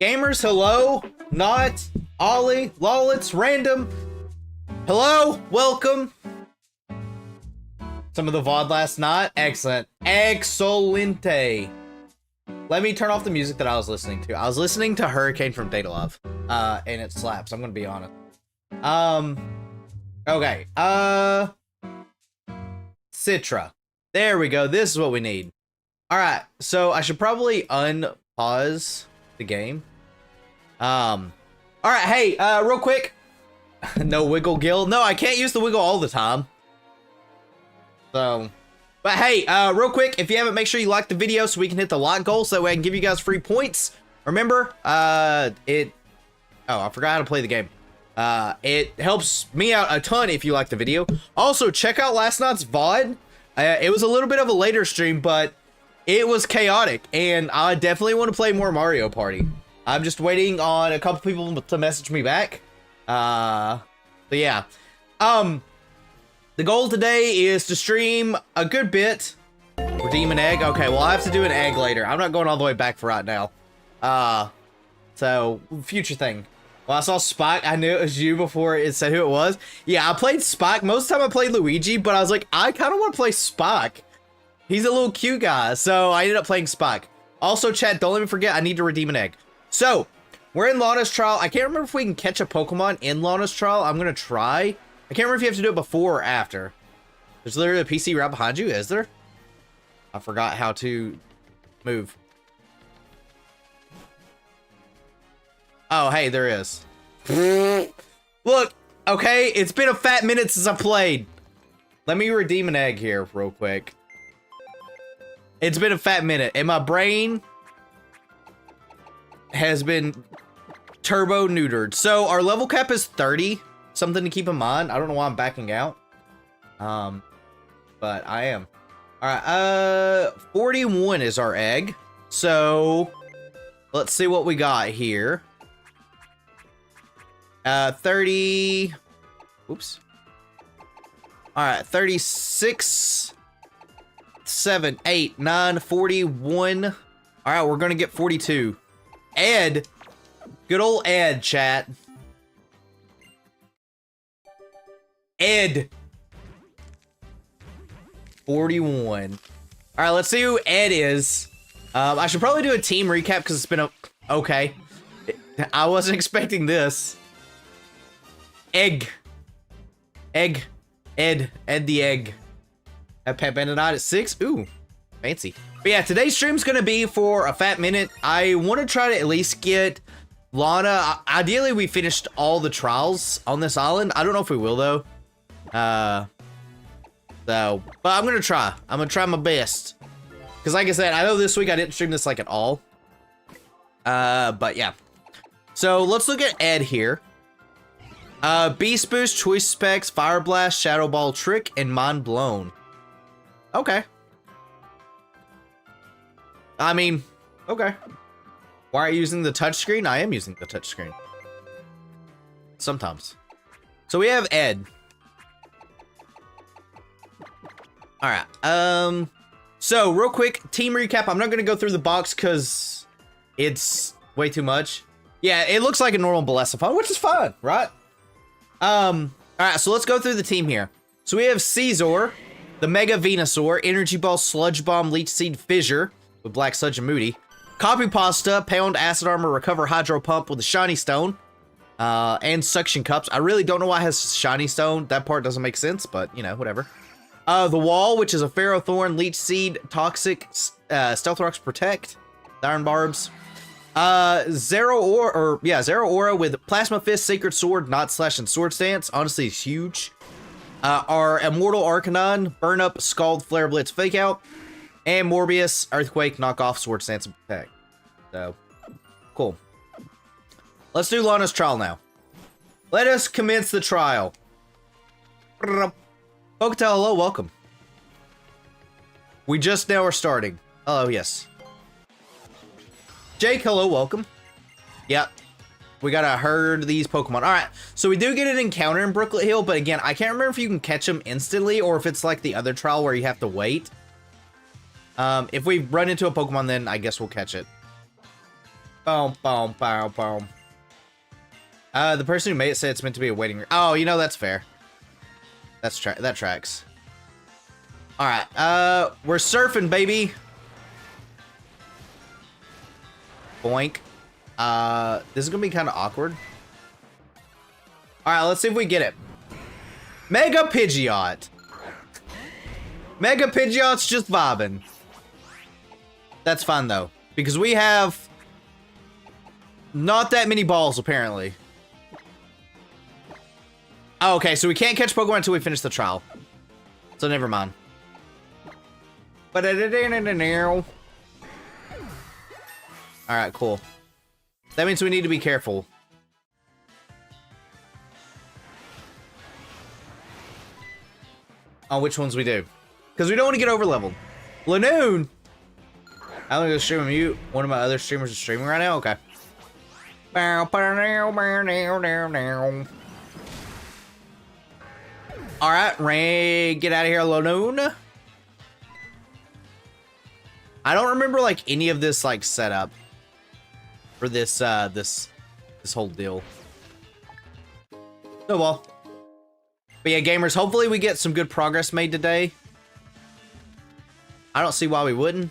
Gamers, hello. Not Ollie, lol, it's random. Hello, welcome. Some of the VOD last night, excellent. Excelente. Let me turn off the music that I was listening to. I was listening to Hurricane from Data Love, and it slaps, I'm gonna be honest. Okay, Citra. There we go, this is what we need. Alright, so I should probably unpause the game. Alright, hey, real quick. No wiggle gill. No, I can't use the wiggle all the time. So, but hey, real quick, if you haven't, make sure you like the video so we can hit the like goal so that way I can give you guys free points. Remember, oh, I forgot how to play the game. It helps me out a ton if you like the video. Also, check out last night's VOD. It was a little bit of a later stream, but it was chaotic, and I definitely want to play more Mario Party. I'm just waiting on a couple people to message me back. So yeah. The goal today is to stream a good bit. Redeem an egg. Okay, well, I have to do an egg later. I'm not going all the way back for right now. So, future thing. Well, I saw Spike. I knew it was you before it said who it was. Yeah, I played Spike. Most of the time I played Luigi, but I was like, I kind of want to play Spike. He's a little cute guy, so I ended up playing Spike. Also, chat, don't let me forget, I need to redeem an egg. So, we're in Lana's Trial. I can't remember if we can catch a Pokemon in Lana's Trial. I'm going to try. I can't remember if you have to do it before or after. There's literally a PC right behind you, is there? I forgot how to move. Oh, hey, there is. Look, okay, it's been a fat minute since I played. Let me redeem an egg here real quick. It's been a fat minute, and my brain has been turbo neutered. So our level cap is 30. Something to keep in mind. I don't know why I'm backing out. But I am. Alright, 41 is our egg. So let's see what we got here. 30. Oops. Alright, 36. 7, 8, 9, 41. Alright, we're gonna get 42. Ed. Good old Ed, chat. Ed. 41. Alright, let's see who Ed is. I should probably do a team recap because it's been a... Okay. I wasn't expecting this. Egg. Egg. Ed. Ed the egg. At Pet Bandit at 6. Ooh. Fancy. But yeah, today's stream's gonna be for a fat minute. I want to try to at least get Lana. Ideally, we finished all the trials on this island. I don't know if we will, though. But I'm gonna try. I'm gonna try my best. Because like I said, I know this week I didn't stream this like at all. But yeah. So let's look at Ed here. Beast Boost, Choice Specs, Fire Blast, Shadow Ball Trick, and Mind Blown. Okay. I mean, okay. Why are you using the touchscreen? I am using the touchscreen. Sometimes. So we have Ed. Alright, so real quick, team recap. I'm not gonna go through the box because it's way too much. Yeah, it looks like a normal Belephone, which is fine, right? Alright, so let's go through the team here. So we have Caesar, the Mega Venusaur, Energy Ball, Sludge Bomb, Leech Seed, Fissure with Black Sludge and Moody. Copy Pasta, Pound, Acid Armor, Recover, Hydro Pump with a Shiny Stone. And Suction Cups. I really don't know why it has Shiny Stone. That part doesn't make sense, but, you know, whatever. The Wall, which is a Ferrothorn, Leech Seed, Toxic, Stealth Rocks Protect, Iron Barbs. Zero Aura with Plasma Fist, Sacred Sword, Knot Slash, and Sword Stance. Honestly, it's huge. Our Immortal Arcanine, Burn Up, Scald, Flare Blitz, Fake Out. And Morbius, Earthquake, Knock Off, Sword Stance, and Protect. So, cool. Let's do Lana's Trial now. Let us commence the trial. Poketel, hello, welcome. We just now are starting. Hello, yes. Jake, hello, welcome. Yep. We gotta herd these Pokemon. Alright, so we do get an encounter in Brooklet Hill, but again, I can't remember if you can catch them instantly or if it's like the other trial where you have to wait. If we run into a Pokemon, then I guess we'll catch it. Boom, boom, boom, boom. The person who made it said it's meant to be a waiting room. Oh, you know, that's fair. That tracks. All right, we're surfing, baby. Boink. This is gonna be kind of awkward. All right, let's see if we get it. Mega Pidgeot. Mega Pidgeot's just vibing. That's fine though, because we have not that many balls apparently. Oh, okay, so we can't catch Pokemon until we finish the trial. So never mind. Alright, cool. That means we need to be careful. On which ones we do. Because we don't want to get over leveled. Lanoon! I'm gonna go stream a mute. One of my other streamers is streaming right now? Okay. Alright, Ray, get out of here, Lanoon. I don't remember like any of this like setup for this this whole deal. Oh well. But yeah, gamers, hopefully we get some good progress made today. I don't see why we wouldn't.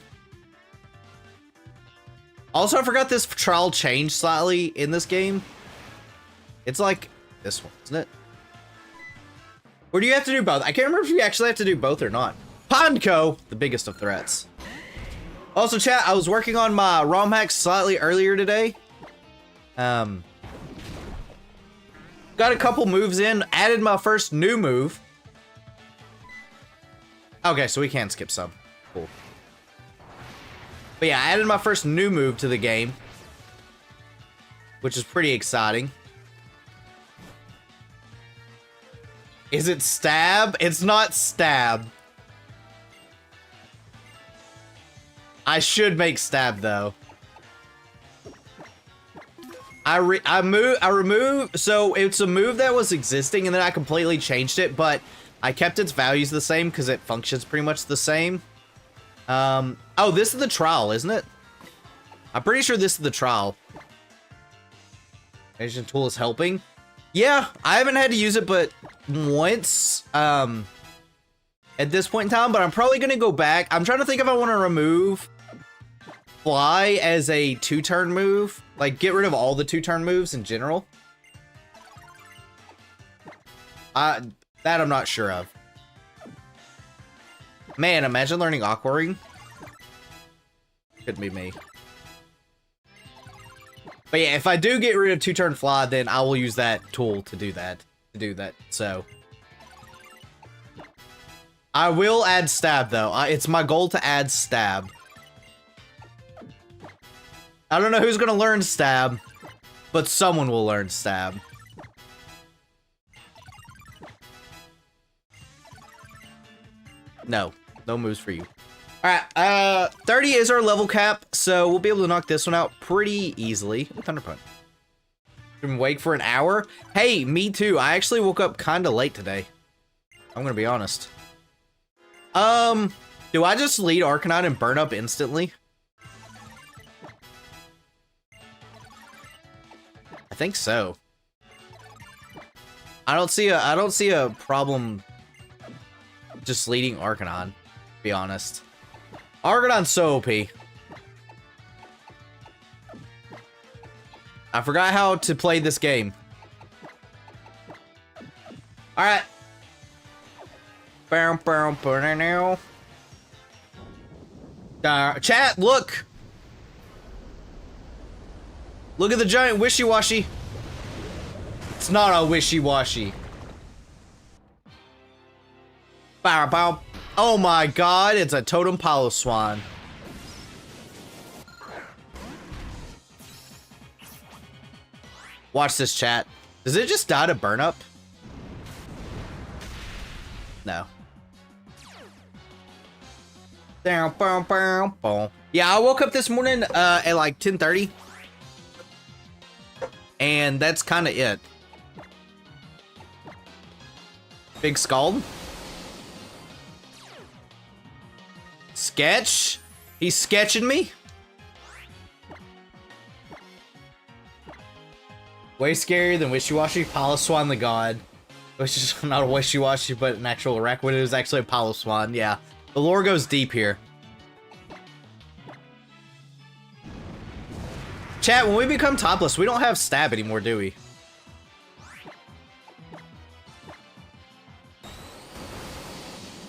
Also, I forgot this trial changed slightly in this game. It's like this one, isn't it? Or do you have to do both? I can't remember if you actually have to do both or not. Pondco, the biggest of threats. Also, chat, I was working on my ROM hacks slightly earlier today. Got a couple moves in, added my first new move. Okay, so we can skip some. Cool. But yeah, I added my first new move to the game, which is pretty exciting. Is it stab? It's not stab. I should make stab though. I removed, so it's a move that was existing and then I completely changed it, but I kept its values the same because it functions pretty much the same. Oh, this is the trial, isn't it? I'm pretty sure this is the trial. Agent tool is helping. Yeah, I haven't had to use it but once, at this point in time, but I'm probably gonna go back. I'm trying to think if I want to remove Fly as a 2-turn move. Like, get rid of all the 2-turn moves in general. That I'm not sure of. Man, imagine learning Aqua Ring. Couldn't be me. But yeah, if I do get rid of 2-turn Fly, then I will use that tool to do that. So I will add stab though. It's my goal to add stab. I don't know who's gonna learn stab, but someone will learn stab. No moves for you. Alright, 30 is our level cap, so we'll be able to knock this one out pretty easily. Thunder Punch. Been awake for an hour? Hey, me too. I actually woke up kinda late today. I'm gonna be honest. Do I just lead Arcanine and burn up instantly? I think so. I don't see a problem just leading Arcanine, to be honest. Arcanon's so OP. I forgot how to play this game. Alright. Chat, look! Look at the giant wishy-washy. It's not a wishy-washy. Bow, bow. Oh my god, it's a Totem Piloswine. Watch this, chat. Does it just die to burn up? No. Yeah, I woke up this morning at like 10:30. And that's kind of it. Big Scald. Sketch? He's sketching me? Way scarier than Wishy-Washy. Piloswan the God. Which is not a Wishy-Washy, but an actual Rakwood. It was actually a Piloswan. Yeah. The lore goes deep here. Chat, when we become topless, we don't have stab anymore, do we?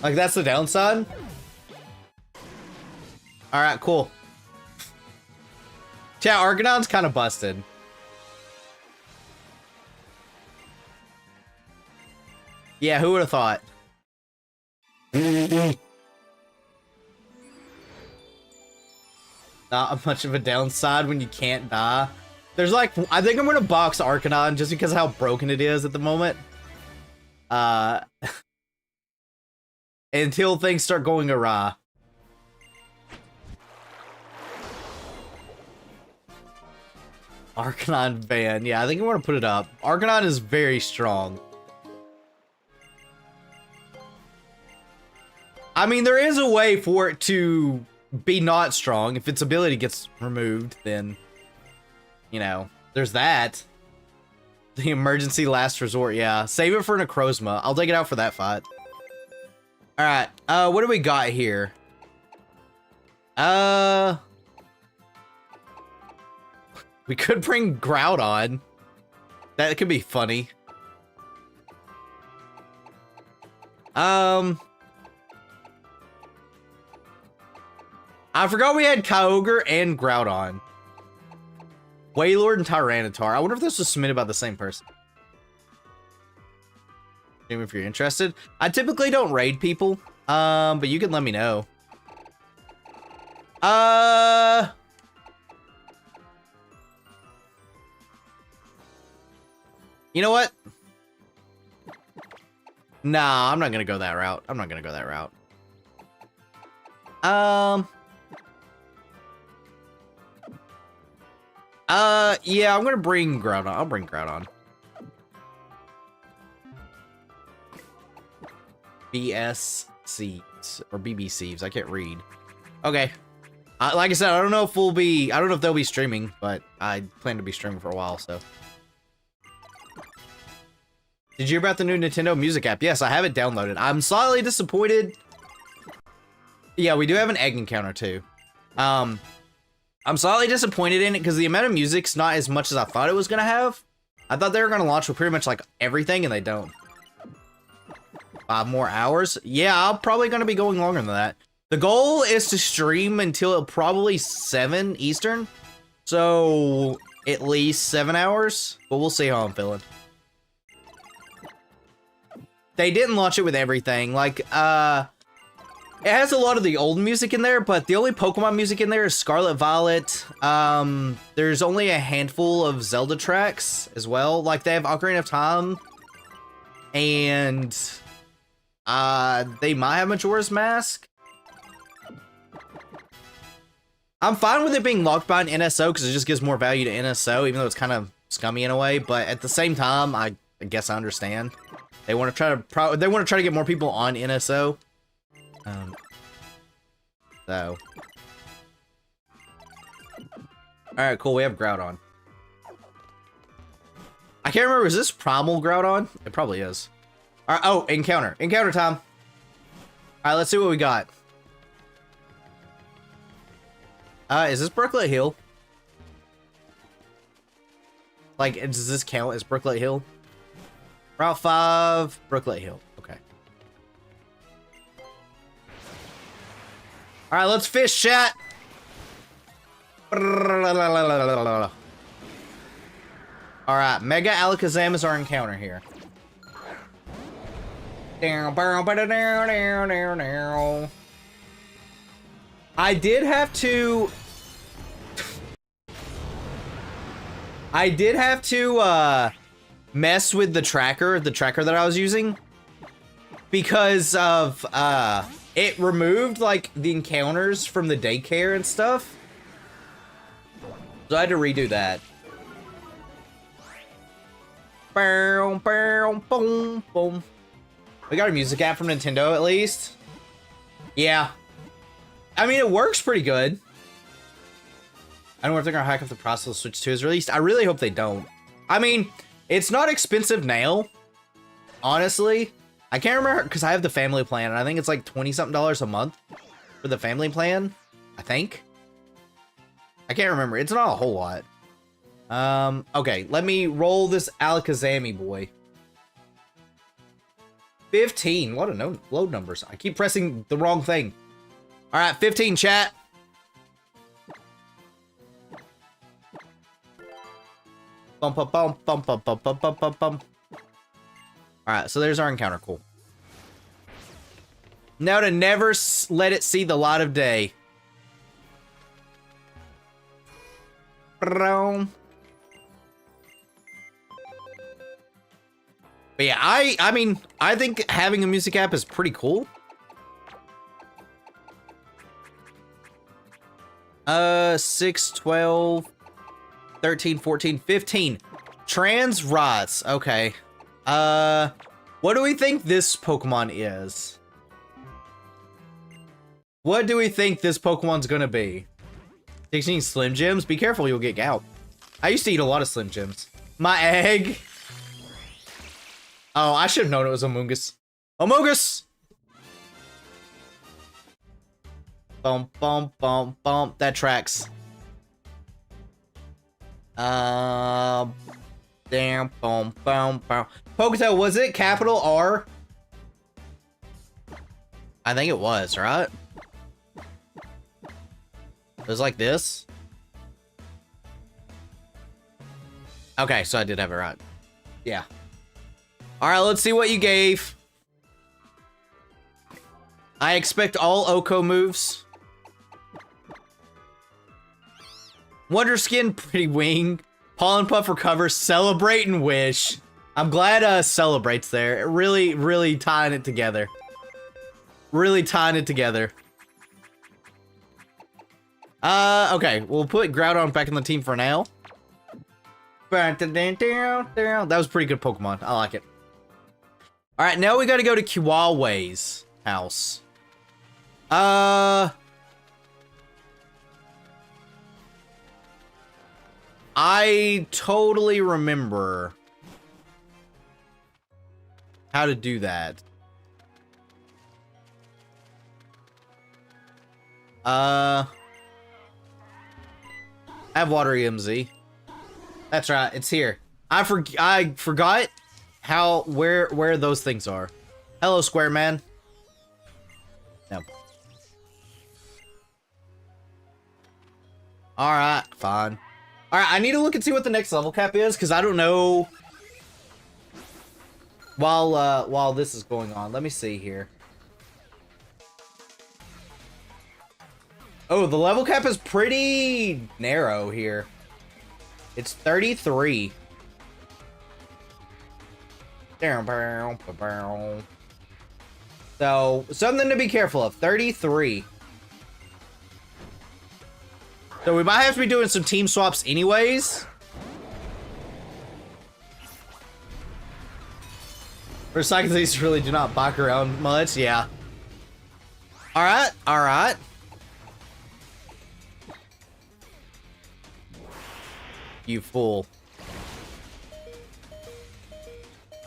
Like, that's the downside? Alright, cool. Chat, Argonau's kind of busted. Yeah, who would have thought? Not much of a downside when you can't die. There's like, I think I'm gonna box Arcanon just because of how broken it is at the moment. Until things start going awry. Arcanon ban. Yeah, I think I'm gonna put it up. Arcanon is very strong. I mean, there is a way for it to be not strong. If its ability gets removed, then, you know, there's that. The emergency last resort, yeah. Save it for Necrozma. I'll take it out for that fight. Alright, what do we got here? We could bring Groudon. That could be funny. I forgot we had Kyogre and Groudon. Wailord and Tyranitar. I wonder if this was submitted by the same person. If you're interested. I typically don't raid people, but you can let me know. You know what? Nah, I'm not gonna go that route. I'm not gonna go that route. Yeah, I'm gonna bring Groudon. I'll bring Groudon. BS Sieves or BB Sieves. I can't read. Okay. Like I said, I don't know if they'll be streaming, but I plan to be streaming for a while, so. Did you hear about the new Nintendo Music app? Yes, I have it downloaded. I'm slightly disappointed. Yeah, we do have an egg encounter too. I'm slightly disappointed in it because the amount of music's not as much as I thought it was gonna have. I thought they were gonna launch with pretty much like everything, and they don't. 5 more hours? Yeah, I'm probably gonna be going longer than that. The goal is to stream until probably 7 Eastern. So, at least 7 hours. But we'll see how I'm feeling. They didn't launch it with everything. Like, it has a lot of the old music in there, but the only Pokemon music in there is Scarlet Violet. There's only a handful of Zelda tracks as well. Like, they have Ocarina of Time. And, they might have Majora's Mask. I'm fine with it being locked by an NSO because it just gives more value to NSO, even though it's kind of scummy in a way. But at the same time, I guess I understand. They want to try to get more people on NSO. So. Alright, cool. We have Groudon. I can't remember. Is this Primal Groudon? It probably is. Alright, oh, encounter. Encounter time. Alright, let's see what we got. Is this Brooklet Hill? Like, does this count as Brooklet Hill? Route 5, Brooklet Hill. Okay. Alright, let's fish, chat! Alright, Mega Alakazam is our encounter here. I did have to mess with the tracker that I was using because of it removed like the encounters from the daycare and stuff. So I had to redo that. Boom, boom, boom, boom. We got a music app from Nintendo at least. Yeah. I mean, it works pretty good. I don't know if they're gonna hack up the process Switch 2 is released. I really hope they don't. I mean, it's not expensive now, honestly. I can't remember because I have the family plan, and I think it's like $20-something a month for the family plan. I think. I can't remember. It's not a whole lot. Okay, let me roll this Alakazam boy. 15. What a load numbers. I keep pressing the wrong thing. All right, 15, chat. Bum, bum, bum, bum, bum, bum, bum, bum, bum, bum. All right, so there's our encounter. Cool. Now to never let it see the light of day. But yeah, I mean, I think having a music app is pretty cool. 6, 12, 13, 14, 15. Trans rots. Okay. What do we think this Pokemon is? What do we think this Pokemon's gonna be? 16 Slim Jims? Be careful, you'll get gout. I used to eat a lot of Slim Jims. My egg. Oh, I should have known it was Amoonguss. Amoonguss! Bum, bum, bum, bum. That tracks. Damn, bum, bum, bum. Poketail, was it capital R? I think it was, right? It was like this. Okay, so I did have it right. Yeah. All right, let's see what you gave. I expect all Oko moves. Wonder Skin, Pretty Wing, Pollen Puff Recover, Celebrate, and Wish. I'm glad Celebrate's there. Really tying it together. Really tying it together. Okay, we'll put Groudon back in the team for now. That was a pretty good Pokemon. I like it. All right, now we got to go to Kiwawe's house. I totally remember how to do that. I have Water EMZ. That's right, it's here. I forgot how where those things are. Hello, Square Man. No. All right, fine. All right, I need to look and see what the next level cap is because I don't know. While this is going on, let me see here. Oh, the level cap is pretty narrow here. It's 33. So, something to be careful of. 33. So we might have to be doing some team swaps anyways. Recyclees really do not bok around much, yeah. Alright, alright. You fool.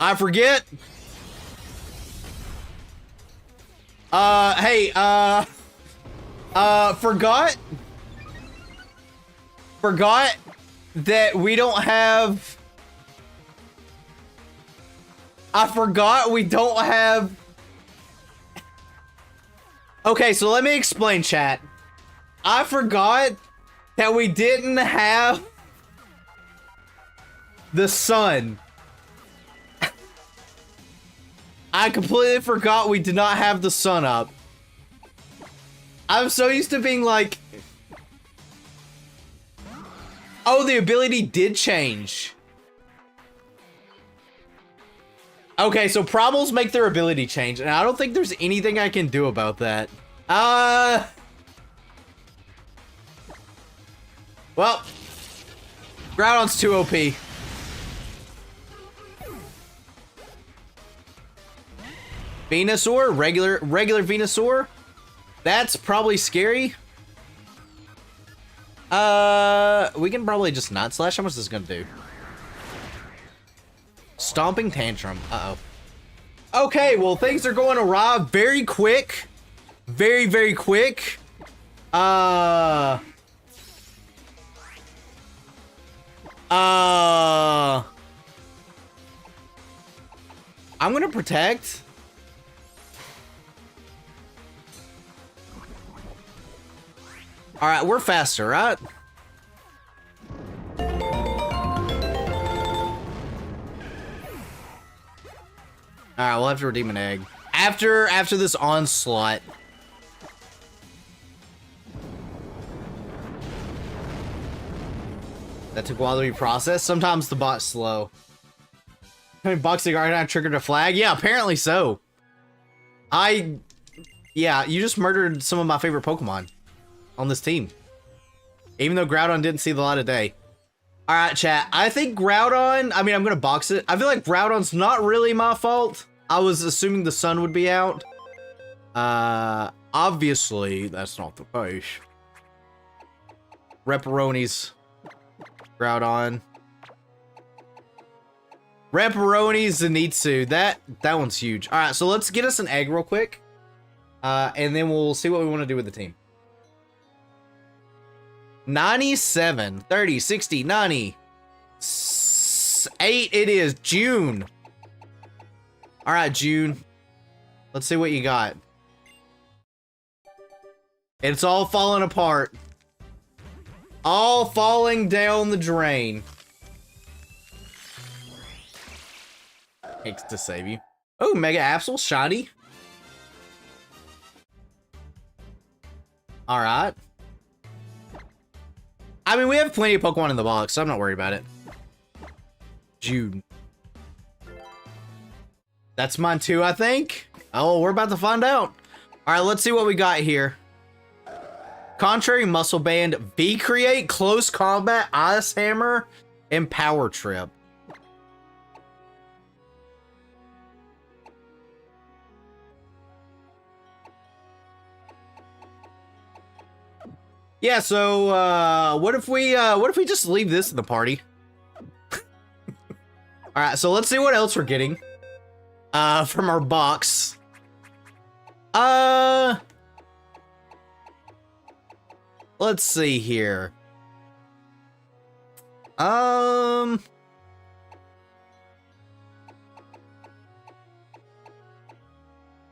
I forget. Hey, forgot that we don't have... I forgot we don't have... Okay, so let me explain, chat. I forgot that we didn't have the sun. I completely forgot we did not have the sun up. I'm so used to being like... Oh, the ability did change. Okay, so Probbles make their ability change, and I don't think there's anything I can do about that. Well, Groudon's too OP. Venusaur, regular Venusaur. That's probably scary. We can probably just not slash. How much is this gonna do? Stomping Tantrum. Uh-oh. Okay, well, things are going awry very quick. Very, very quick. I'm gonna protect. All right, we're faster, right? All right, we'll have to redeem an egg. After this onslaught. That took a while to be processed. Sometimes the bot's slow. I mean, Boxing Arcanine triggered a flag? Yeah, apparently so. Yeah, you just murdered some of my favorite Pokemon on this team. Even though Groudon didn't see the light of day. Alright, chat. I think Groudon, I mean, I'm gonna box it. I feel like Groudon's not really my fault. I was assuming the sun would be out. Obviously, that's not the case. Repparonis. Groudon. Repparoni, Zenitsu. That one's huge. Alright, so let's get us an egg real quick. And then we'll see what we want to do with the team. 97, 30, 60, 90. 8 it is. June. Alright, June. Let's see what you got. It's all falling apart. All falling down the drain. Takes to save you. Oh, Mega Absol, shiny. Alright. I mean, we have plenty of Pokemon in the box, so I'm not worried about it. June. That's mine too, I think. Oh, we're about to find out. Alright, let's see what we got here. Contrary Muscle Band, V-Create, Close Combat, Ice Hammer, and Power Trip. Yeah, so what if we just leave this in the party? Alright, so let's see what else we're getting. From our box. Let's see here.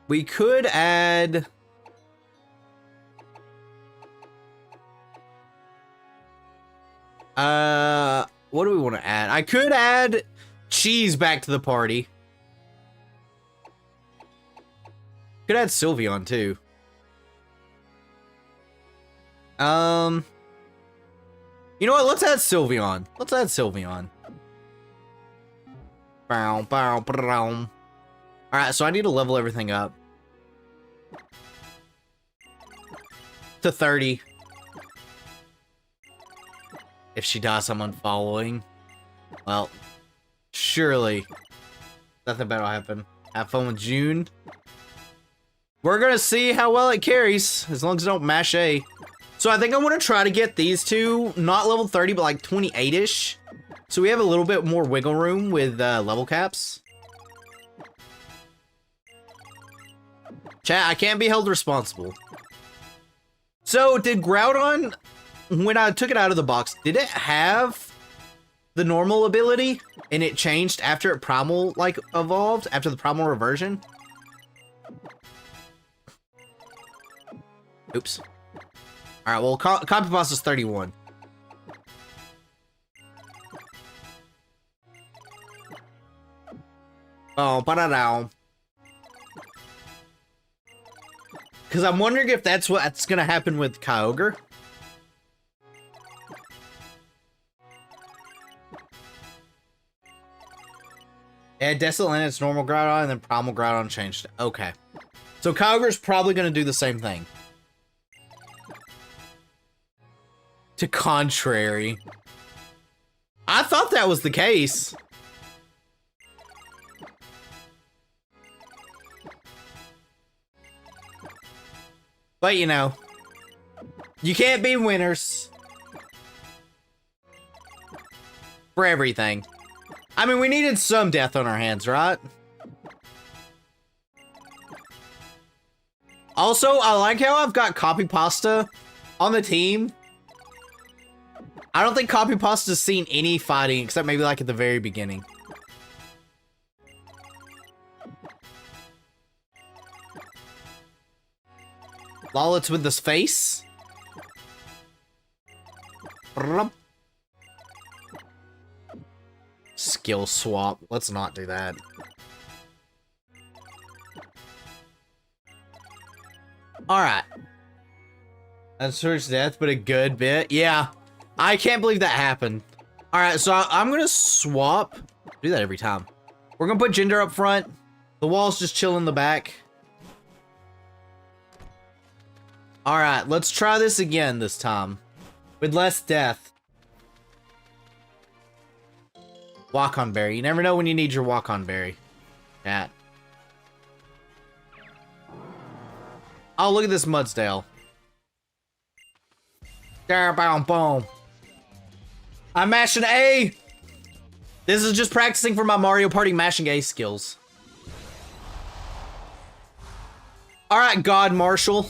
We could add... what do we want to add? I could add Cheese back to the party. Could add Sylveon too. You know what? Let's add Sylveon. Let's add Sylveon. Bow, bow, bow. Alright, so I need to level everything up. To 30. If she dies, I'm unfollowing. Well, surely nothing better will happen. Have fun with June. We're gonna see how well it carries, as long as I don't mash A. So I think I want to try to get these two, not level 30, but like 28-ish. So we have a little bit more wiggle room with level caps. Chat, I can't be held responsible. So did Groudon, when I took it out of the box, did it have the normal ability? And it changed after it primal, like, evolved? After the primal reversion? Oops. Alright, well, Copy Boss is 31. Oh, ba-da-dow. Because I'm wondering if that's what's going to happen with Kyogre. Yeah, Desolate Land, it's normal Groudon, and then Primal Groudon changed it. Okay. So Kyogre's probably going to do the same thing. To contrary. I thought that was the case. But, you know, you can't be winners for everything. I mean, we needed some death on our hands, right? Also, I like how I've got Copy Pasta on the team. I don't think Copy Pasta's seen any fighting except maybe like at the very beginning. Lol, it's with this face. Skill swap. Let's not do that. Alright. That's first death, but a good bit. Yeah. I can't believe that happened. Alright, so I'm gonna swap. Do that every time. We're gonna put Jinder up front. The wall's just chill in the back. Alright, let's try this again this time. With less death. Walk-on berry. You never know when you need your walk-on berry. Chat. Oh, look at this Mudsdale. There, boom, boom. I'm mashing A. This is just practicing for my Mario Party mashing A skills. All right, God Marshall.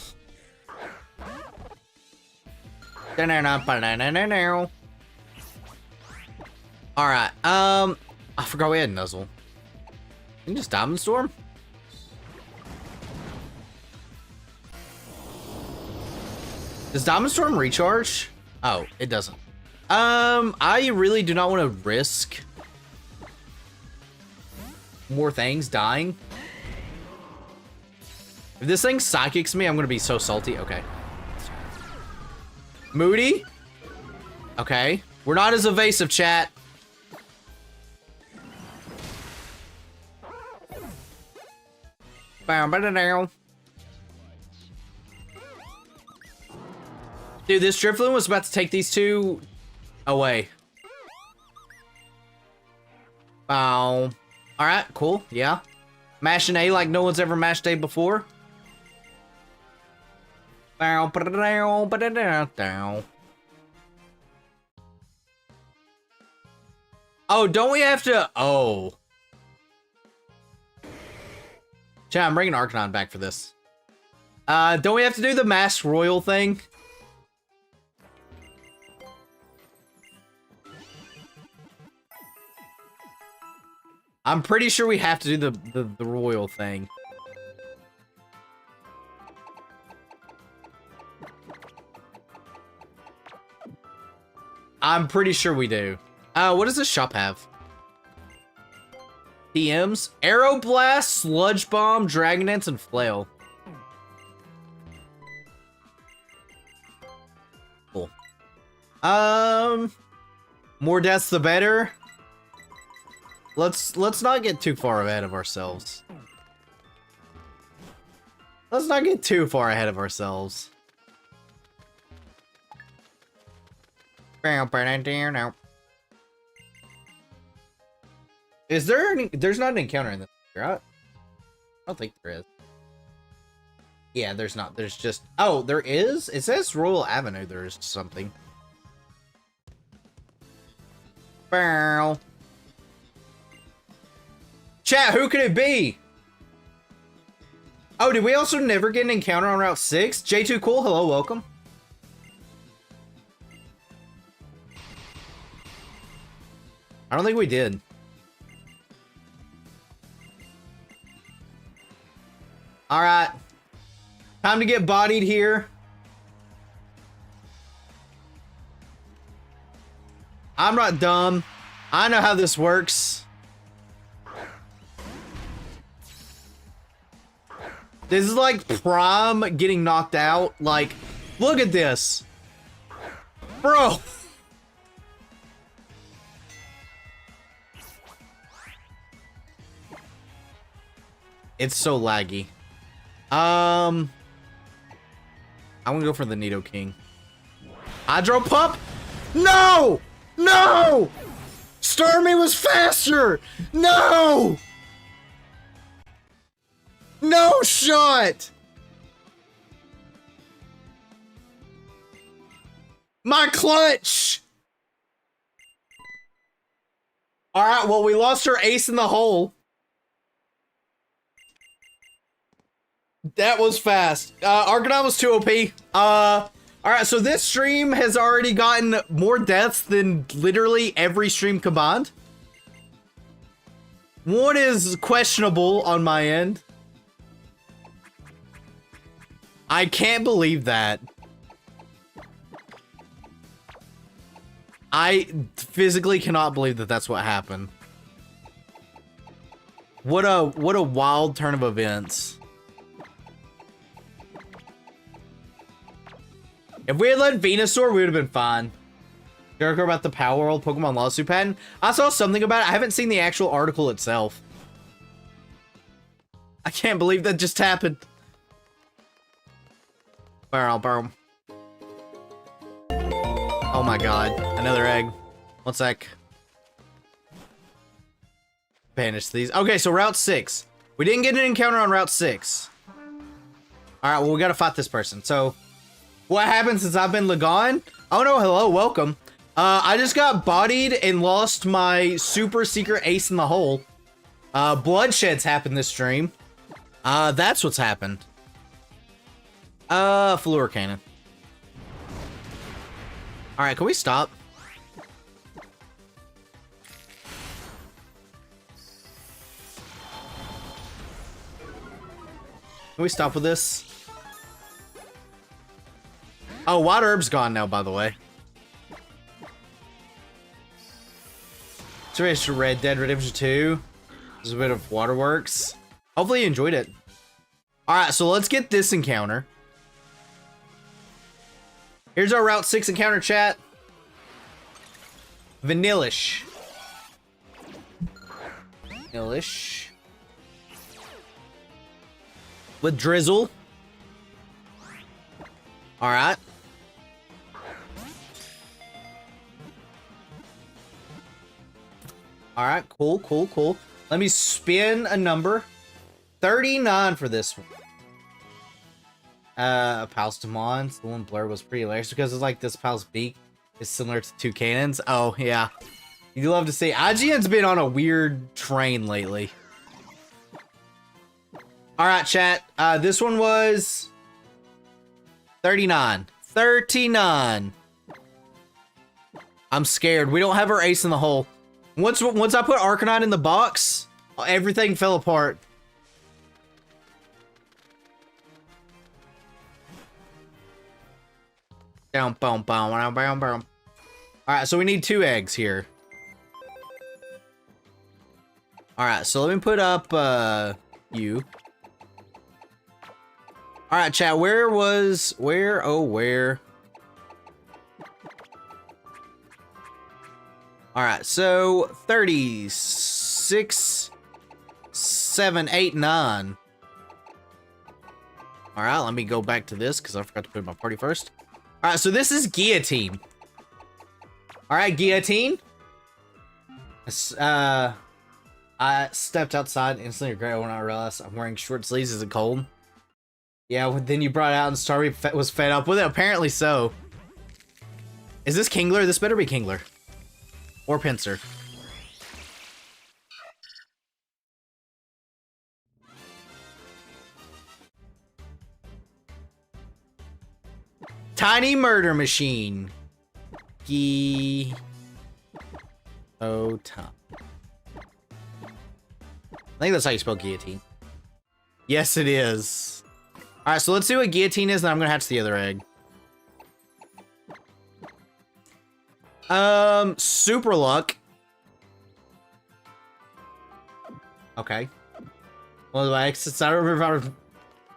All right. I forgot we had Nuzzle. Can you just Diamond Storm? Does Diamond Storm recharge? Oh, it doesn't. I really do not want to risk more things dying. If this thing psychics me, I'm gonna be so salty. Okay. Moody? Okay. We're not as evasive, chat. Dude, this Drifloon was about to take these two away. Bow. Alright, cool. Yeah. Mashing A like no one's ever mashed A before. Bow, down. Oh, don't we have to? Oh. Chat, I'm bringing Arcanine back for this. Don't we have to do the Masked Royal thing? I'm pretty sure we have to do the royal thing. I'm pretty sure we do. What does this shop have? TMs? Aeroblast, Sludge Bomb, Dragon Dance, and Flail. Cool. More deaths the better. Let's not get too far ahead of ourselves. Let's not get too far ahead of ourselves. Is there any, there's not an encounter in this, right? I don't think there is. Yeah, there's not. There's just, oh, there is? It says Royal Avenue there's something. Bow. Chat, who could it be? Oh, did we also never get an encounter on Route 6? J2 Cool, hello, welcome. I don't think we did. Alright. Time to get bodied here. I'm not dumb. I know how this works. This is like Prime getting knocked out. Like, look at this. Bro. It's so laggy. I'm gonna go for the Nidoking. Hydro Pump? No! No! Starmie was faster! No! No shot! My clutch! All right, well, we lost our ace in the hole. That was fast. Argonaut was too OP. All right, so this stream has already gotten more deaths than literally every stream combined. One is questionable on my end. I can't believe that. I physically cannot believe that that's what happened. What a wild turn of events. If we had let Venusaur, we would have been fine. Jericho about the Power World Pokemon lawsuit patent. I saw something about it. I haven't seen the actual article itself. I can't believe that just happened. Boom. Oh my god. Another egg. 1 sec. Banish these. Okay, so Route 6. We didn't get an encounter on Route 6. Alright, well, we gotta fight this person. So, what happened since I've been gone? Oh no, hello, welcome. I just got bodied and lost my super secret ace in the hole. Bloodshed's happened this stream. That's what's happened. Fluor Cannon. Alright, can we stop? Can we stop with this? Oh, Wild Herb's gone now, by the way. So it's Red Dead Redemption 2. There's a bit of Waterworks. Hopefully you enjoyed it. Alright, so let's get this encounter. Here's our Route 6 encounter, chat. Vanillish. Vanillish. With Drizzle. Alright. Alright, cool. Let me spin a number. 39 for this one. Palstamon, the one Blur was pretty hilarious because it's like this Pal's beak is similar to two cannons. Oh, yeah. You'd love to see. IGN's been on a weird train lately. Alright, chat. This one was 39. 39. I'm scared. We don't have our ace in the hole. Once I put Arcanine in the box, everything fell apart. Down, boom. Alright, so we need 2 eggs here. Alright, so let me put up, you. Alright, chat, where? Alright, so 36, 7, 8, 9. Alright, let me go back to this because I forgot to put my party first. Alright, so this is Guillotine. Alright, Guillotine. I stepped outside and instantly regret when I realized I'm wearing short sleeves. Is it cold? Yeah, then you brought it out and Starry was fed up with it. Apparently so. Is this Kingler? This better be Kingler. Or Pinsir. Tiny Murder Machine. Oddtop. I think that's how you spell guillotine. Yes, it is. Alright, so let's see what guillotine is, and I'm gonna hatch the other egg. Super Luck. Okay. Well, I don't remember if I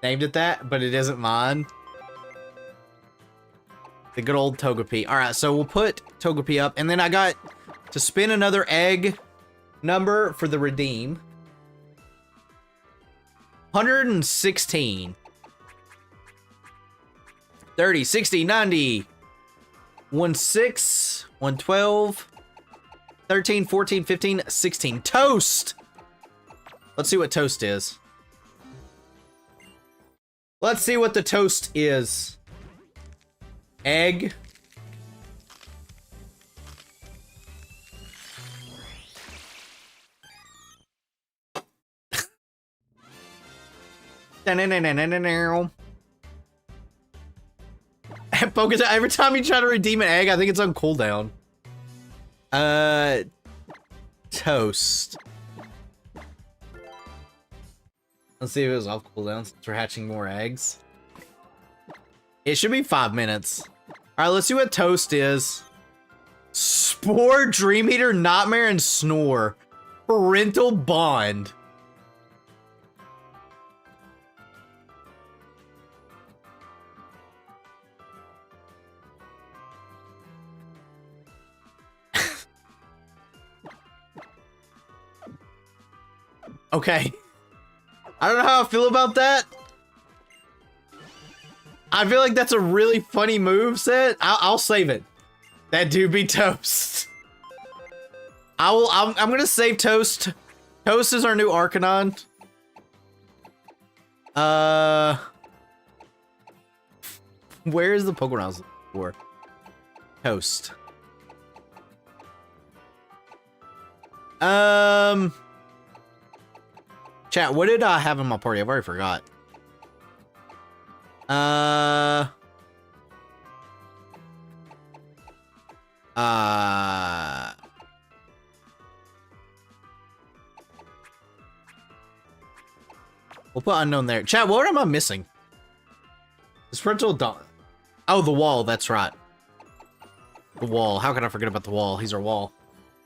named it that, but it isn't mine. The good old Togepi. Alright, so we'll put Togepi up, and then I got to spin another egg number for the redeem. 116. 30, 60, 90. 16, 112, 13, 14, 15, 16. Toast! Let's see what toast is. Let's see what the toast is. Egg. Every time you try to redeem an egg, I think it's on cooldown. Toast. Let's see if it was off cooldown since we're hatching more eggs. It should be 5 minutes. All right, let's see what toast is. Spore, Dream Eater, Nightmare, and Snore. Parental bond. Okay. I don't know how I feel about that. I feel like that's a really funny move set. I'll save it. That dude be toast. I'm gonna save toast. Toast is our new Arcanon. Where is the Pokemon I was looking for? Toast. Chat, what did I have in my party? I've already forgot. We'll put unknown there. Chat, what am I missing? This parental dog. Oh, the wall. That's right. The wall. How can I forget about the wall? He's our wall.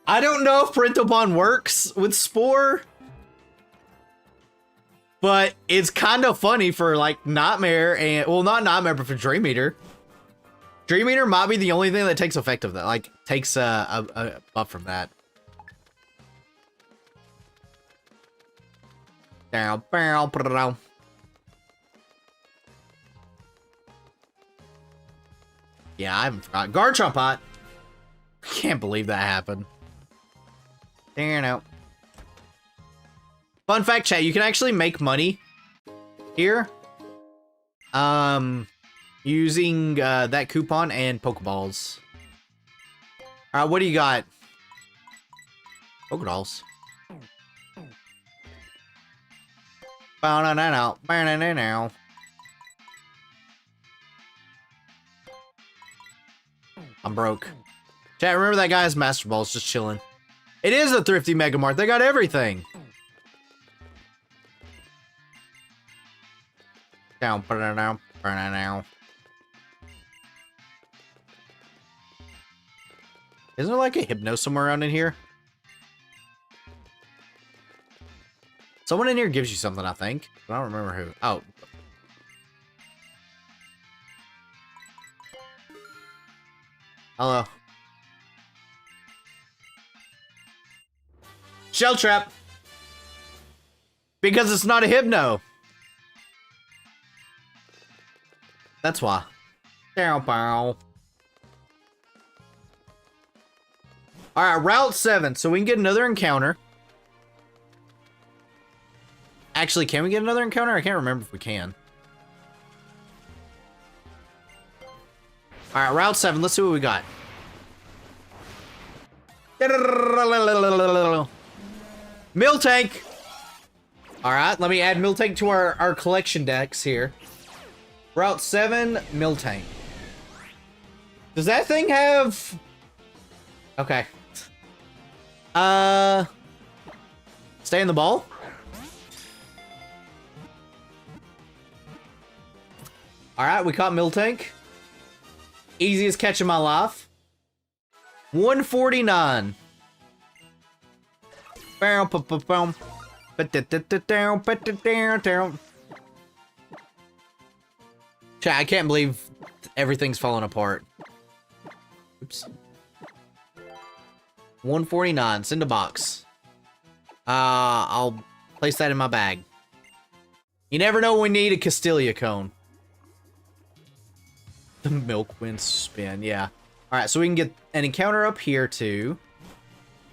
I don't know if parental bond works with Spore. But it's kind of funny for, like, Nightmare and... Well, not Nightmare, but for Dream Eater. Dream Eater might be the only thing that takes effect of that. Like, takes a buff from that. Down, barrel, put it down. Yeah, I haven't forgot. Garchomp Pot. I can't believe that happened. There now. Fun fact, chat, you can actually make money here. Using that coupon and Pokeballs. Alright, what do you got? Pokedolls. Now. I'm broke. Chat, remember that guy's Master Ball's just chilling. It is a thrifty Mega Mart. They got everything. Down, put it down, burn it down. Isn't there like a Hypno somewhere around in here? Someone in here gives you something, I think. I don't remember who. Oh. Hello. Shell Trap. Because it's not a Hypno. That's why. Bow, bow. Alright, Route 7. So we can get another encounter. Actually, can we get another encounter? I can't remember if we can. Alright, Route 7. Let's see what we got. Miltank! Alright, let me add Miltank to our collection decks here. Route 7, Miltank. Does that thing have... Okay. Stay in the ball? Alright, we caught Miltank. Easiest catch of my life. 149. Chat, I can't believe everything's falling apart. Oops. 149. Send a box. I'll place that in my bag. You never know when we need a Castilia cone. The Milkwind spin, yeah. Alright, so we can get an encounter up here too.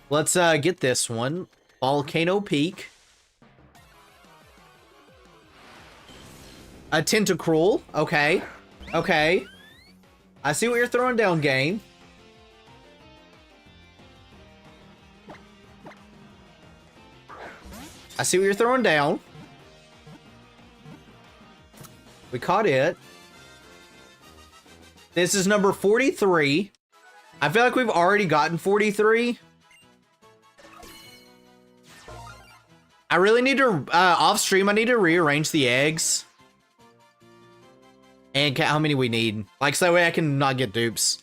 Let's get this one. Volcano Peak. A Tentacruel. Okay. Okay. I see what you're throwing down, game. I see what you're throwing down. We caught it. This is number 43. I feel like we've already gotten 43. I really need to, off stream, I need to rearrange the eggs. And count how many we need. Like, so that way I can not get dupes.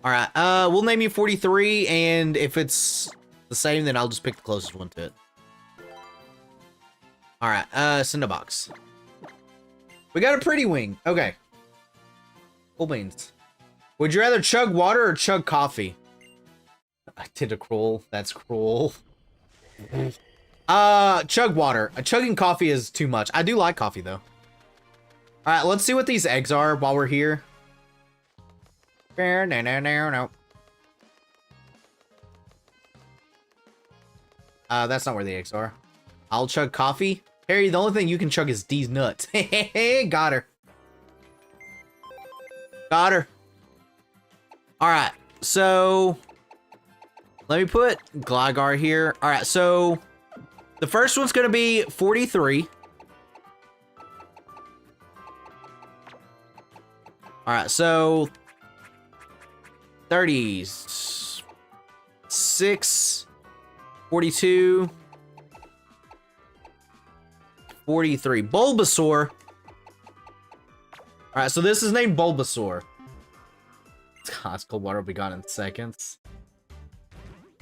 All right, we'll name you 43, and if it's the same, then I'll just pick the closest one to it. All right, send a box. We got a pretty wing. Okay. Cool beans. Would you rather chug water or chug coffee? I did a cruel. That's cruel. Chug water. Chugging coffee is too much. I do like coffee, though. All right, let's see what these eggs are while we're here. No. That's not where the eggs are. I'll chug coffee. Harry, the only thing you can chug is these nuts. Got her. Got her. All right, so let me put Gligar here. All right, so the first one's gonna be 43. All right, so 30s, 6, 42, 43. Bulbasaur. All right, so this is named Bulbasaur. It's cold water will be gone in seconds.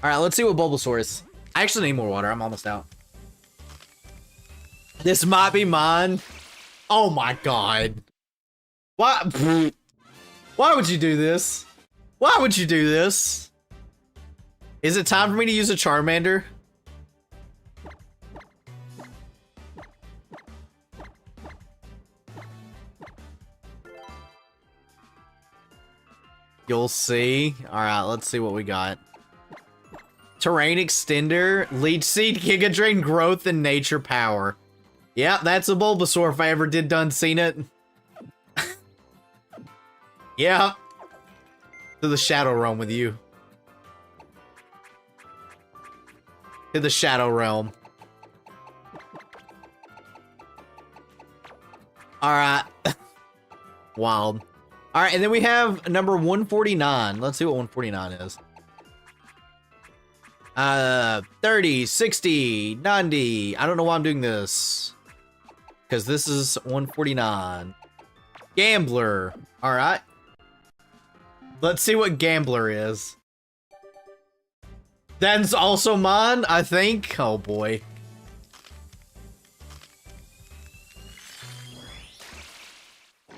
All right, let's see what Bulbasaur is. I actually need more water. I'm almost out. This might be mine. Oh my god. Why? Why would you do this? Why would you do this? Is it time for me to use a Charmander? You'll see. All right, let's see what we got. Terrain Extender, Leech Seed, Giga Drain, Growth, and Nature Power. Yep, that's a Bulbasaur if I ever did done seen it. Yeah. To the Shadow Realm with you. To the Shadow Realm. Alright. Wild. Alright, and then we have number 149. Let's see what 149 is. 30, 60, 90. I don't know why I'm doing this. Because this is 149. Gambler. Alright. Let's see what Gambler is. That's also mine, I think. Oh boy.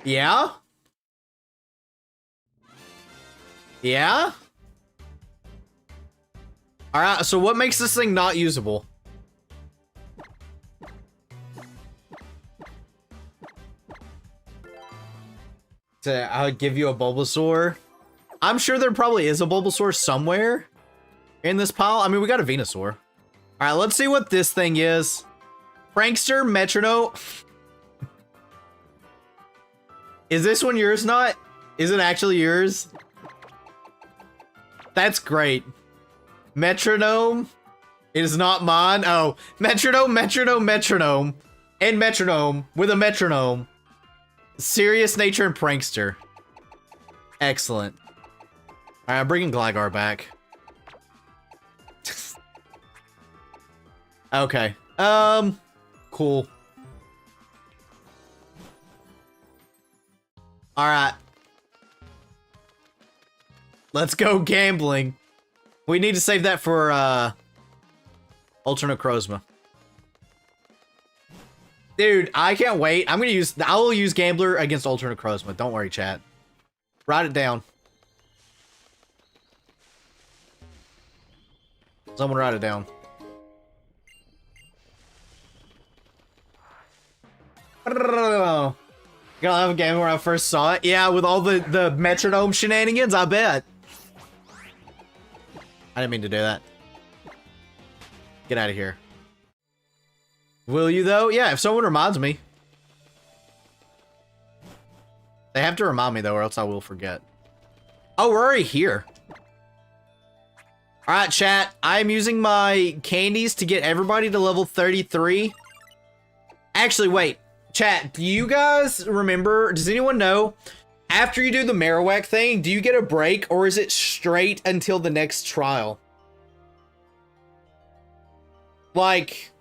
Yeah? Yeah? Alright, so what makes this thing not usable? I'll give you a Bulbasaur. I'm sure there probably is a Bulbasaur somewhere in this pile. I mean, we got a Venusaur. Alright, let's see what this thing is. Prankster, Metronome. Is this one yours, not? Is it actually yours? That's great. Metronome. It is not mine. Oh, Metronome, Metronome, Metronome. And Metronome with a Metronome. Serious Nature and Prankster. Excellent. Alright, I'm bringing Gligar back. Okay. Cool. Alright. Let's go gambling. We need to save that for, Ultra Necrozma. Dude, I can't wait. I will use Gambler against Ultra Necrozma. Don't worry, chat. Write it down. Someone write it down. Gonna have a game where I first saw it. Yeah, with all the metronome shenanigans, I bet. I didn't mean to do that. Get out of here. Will you, though? Yeah, if someone reminds me. They have to remind me, though, or else I will forget. Oh, we're already here. Alright, chat. I'm using my candies to get everybody to level 33. Actually, wait. Chat, do you guys remember, does anyone know, after you do the Marowak thing, do you get a break or is it straight until the next trial? Like,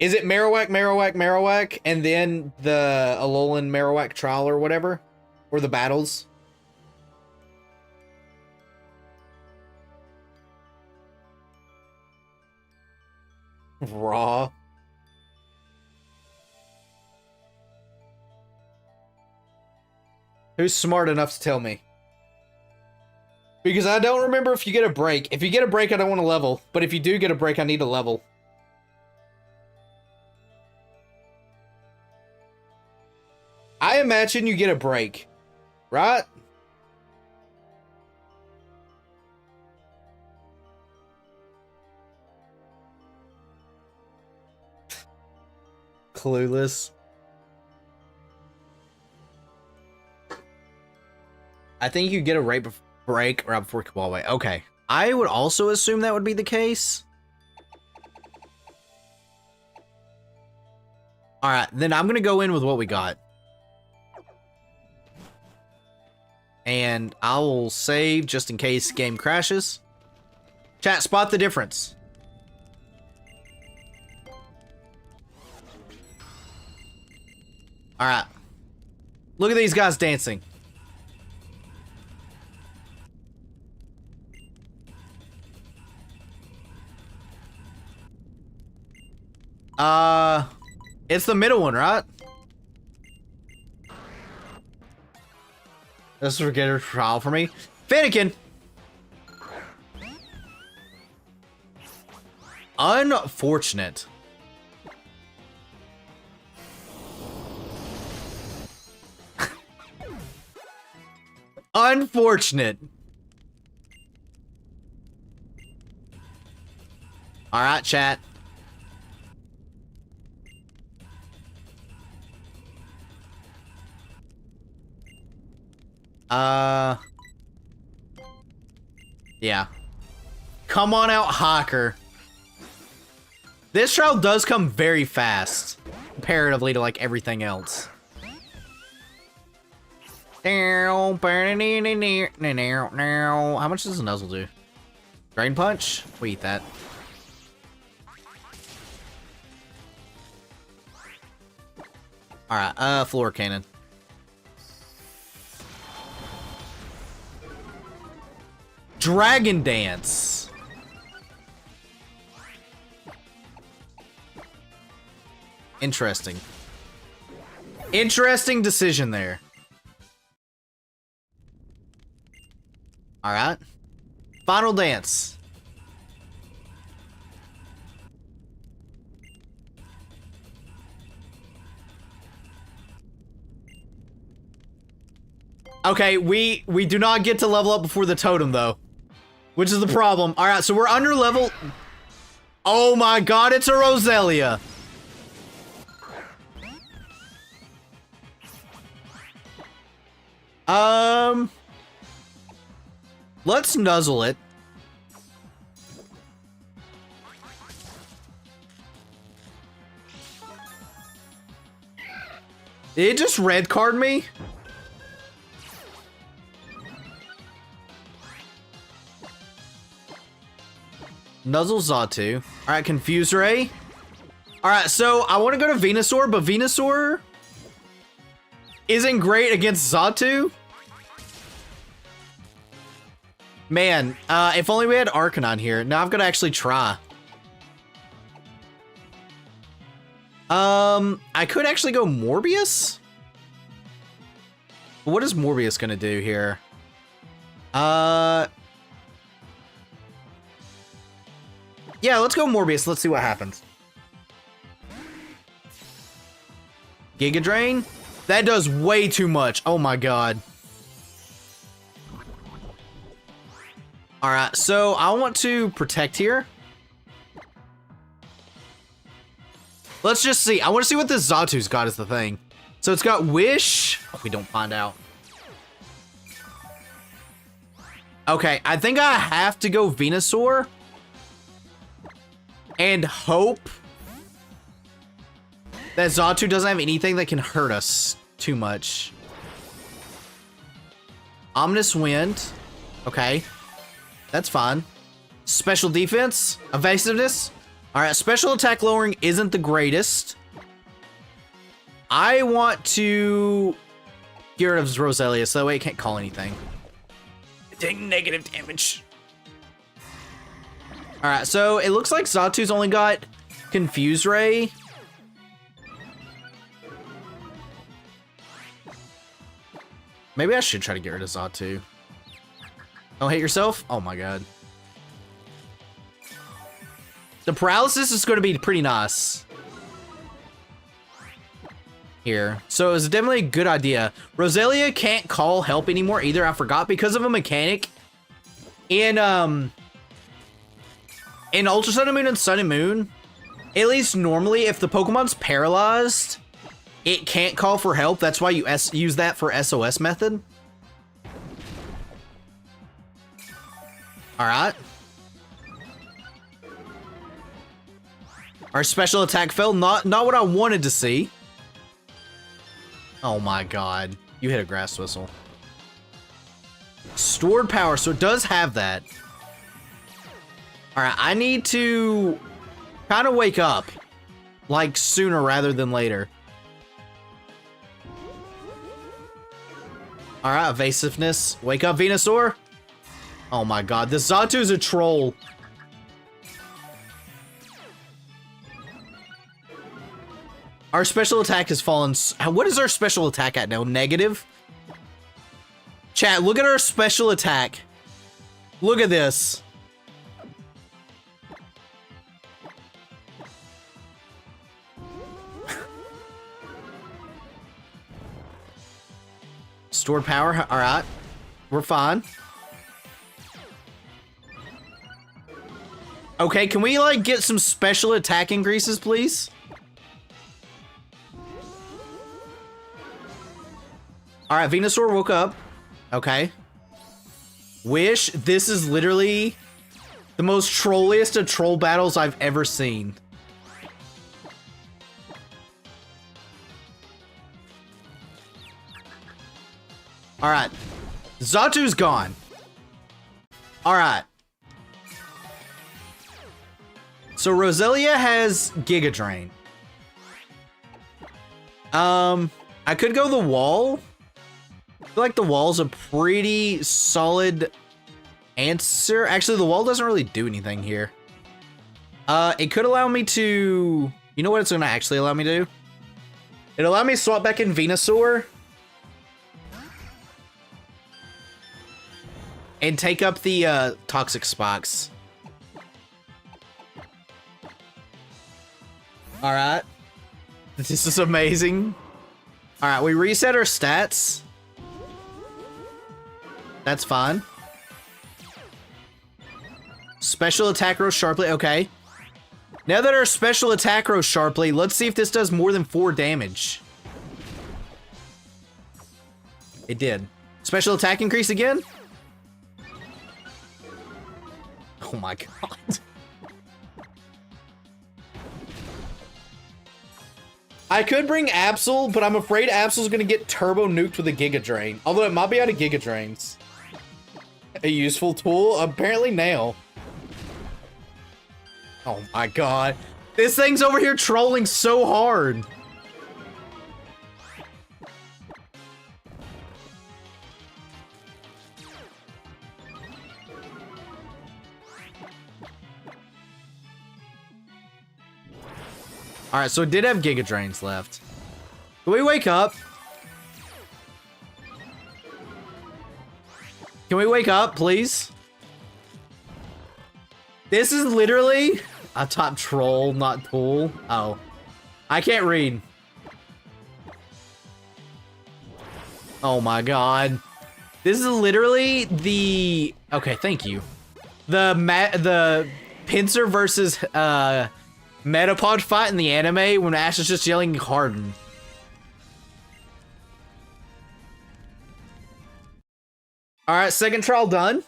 is it Marowak, Marowak, Marowak, and then the Alolan Marowak trial or whatever? Or the battles? Raw. Who's smart enough to tell me? Because I don't remember if you get a break. If you get a break, I don't want to level. But if you do get a break, I need a level. I imagine you get a break, right? Clueless. I think you get a break right before Kabaway. Okay. I would also assume that would be the case. Alright, then I'm gonna go in with what we got. And I will save just in case game crashes. Chat, spot the difference. Alright. Look at these guys dancing. It's the middle one, right? Let's forget a trial for me. Fennekin! Unfortunate. Unfortunate. Alright, chat. Yeah. Come on out, Hawker. This trial does come very fast, comparatively to like everything else. How much does a Nuzzle do? Drain Punch? We eat that. Alright, Floor Cannon. Dragon Dance. Interesting. Interesting decision there. Alright. Final Dance. Okay, we do not get to level up before the totem, though. Which is the problem. Alright, so we're under level... Oh my god, it's a Roselia! Let's nuzzle it. Did it just red card me? Nuzzle Xatu. Alright, Confuse Ray. Alright, so I want to go to Venusaur, but Venusaur isn't great against Xatu. Man, if only we had Arcanine here. Now I've got to actually try. I could actually go Morbius? What is Morbius gonna do here? Yeah, let's go Morbius. Let's see what happens. Giga Drain? That does way too much. Oh my god. Alright, so I want to protect here. Let's just see. I want to see what this Zatu's got is the thing. So it's got Wish. Oh, we don't find out. Okay, I think I have to go Venusaur. And hope That Xatu doesn't have anything that can hurt us too much. Ominous Wind. Okay. That's fine. Special defense. Evasiveness. Alright, special attack lowering isn't the greatest. I want to get rid of Roselia so that way it can't call anything. Take negative damage. Alright, so it looks like Xatu's only got Confuse Ray. Maybe I should try to get rid of Xatu. Don't hate yourself? Oh my god. The paralysis is going to be pretty nice. Here. So it's definitely a good idea. Roselia can't call help anymore either. I forgot because of a mechanic. In Ultra Sun and Moon and Sun and Moon, at least normally if the Pokemon's paralyzed, it can't call for help. That's why you use that for SOS method. Alright. Our special attack fell. Not what I wanted to see. Oh my god. You hit a grass whistle. Stored power, so it does have that. Alright, I need to kind of wake up. Like, sooner rather than later. Alright, evasiveness. Wake up, Venusaur. Oh my god, this Xatu's a troll. Our special attack has fallen. What is our special attack at now? Negative? Chat, look at our special attack. Look at this. Stored power. All right. We're fine. Okay, can we, like, get some special attack increases, please? Alright, Venusaur woke up. Okay. Wish. This is literally the most trolliest of troll battles I've ever seen. Alright. Xatu's gone. Alright. So Roselia has Giga Drain. I could go the wall. I feel like the wall's a pretty solid answer. Actually, the wall doesn't really do anything here. It could allow me to... You know what it's gonna actually allow me to do? It'll allow me to swap back in Venusaur. And take up the Toxic Spox. Alright. This is amazing. Alright, we reset our stats. That's fine. Special attack rose sharply. Okay. Now that our special attack rose sharply, let's see if this does more than 4 damage. It did. Special attack increase again? Oh my god. I could bring Absol, but I'm afraid Absol's gonna get turbo nuked with a Giga Drain. Although it might be out of Giga Drains. A useful tool? Apparently nail. Oh my god. This thing's over here trolling so hard. Alright, so it did have Giga Drains left. Can we wake up? Can we wake up, please? This is literally a top troll, not tool. Oh. I can't read. Oh my god. This is literally the... Okay, thank you. The Pinsir versus Metapod fight in the anime when Ash is just yelling Harden. Alright, second trial done.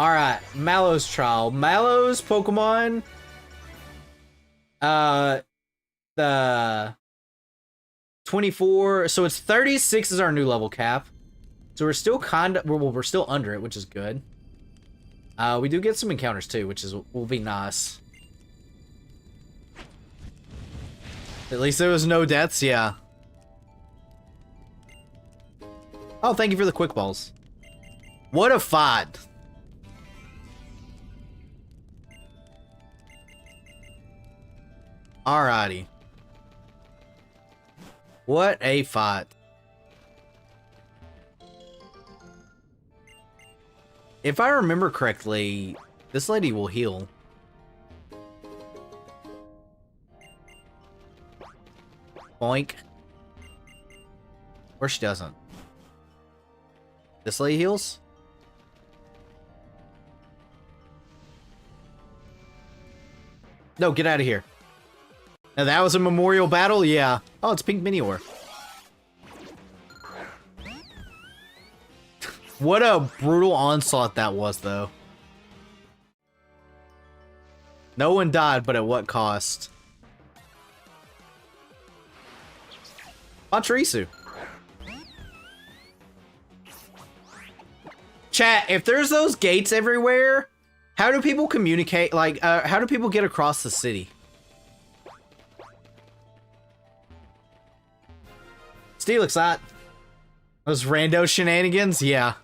Alright, Mallow's trial. Mallow's Pokemon. The 24. So it's 36 is our new level cap. So we're still we're still under it, which is good. We do get some encounters too, which will be nice. At least there was no deaths, yeah. Oh, thank you for the quick balls. What a fight. Alrighty. What a fight. If I remember correctly, this lady will heal. Boink. Or she doesn't. This lady heals? No, get out of here. Now that was a memorial battle? Yeah. Oh, it's Pink Minior. What a brutal onslaught that was, though. No one died, but at what cost? Pachirisu. Chat, if there's those gates everywhere, how do people communicate? Like, how do people get across the city? Steelix that. Those rando shenanigans? Yeah.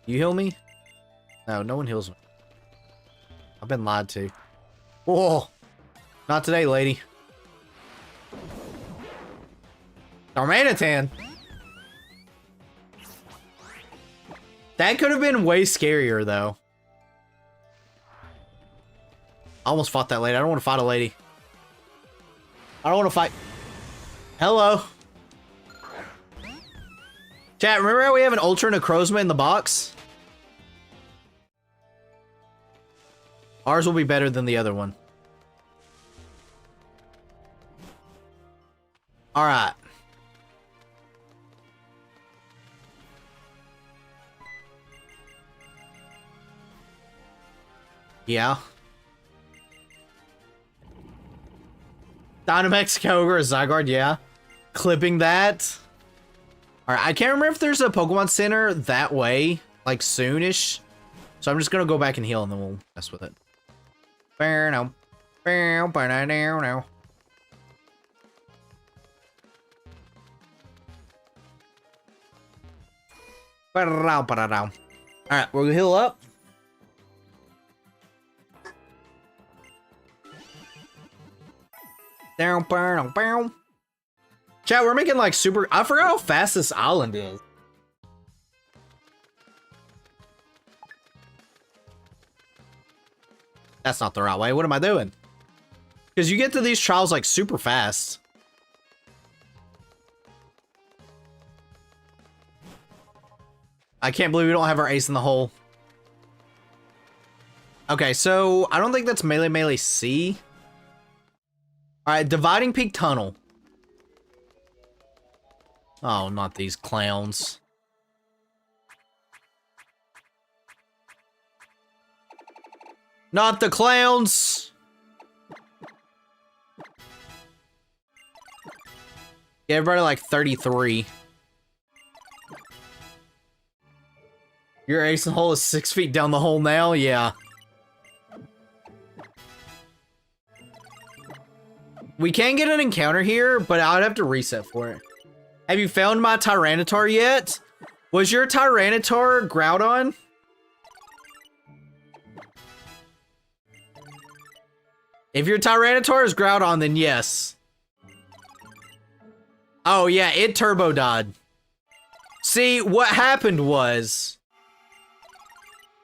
You heal me? No, no one heals me. I've been lied to. Whoa. Not today, lady. Darmanitan. That could have been way scarier, though. I almost fought that lady. I don't want to fight a lady. I don't want to fight. Hello. Chat, remember how we have an Ultra Necrozma in the box? Ours will be better than the other one. Alright. Yeah. Dynamax, Kyogre, Zygarde, yeah. Clipping that. Alright, I can't remember if there's a Pokemon Center that way, like soonish. So I'm just gonna go back and heal and then we'll mess with it. Alright, we're gonna heal up. Chat, we're making like super. I forgot how fast this island is. That's not the right way. What am I doing? Because you get to these trials like super fast. I can't believe we don't have our ace in the hole. Okay, so I don't think that's Melee C. Alright, Dividing Peak Tunnel. Oh, not these clowns. Not the clowns! Yeah, everybody like 33. Your ace in the hole is 6 feet down the hole now? Yeah. We can get an encounter here, but I'd have to reset for it. Have you found my Tyranitar yet? Was your Tyranitar Groudon? If your Tyranitar is Groudon, then yes. Oh yeah, it turbo died. See, what happened was,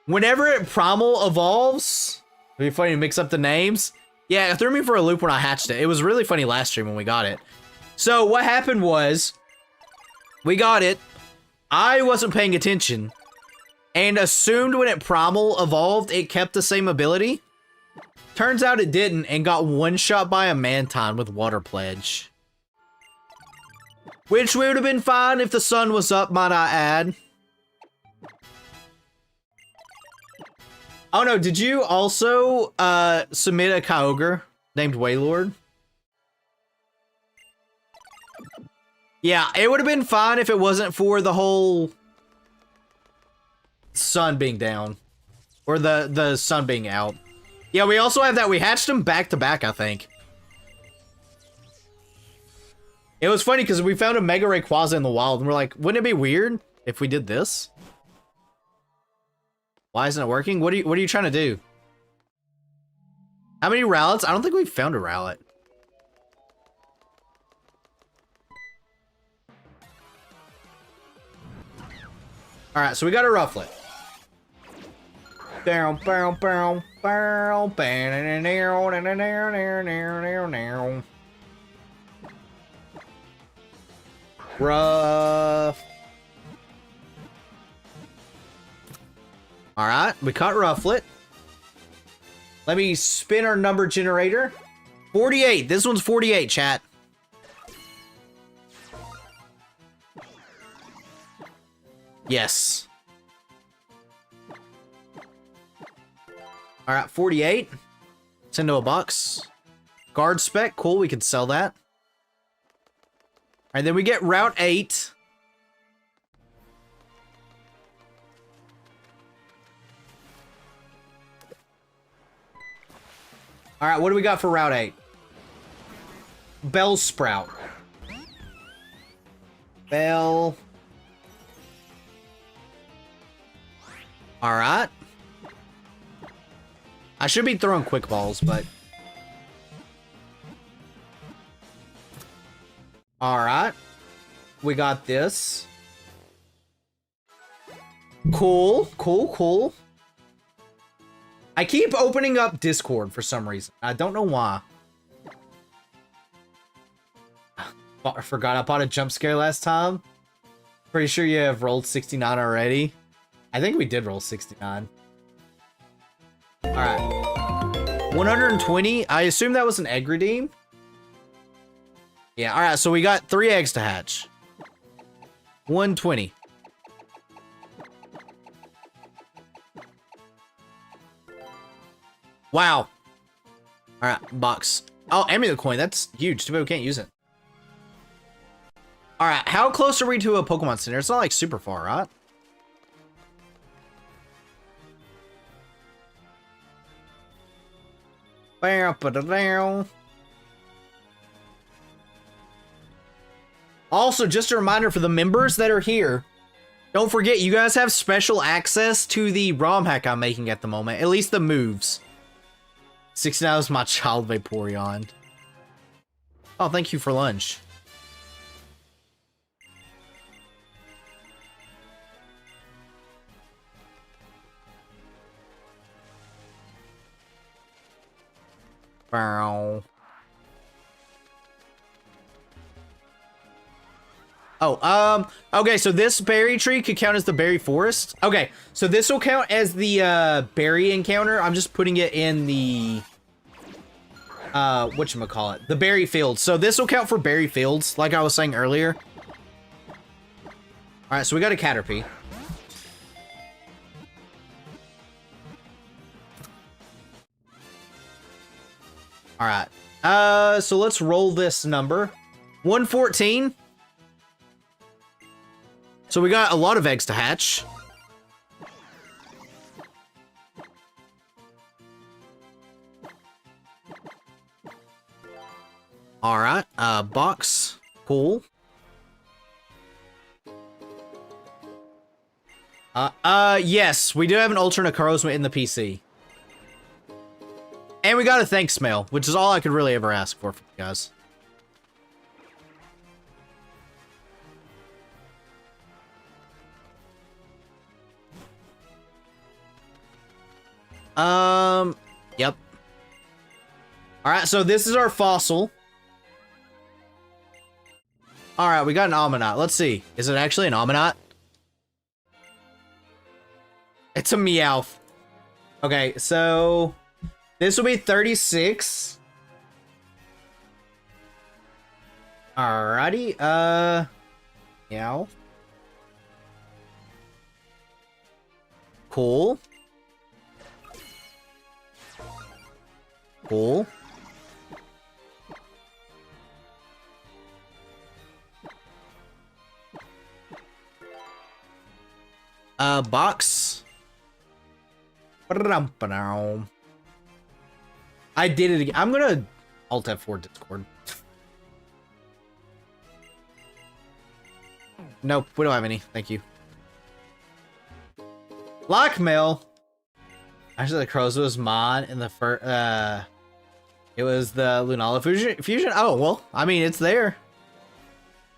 whenever it Primal evolves, it'd be funny to mix up the names. Yeah, it threw me for a loop when I hatched it. It was really funny last stream when we got it. So what happened was, we got it, I wasn't paying attention, and assumed when it Primal evolved, it kept the same ability. Turns out it didn't, and got one-shot by a Mantine with Water Pledge. Which would have been fine if the sun was up, might I add. Oh no, did you also submit a Kyogre named Waylord? Yeah, it would have been fine if it wasn't for the whole sun being down. Or the sun being out. Yeah, we also have that. We hatched them back to back, I think. It was funny because we found a Mega Rayquaza in the wild, and we're like, wouldn't it be weird if we did this? Why isn't it working? What are you trying to do? How many Rowlets? I don't think we've found a Rowlet. Alright, so we got a Rufflet. Down, bow, bow, bow, Rough. Alright, we caught Rufflet. Let me spin our number generator. 48. This one's 48, chat. Yes. Alright, 48. It's into a box. Guard spec, cool, we can sell that. Alright, then we get Route 8. Alright, what do we got for Route 8? Bellsprout. Bell. Alright. I should be throwing quick balls, but... Alright. We got this. Cool, cool, cool. I keep opening up Discord for some reason. I don't know why. I forgot I bought a jump scare last time. Pretty sure you have rolled 69 already. I think we did roll 69. Alright. 120. I assume that was an egg redeem. Yeah, alright, so we got 3 eggs to hatch. 120. Wow. Alright, box. Oh, amulet coin. That's huge. Too bad we can't use it. Alright, how close are we to a Pokemon Center? It's not like super far, right? Also, just a reminder for the members that are here, don't forget, you guys have special access to the ROM hack I'm making at the moment. At least the moves. 69 is my child Vaporeon. Oh, thank you for lunch. Bow. Oh, okay, so this berry tree could count as the berry forest. Okay, so this will count as the, berry encounter. I'm just putting it in the, whatchamacallit, the berry fields. So this will count for berry fields, like I was saying earlier. Alright, so we got a Caterpie. Alright, so let's roll this number. 114. So we got a lot of eggs to hatch. Alright, box. Cool. Yes, we do have an alternate Charisma in the PC. And we got a thanks mail, which is all I could really ever ask for you guys. Yep. Alright, so this is our fossil. Alright, we got an Aminot. Let's see. Is it actually an Aminot? It's a Meowth. Okay, so... this will be 36. Alrighty, Meow. Cool. Cool. Box. I did it again. I'm gonna Alt F4 Discord. Nope, we don't have any. Thank you. Lockmail. Actually, the Crows was mod in the first. It was the Lunala fusion. Oh well, I mean it's there.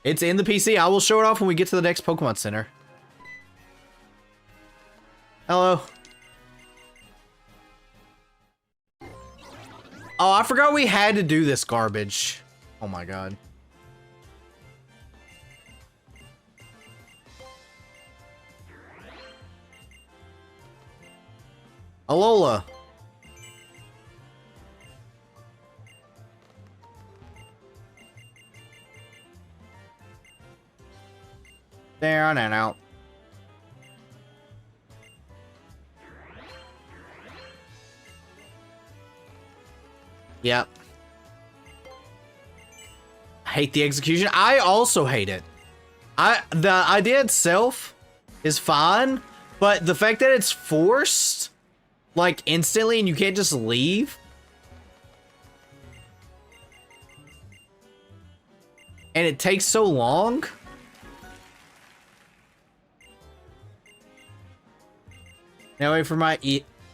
It's in the PC. I will show it off when we get to the next Pokemon Center. Hello. Oh, I forgot we had to do this garbage. Oh my god. Alola. Down and out. Yep. I hate the execution. I also hate it. The idea itself is fine, but the fact that it's forced, like, instantly and you can't just leave. And it takes so long. Now wait for my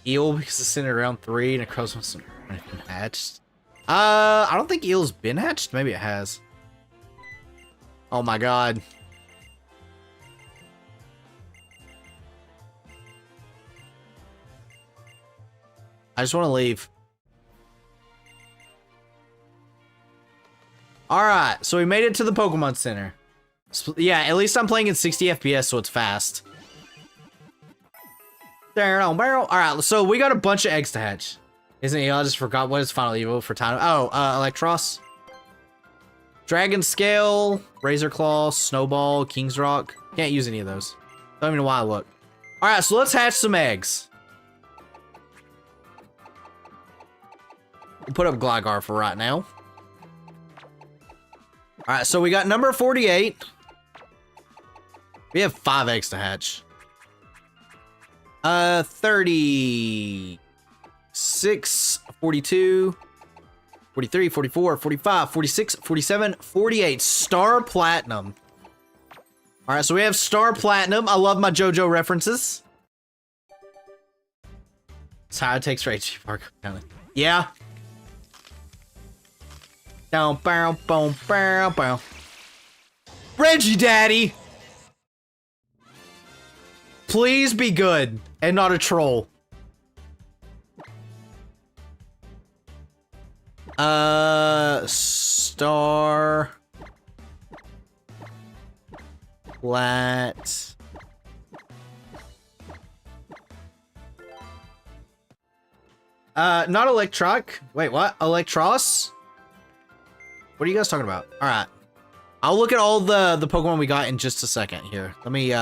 eel because it's in around 3 and it crows been hatched. I don't think eel's been hatched. Maybe it has. Oh my god. I just want to leave. Alright, so we made it to the Pokemon Center. Yeah, at least I'm playing in 60 FPS, so it's fast. Alright, so we got a bunch of eggs to hatch. Isn't it? I just forgot what is Final Evo for time. Oh, Electros. Dragon Scale, Razor Claw, Snowball, King's Rock. Can't use any of those. Don't even know why I look. Alright, so let's hatch some eggs. We'll put up Gligar for right now. Alright, so we got number 48. We have 5 eggs to hatch. 36, 42, 43, 44, 45, 46, 47, 48. Star Platinum. Alright, so we have Star Platinum. I love my JoJo references. That's how it takes for HP Park. Yeah. Down, bow, bow, bow, bow. Reggie Daddy! Please be good and not a troll. Star Plat. Not Electroc. Wait, what? Electros? What are you guys talking about? All right. I'll look at all the Pokemon we got in just a second here. Let me,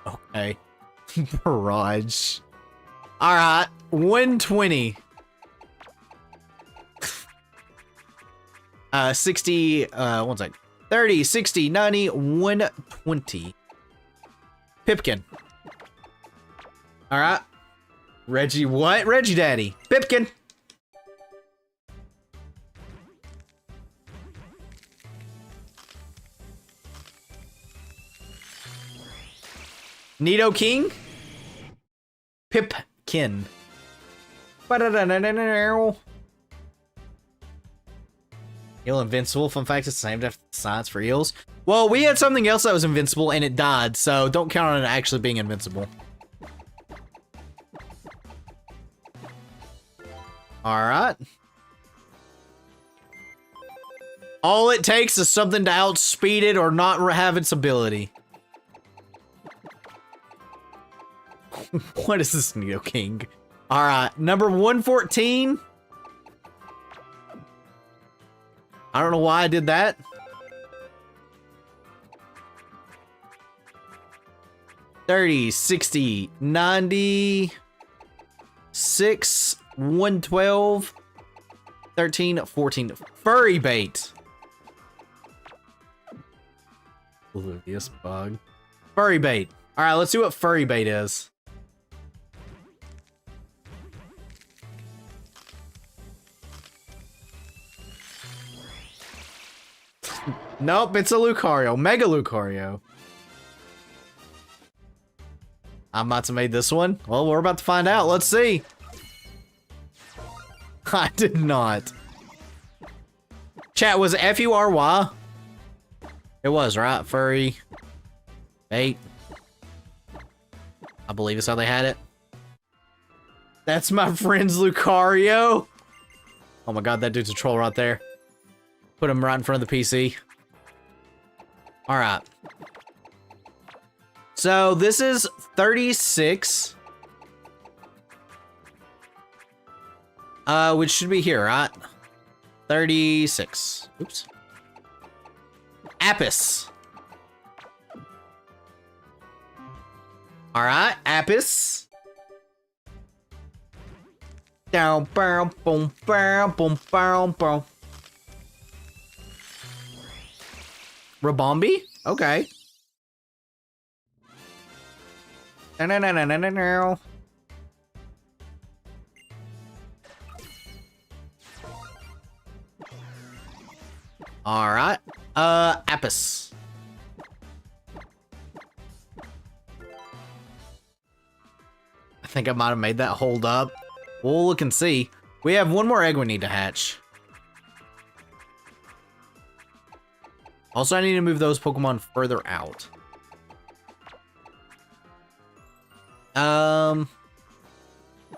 okay. Barrage. All right. 120. 60, one sec. 30, 60, 90, 120. Pipkin. All right. Reggie what? Reggie Daddy. Pipkin. Nido King. Pipkin. Eel invincible. Fun fact, it's named after science for eels. Well, we had something else that was invincible and it died, so don't count on it actually being invincible. Alright. All it takes is something to outspeed it or not have its ability. What is this Nido King? Alright, number 114. I don't know why I did that. 30, 60, 90, 6, 112, 13, 14. Furry bait. Oblivious bug. Furry bait. All right, let's see what furry bait is. Nope, it's a Lucario. Mega Lucario. I'm about to make this one. Well, we're about to find out. Let's see. I did not. Chat, was it F-U-R-Y? It was, right? Furry. Bait. I believe it's how they had it. That's my friend's Lucario. Oh my god, that dude's a troll right there. Put him right in front of the PC. Alright. So, this is 36. Which should be here, right? 36. Oops. Apis. Alright, Apis. Down, boom, boom, boom, boom, boom, boom. Rabombi? Okay. No. All right. Apis. I think I might have made that hold up. We'll look and see. We have one more egg we need to hatch. Also, I need to move those Pokemon further out.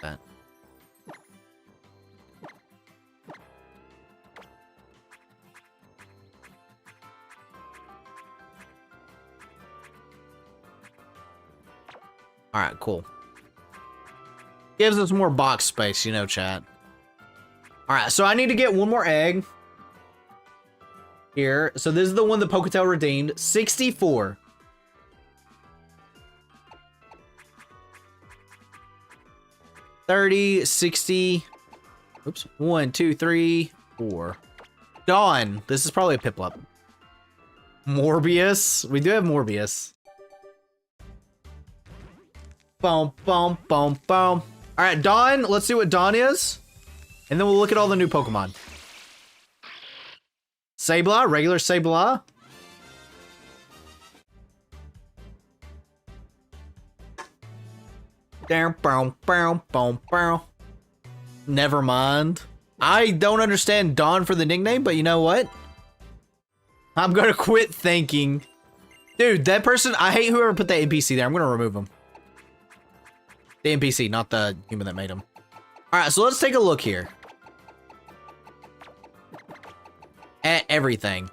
That. All right, cool. Gives us more box space, you know, chat. All right, so I need to get one more egg. Here. So this is the one that Poketail redeemed. 64. $30, 60. Oops. 1, 2, 3, 4. Dawn. This is probably a Piplup. Morbius. We do have Morbius. Boom, boom, boom, boom. Alright, Dawn. Let's see what Dawn is. And then we'll look at all the new Pokemon. Sableye, regular Sableye. Down, boom, boom, boom, boom. Never mind. I don't understand Dawn for the nickname, but you know what? I'm gonna quit thinking. Dude, that person, I hate whoever put that NPC there. I'm gonna remove him. The NPC, not the human that made him. Alright, so let's take a look here. At everything.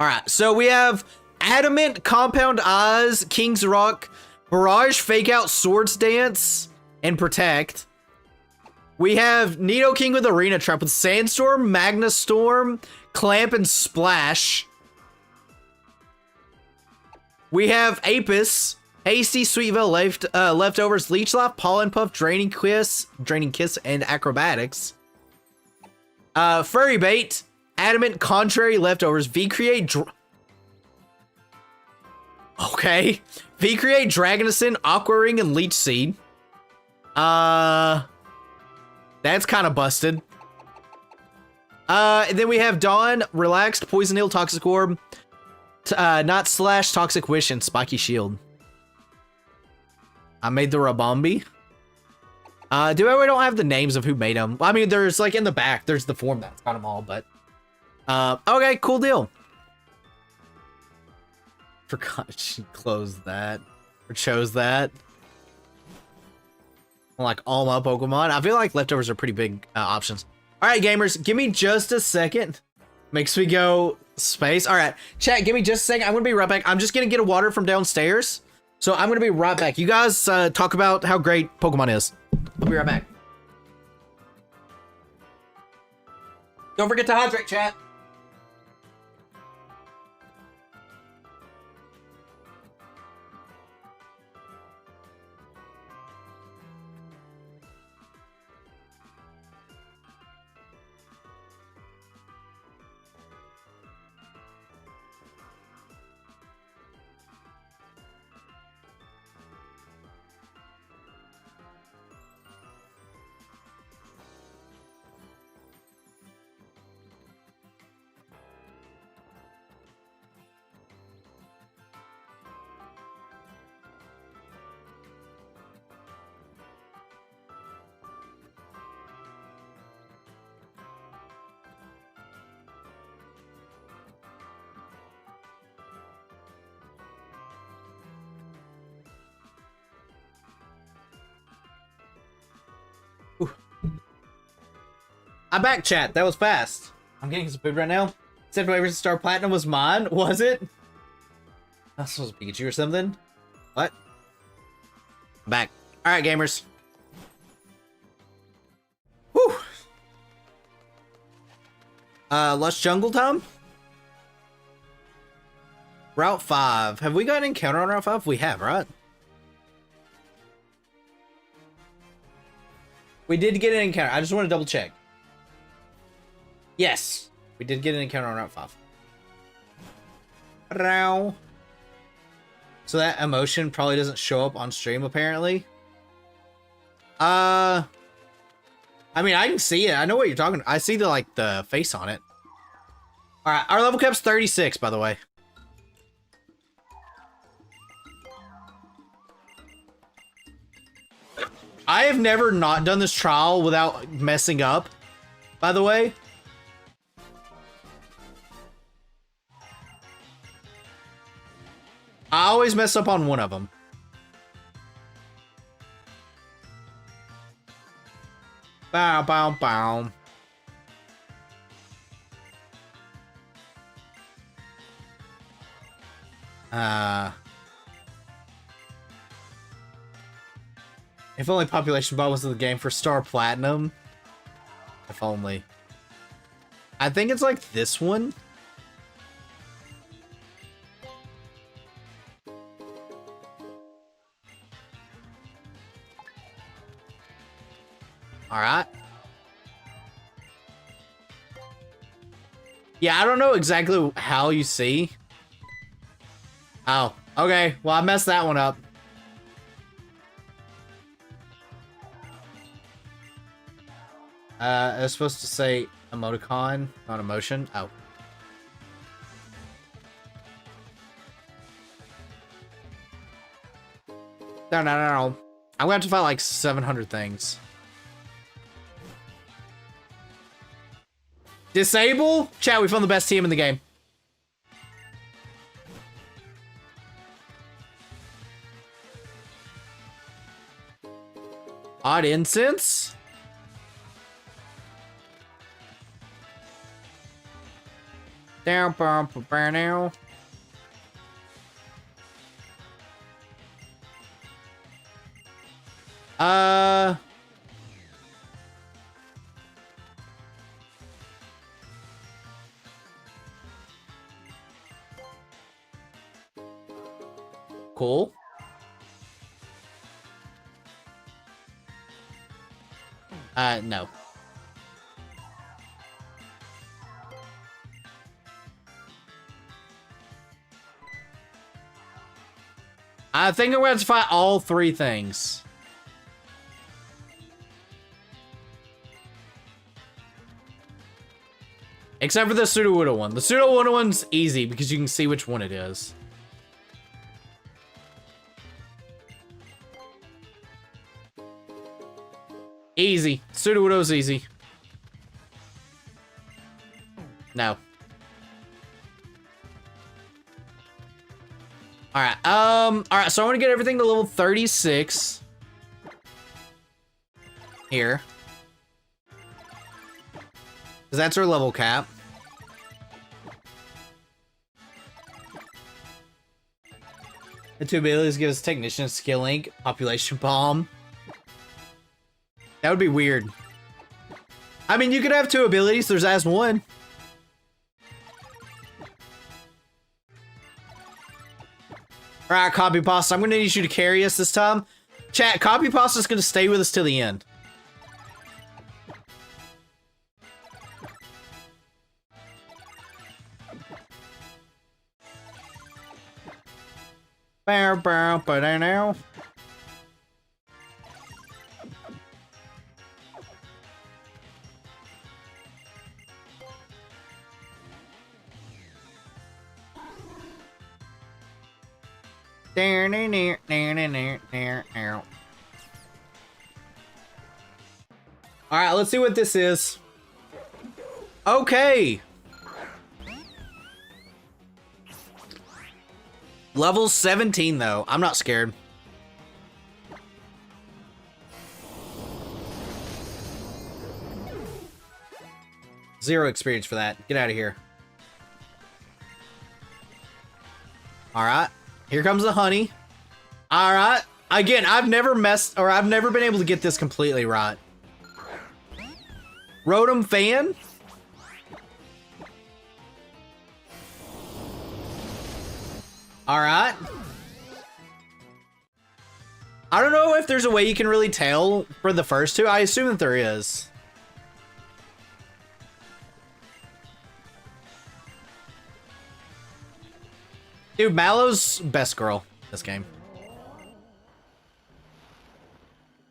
Alright, so we have Adamant, Compound Eyes, King's Rock, Barrage, Fake Out, Swords Dance, and Protect. We have Nidoking with Arena Trap with Sandstorm, Magnus Storm, Clamp, and Splash. We have Apis, Hasty, Sweetville, Leftovers, Leech Life, Pollen Puff, Draining Kiss, and Acrobatics. Furry Bait, Adamant, Contrary, Leftovers, V-Create, okay. V-Create, Dragonison, Aqua Ring, and Leech Seed. That's kind of busted. And then we have Dawn, Relaxed, Poison Heal, Toxic Orb, Not Slash, Toxic Wish, and Spiky Shield. I made the Rabombi. We don't have the names of who made them. I mean, there's like in the back, there's the form that's got them all, but okay, cool deal. Forgot she closed that or chose that. Like all my Pokemon, I feel like Leftovers are pretty big options. All right, gamers, give me just a second. Makes me go space. All right, chat, give me just a second. I'm gonna be right back. I'm just gonna get a water from downstairs. So I'm gonna be right back. You guys talk about how great Pokemon is. I'll be right back. Don't forget to hydrate, chat. I'm back, chat. That was fast. I'm getting some food right now. Said my favorite Star Platinum was mine. Was it? That was Pikachu or something. What? I'm back. All right, gamers. Whew. Lush Jungle Time? Route 5. Have we got an encounter on Route 5? We have, right? We did get an encounter. I just want to double check. Yes. We did get an encounter on Route 5. So that emotion probably doesn't show up on stream, apparently. I mean, I can see it. I know what you're talking about. I see the, like, the face on it. Alright, our level cap's 36, by the way. I have never not done this trial without messing up, by the way. I always mess up on one of them. Bow, bow, bow. If only population bot was in the game for Star Platinum. If only. I think it's like this one. Alright. Yeah, I don't know exactly how you see. Oh, okay. Well, I messed that one up. I was supposed to say emoticon, not emotion. Oh. No. I'm gonna have to fight like 700 things. Disable? Chat, we found the best team in the game. Odd incense? Down, bump, burn out. Cool. No. I think I'm going to have to fight all three things. Except for the Sudowoodo one. The Sudowoodo one's easy because you can see which one it is. Easy. Sudowoodo's easy. No. Alright, alright, so I want to get everything to level 36. Here. Because that's our level cap. The two abilities give us Technician, Skill Link, Population Bomb. That would be weird. I mean, you could have two abilities, there's as one. Alright, Copy Pasta, I'm gonna need you to carry us this time. Chat, Copy Pasta's gonna stay with us till the end. Bow, bow, but I know. Alright, let's see what this is. Okay. Level 17, though. I'm not scared. 0 experience for that. Get out of here. Alright. Here comes the honey. Alright. Again, I've never been able to get this completely right. Rotom fan? Alright. I don't know if there's a way you can really tell for the first two. I assume that there is. Dude, Mallow's best girl this game.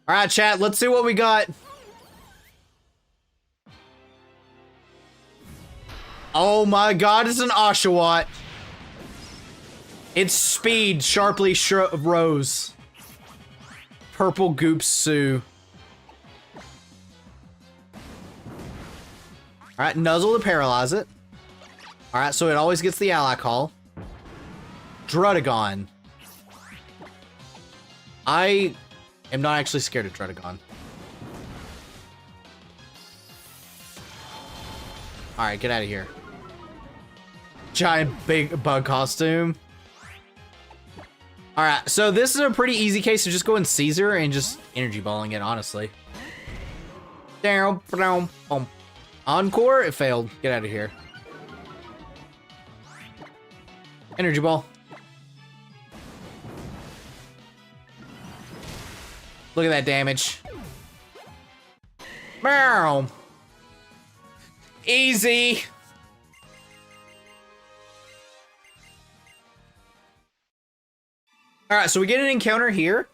Alright, chat, let's see what we got. Oh my god, it's an Oshawott. Its speed sharply rose. Purple Goop Sue. Alright, Nuzzle to paralyze it. Alright, so it always gets the ally call. Drudagon. I am not actually scared of Drudagon. Alright, get out of here. Giant big bug costume. Alright, so this is a pretty easy case of just going Caesar and just energy balling it, honestly. Encore, it failed. Get out of here. Energy ball. Look at that damage. Meow. Easy. Alright, so we get an encounter here.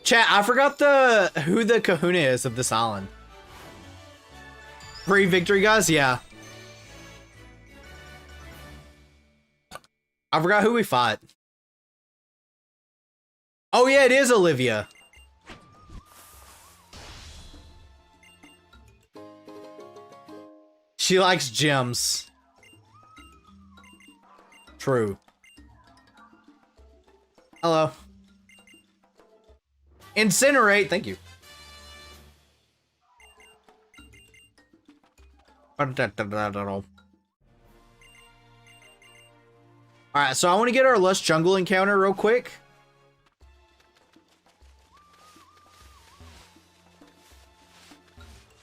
Chat, I forgot who the kahuna is of this island. Free victory, guys? Yeah. I forgot who we fought. Oh yeah, it is Olivia. She likes gems. True. Hello. Incinerate, thank you. Alright, so I want to get our Lush Jungle encounter real quick.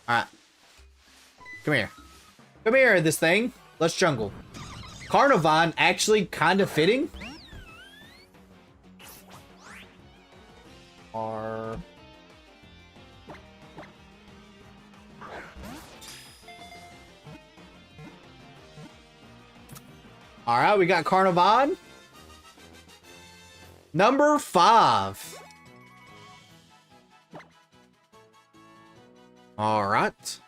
Alright. Come here. Come here, this thing. Lush Jungle. Carnivine actually kind of fitting. Alright, we got Carnivine. Number 5. Alright.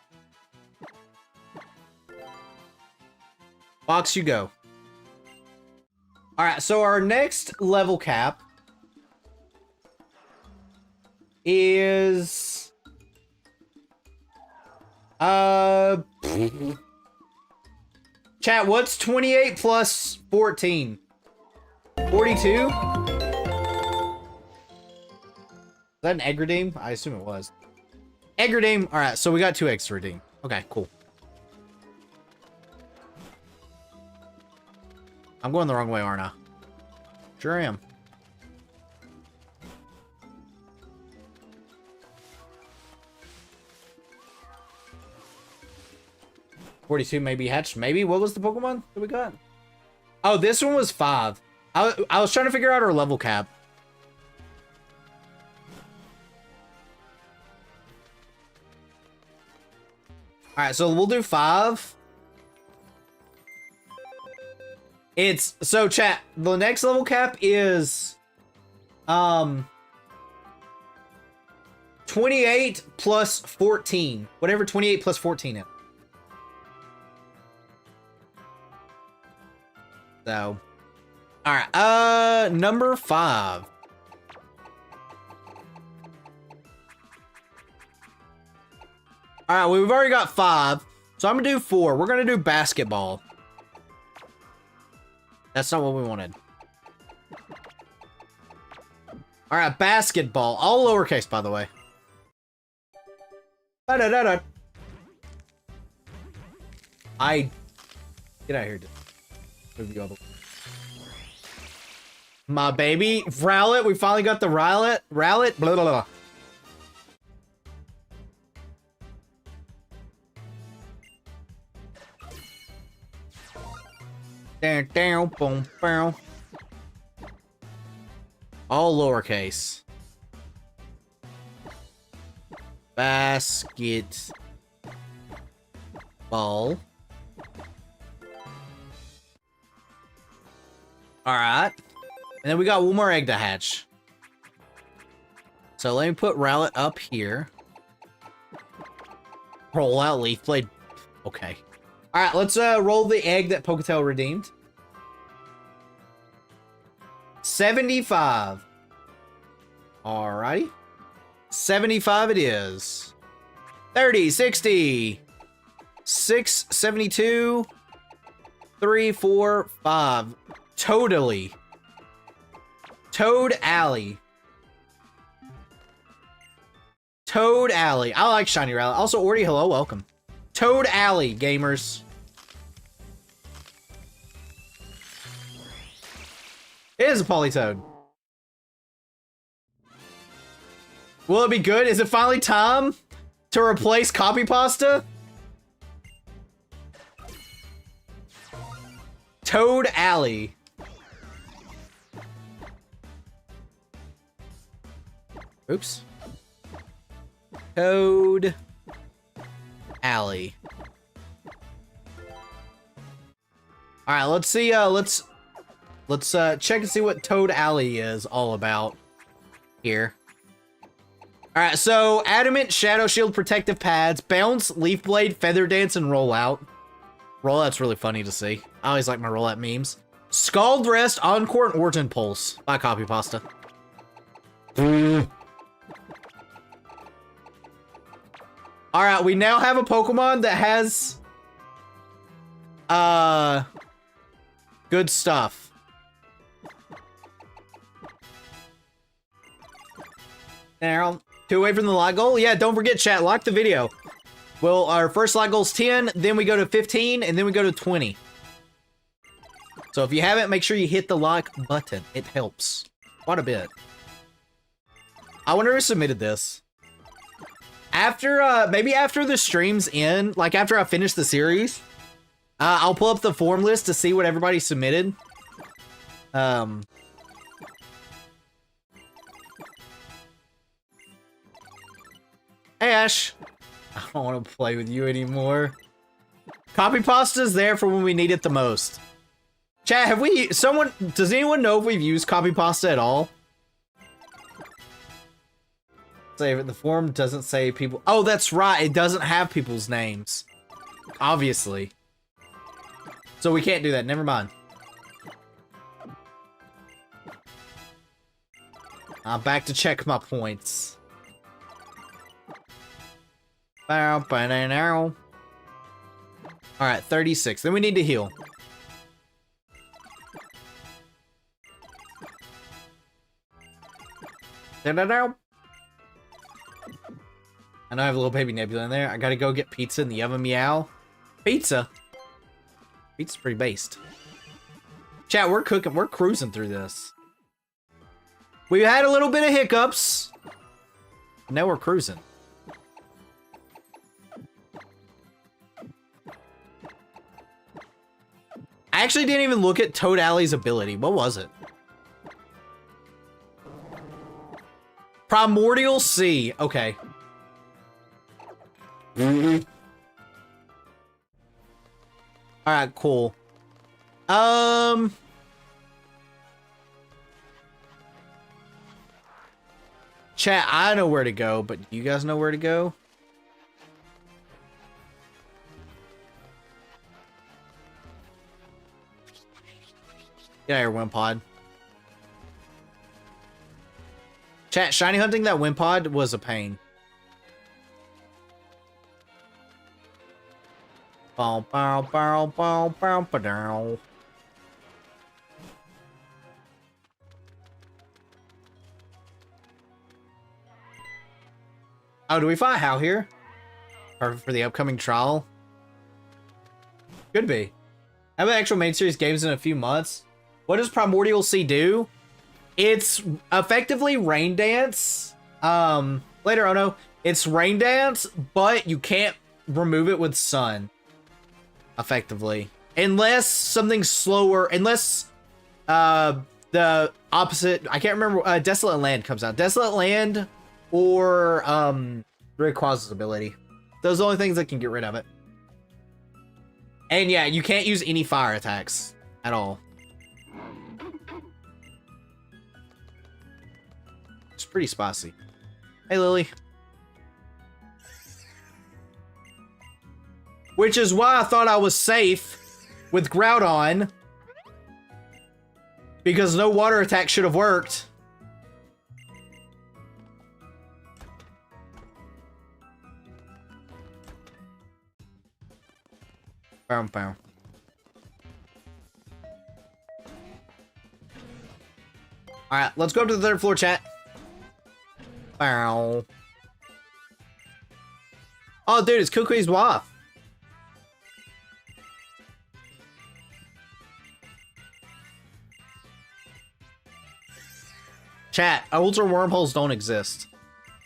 Box, you go. Alright, so our next level cap is chat, what's 28 plus 14? 42? Is that an egg redeem? I assume it was. Egg redeem. Alright, so we got 2 eggs to redeem. Okay, cool. I'm going the wrong way, aren't I? Sure am. $42 maybe hatched. Maybe. What was the Pokemon that we got? Oh, this one was 5. I was trying to figure out our level cap. Alright, so we'll do 5. It's so chat, the next level cap is 28 plus 14. Whatever 28 plus 14 is. So, alright, number 5. Alright, we've already got 5. So I'm gonna do 4. We're gonna do basketball. That's not what we wanted. Alright, basketball. All lowercase, by the way. Da-da-da-da. Get out of here. Move you up. My baby. Rowlet. We finally got the Rowlet. Rowlet. Blah, blah, blah. Down, down, boom, boom. All lowercase. Basket. Ball. Alright. And then we got one more egg to hatch. So let me put Rowlet up here. Roll out Leaf Blade. Okay. Alright, let's roll the egg that Poketail redeemed. 75. Alrighty. 75 it is. 30, 60. 6, 72. 3, 4, 5. Totally. Toad Alley. Toad Alley. I like Shiny Rowlet. Also, Orty, hello, welcome. Toad Alley, gamers. It is a Politoed. Will it be good? Is it finally time to replace Copy Pasta? Toad Alley. Oops. Toad Alley. All right, let's see. Let's check and see what Toad Alley is all about here. All right, so Adamant, Shadow Shield, Protective Pads, Bounce, Leaf Blade, Feather Dance, and Rollout. Rollout's really funny to see. I always like my Rollout memes. Scald Rest, Encore, and Origin Pulse by Copy Pasta. All right, we now have a Pokemon that has good stuff. Now, 2 away from the lot goal. Yeah, don't forget, chat, like the video. Well, our first lot goal is 10, then we go to 15, and then we go to 20. So if you haven't, make sure you hit the like button. It helps quite a bit. I wonder who submitted this. After, maybe after the stream's end, like after I finish the series, I'll pull up the form list to see what everybody submitted. Hey, Ash. I don't want to play with you anymore. Copy Pasta's there for when we need it the most. Chat, have we... Does anyone know if we've used Copy Pasta at all? Save it. The form doesn't say people... Oh, that's right. It doesn't have people's names. Obviously. So we can't do that. Never mind. I'm back to check my points. Alright, 36. Then we need to heal. I know I have a little baby Nebula in there. I gotta go get pizza in the oven. Meow. Pizza? Pizza's pretty based. Chat, we're cooking. We're cruising through this. We had a little bit of hiccups. Now we're cruising. I actually didn't even look at Toad Alley's ability. What was it? Primordial Sea. Okay. Alright, cool. Chat, I know where to go, but you guys know where to go? Get out of here, Wimpod. Chat, shiny hunting that Wimpod was a pain. Bow, bow, bow, bow, bow, bow. Oh, do we find Hal here? Perfect for the upcoming trial. Could be. Have an actual main series games in a few months. What does Primordial Sea do? It's effectively Rain Dance. Later, oh no. It's Rain Dance, but you can't remove it with Sun. Effectively. Unless something slower, unless the opposite, I can't remember, Desolate Land comes out. Desolate Land or Rayquaza's ability. Those are the only things that can get rid of it. And yeah, you can't use any fire attacks at all. It's pretty spicy. Hey, Lily. Which is why I thought I was safe with Groudon. Because no water attack should have worked. Bow, bow. Alright, let's go up to the third floor, chat. Bow. Oh, dude, it's Kukui's wife. Chat, ultra wormholes don't exist.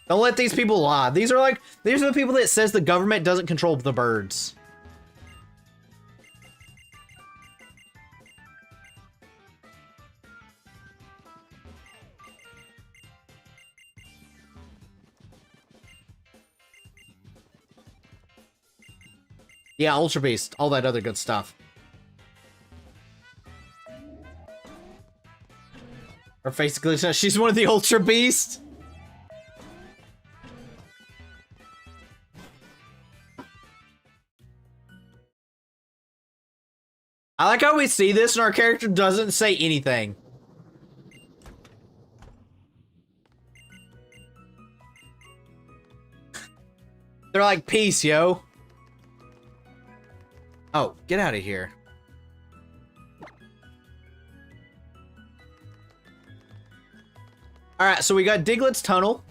Don't let these people lie. These are the people that says the government doesn't control the birds. Yeah, Ultra Beast, all that other good stuff. Her face glitch. She's one of the Ultra Beasts. I like how we see this and our character doesn't say anything. They're like, peace, yo. Oh, get out of here. Alright, so we got Diglett's Tunnel.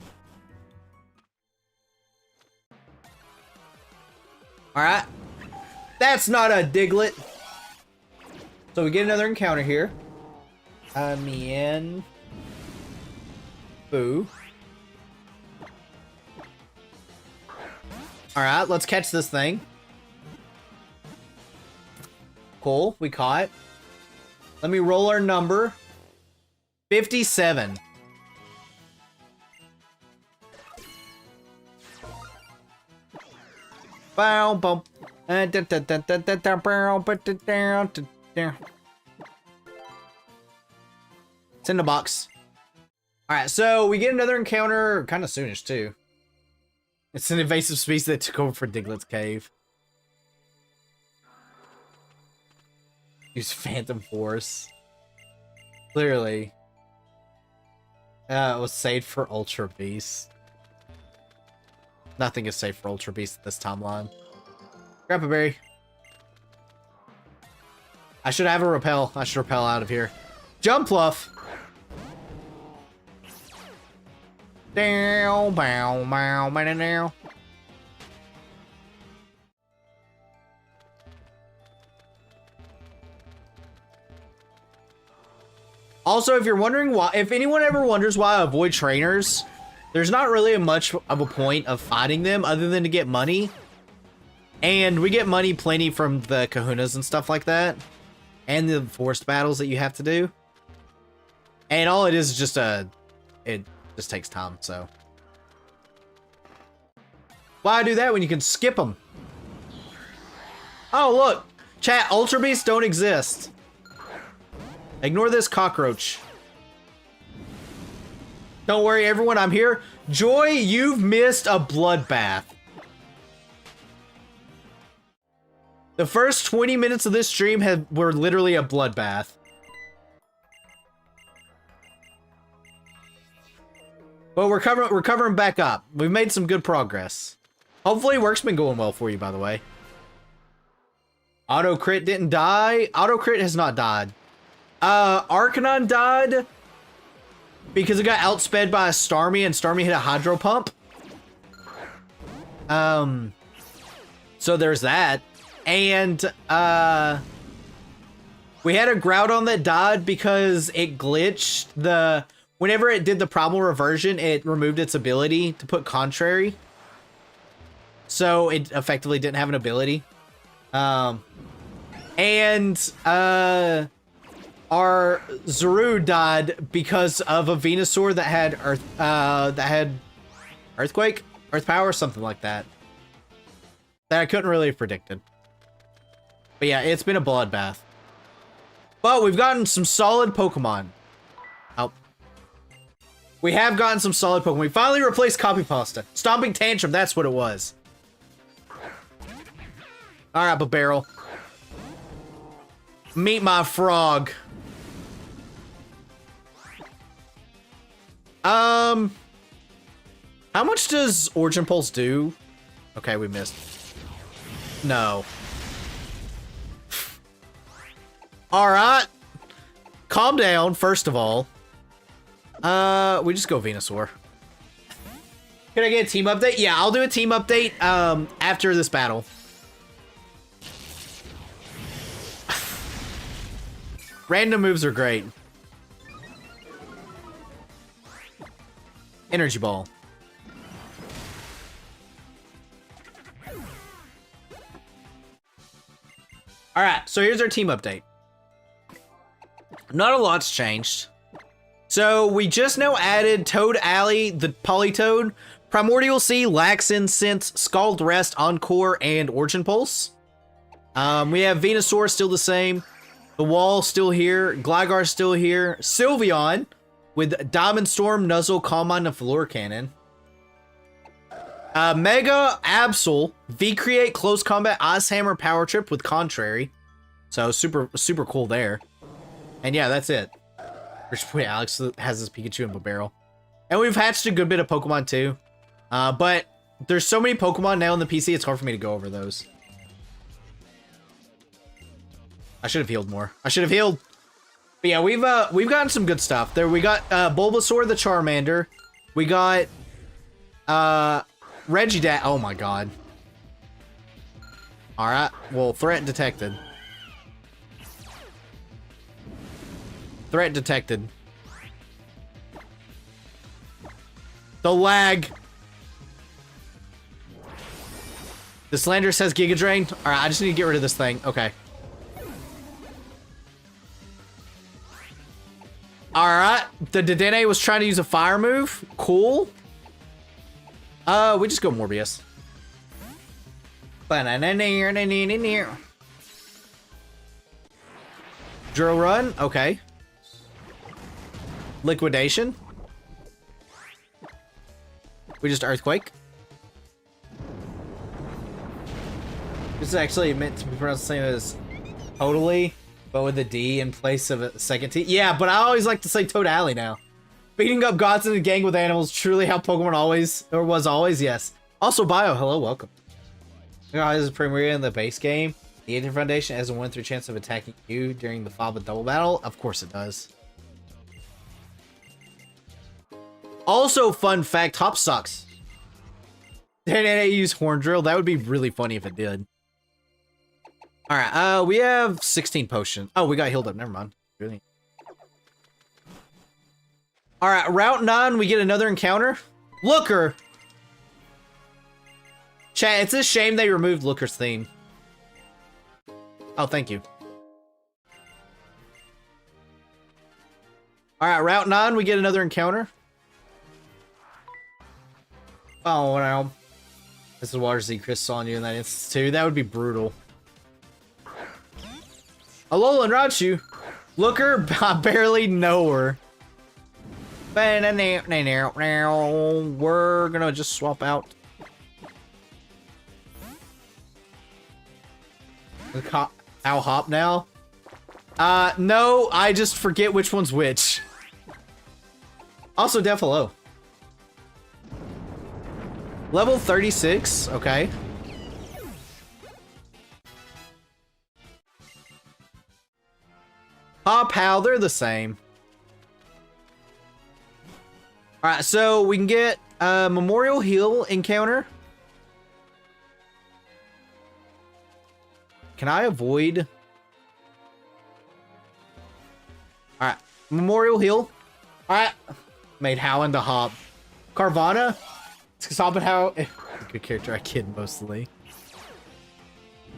Alright. That's not a Diglett. So we get another encounter here. Mien. Boo. Alright, let's catch this thing. Cool, we caught. Let me roll our number. 57. Bow, bow. It's in the box. Alright, so we get another encounter kind of soonish, too. It's an invasive species that took over for Diglett's cave. Use Phantom Force. Clearly. It was saved for Ultra Beast. Nothing is safe for Ultra Beast at this timeline. Grab a berry. I should have a repel. I should repel out of here. Jump Fluff. Down, bow, bow, bow, down. Also, if you're wondering why, if anyone ever wonders why I avoid trainers, there's not really much of a point of fighting them other than to get money. And we get money plenty from the kahunas and stuff like that. And the forced battles that you have to do. And all it is just it just takes time, so. Why do that when you can skip them? Oh, look. Chat, Ultra Beasts don't exist. Ignore this cockroach. Don't worry, everyone, I'm here. Joy, you've missed a bloodbath. The first 20 minutes of this stream were literally a bloodbath. But we're covering back up. We've made some good progress. Hopefully work's been going well for you, by the way. Auto Crit didn't die. Auto Crit has not died. Arcanon died because it got outsped by a Starmie and Starmie hit a Hydro Pump. So there's that. And we had a Groudon that died because it glitched. Whenever it did the primal reversion, it removed its ability to put contrary. So it effectively didn't have an ability. Our Zuru died because of a Venusaur that had Earthquake, Earth Power, something like that. That I couldn't really have predicted. But yeah, it's been a bloodbath. But we've gotten some solid Pokemon. Oh. We have gotten some solid Pokemon. We finally replaced Copy Pasta. Stomping Tantrum, that's what it was. Alright, but Barrel. Meet my frog. How much does Origin Pulse do? Okay, we missed. No. Alright. Calm down, first of all. We just go Venusaur. Can I get a team update? Yeah, I'll do a team update after this battle. Random moves are great. Energy Ball. Alright, so here's our team update. Not a lot's changed. So we just now added Toad Alley, the Politoed, Primordial Sea, Lax Incense, Scald Rest, Encore, and Origin Pulse. We have Venusaur still the same. The Wall still here. Gligar still here. Sylveon with Diamond Storm, Nuzzle, Calm Mind, and Floor Cannon. Mega Absol, V-Create, Close Combat, Ice Hammer, Power Trip with Contrary. So super cool there. And yeah, that's it. Wait, Alex has his Pikachu and Barrel. And we've hatched a good bit of Pokemon too. But there's so many Pokemon now on the PC, it's hard for me to go over those. I should have healed more. I should have healed. But yeah, we've gotten some good stuff. There we got Bulbasaur the Charmander. We got Regidat. Oh my god. Alright, well, threat detected. Threat detected. The lag. The Slander says Giga Drain. Alright, I just need to get rid of this thing. Okay. Alright. The Dedenne was trying to use a fire move. Cool. We just go Morbius. Drill Run. Okay. Liquidation. We just Earthquake. This is actually meant to be pronounced the same as totally, but with a D in place of a second T. Yeah, but I always like to say Toad Alley now. Beating up gods in a gang with animals, truly how Pokemon always, or was always, yes. Also, Bio, hello, welcome. This is Premier in the base game. The Agent Foundation has a 1-3 chance of attacking you during the Faba double battle. Of course it does. Also, fun fact, Hop sucks. Did it use Horn Drill? That would be really funny if it did. Alright, we have 16 potions. Oh, we got healed up. Never mind. Really. Alright, Route 9, we get another encounter. Looker! Chat, it's a shame they removed Looker's theme. Oh, thank you. Alright, Route 9, we get another encounter. Oh, wow. This is Water Z Chris on you in that instance too. That would be brutal. Alolan Raichu. Looker, I barely know her. We're gonna just swap out. Ow, hop now? No, I just forget which one's which. Also, Def, hello. Level 36, okay. Hop, How, they're the same. Alright, so we can get a Memorial Heal encounter. can I avoid? All right, Memorial Heal. All right, made Howland a hop. Carvana. It's hopping how. Good character. I kid mostly.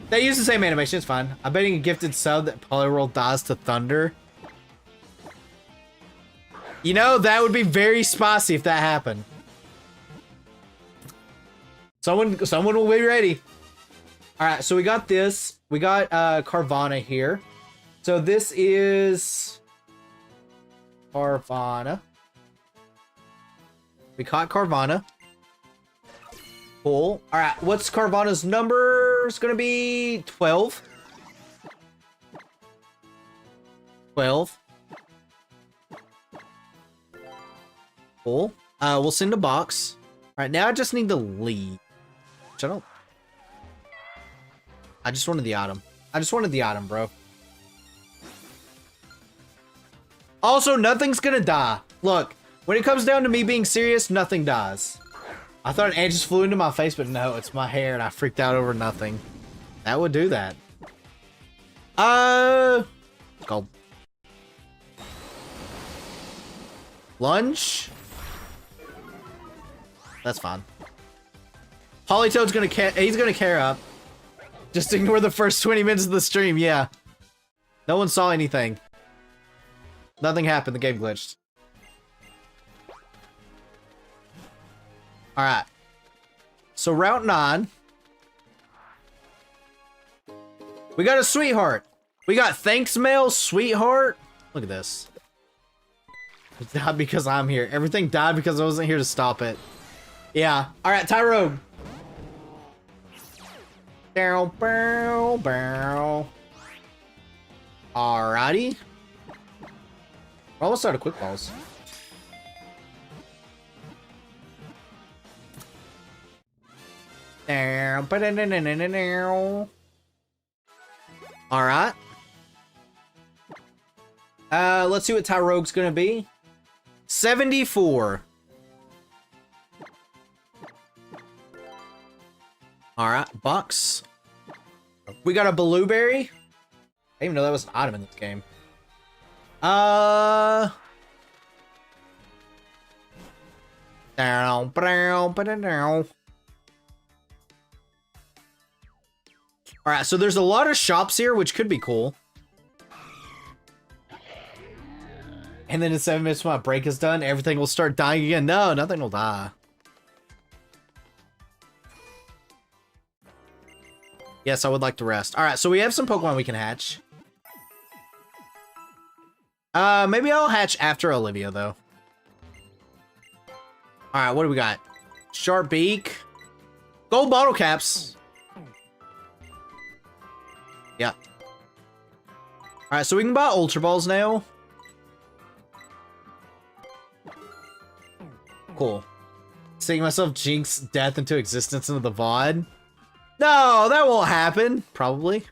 They use the same animation. It's fine. I'm betting a gifted sub that Poliwhirl dies to Thunder. You know, that would be very spicy if that happened. Someone will be ready. All right, so we got this. We got Carvana here. So this is Carvana. We caught Carvana. Cool. All right, what's Carvana's number? It's gonna be 12. 12. Cool. We'll send a box. All right, now I just need to leave. Which I just wanted the item. I just wanted the item, bro. Also, nothing's gonna die. Look, when it comes down to me being serious, nothing dies. I thought an ant just flew into my face, but no, it's my hair, and I freaked out over nothing. That would do that. It's called lunge. That's fine. Polytoad's he's gonna care up. Just ignore the first 20 minutes of the stream, yeah. No one saw anything. Nothing happened, the game glitched. Alright. So Route 9. We got a sweetheart. We got thanks mail, sweetheart. Look at this. It died because I'm here. Everything died because I wasn't here to stop it. Yeah. Alright, Tyrone. Barrel, barrel, barrel. Alrighty. We're almost out of quick balls. Alright. Let's see what Tyrogue's gonna be. 74. Alright, box. We got a blueberry. I didn't even know that was an item in this game. Alright, so there's a lot of shops here, which could be cool. And then in 7 minutes when my break is done, everything will start dying again. No, nothing will die. Yes, I would like to rest. Alright, so we have some Pokemon we can hatch. Maybe I'll hatch after Olivia, though. Alright, what do we got? Sharp Beak. Gold bottle caps. Yeah. Alright, so we can buy Ultra Balls now. Cool. Seeing myself jinx death into existence into the VOD. No, that won't happen. Probably.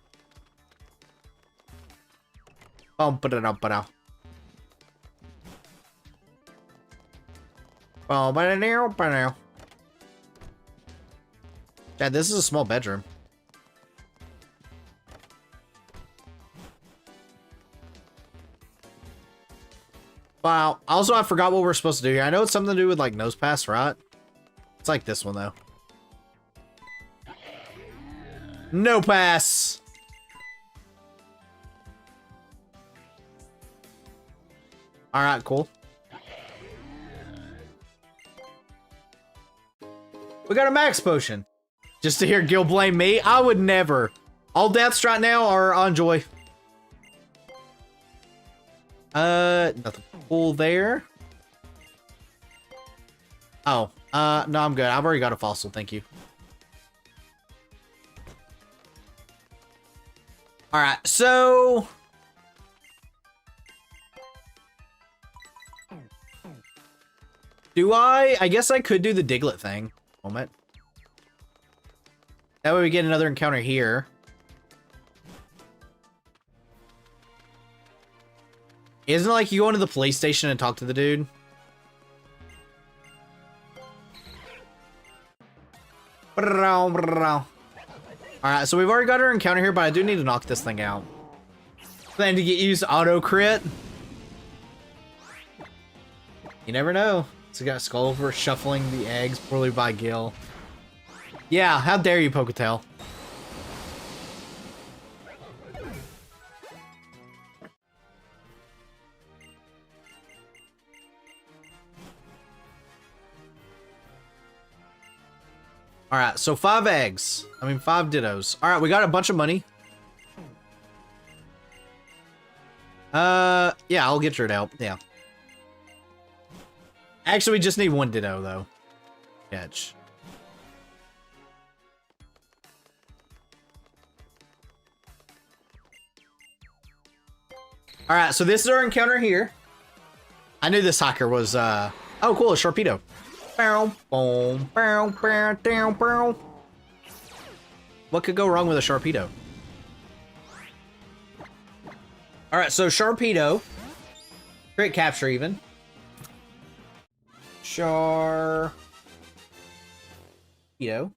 Yeah, this is a small bedroom. Wow. Also, I forgot what we're supposed to do here. I know it's something to do with, like, nose pass, right? It's like this one, though. No pass. Alright, cool. We got a max potion. Just to hear Gil blame me? I would never. All deaths right now are on Joy. Nothing cool there. Oh, no, I'm good. I've already got a fossil, thank you. Alright, so... do I guess I could do the Diglett thing. Moment. That way we get another encounter here. Isn't it like you go into the police station and talk to the dude? All right, so we've already got our encounter here, but I do need to knock this thing out. Plan to get used auto crit. You never know. So we got Skullver shuffling the eggs poorly by Gil. Yeah, how dare you, Poketail. All right, so 5 eggs. I mean, 5 dittos. All right, we got a bunch of money. Yeah, I'll get your help. Yeah. Actually, we just need 1 ditto, though. Catch. All right, so this is our encounter here. I knew this hacker was, oh, cool, a Sharpedo. What could go wrong with a Sharpedo? All right, so Sharpedo. Crit capture even. Sharpedo. All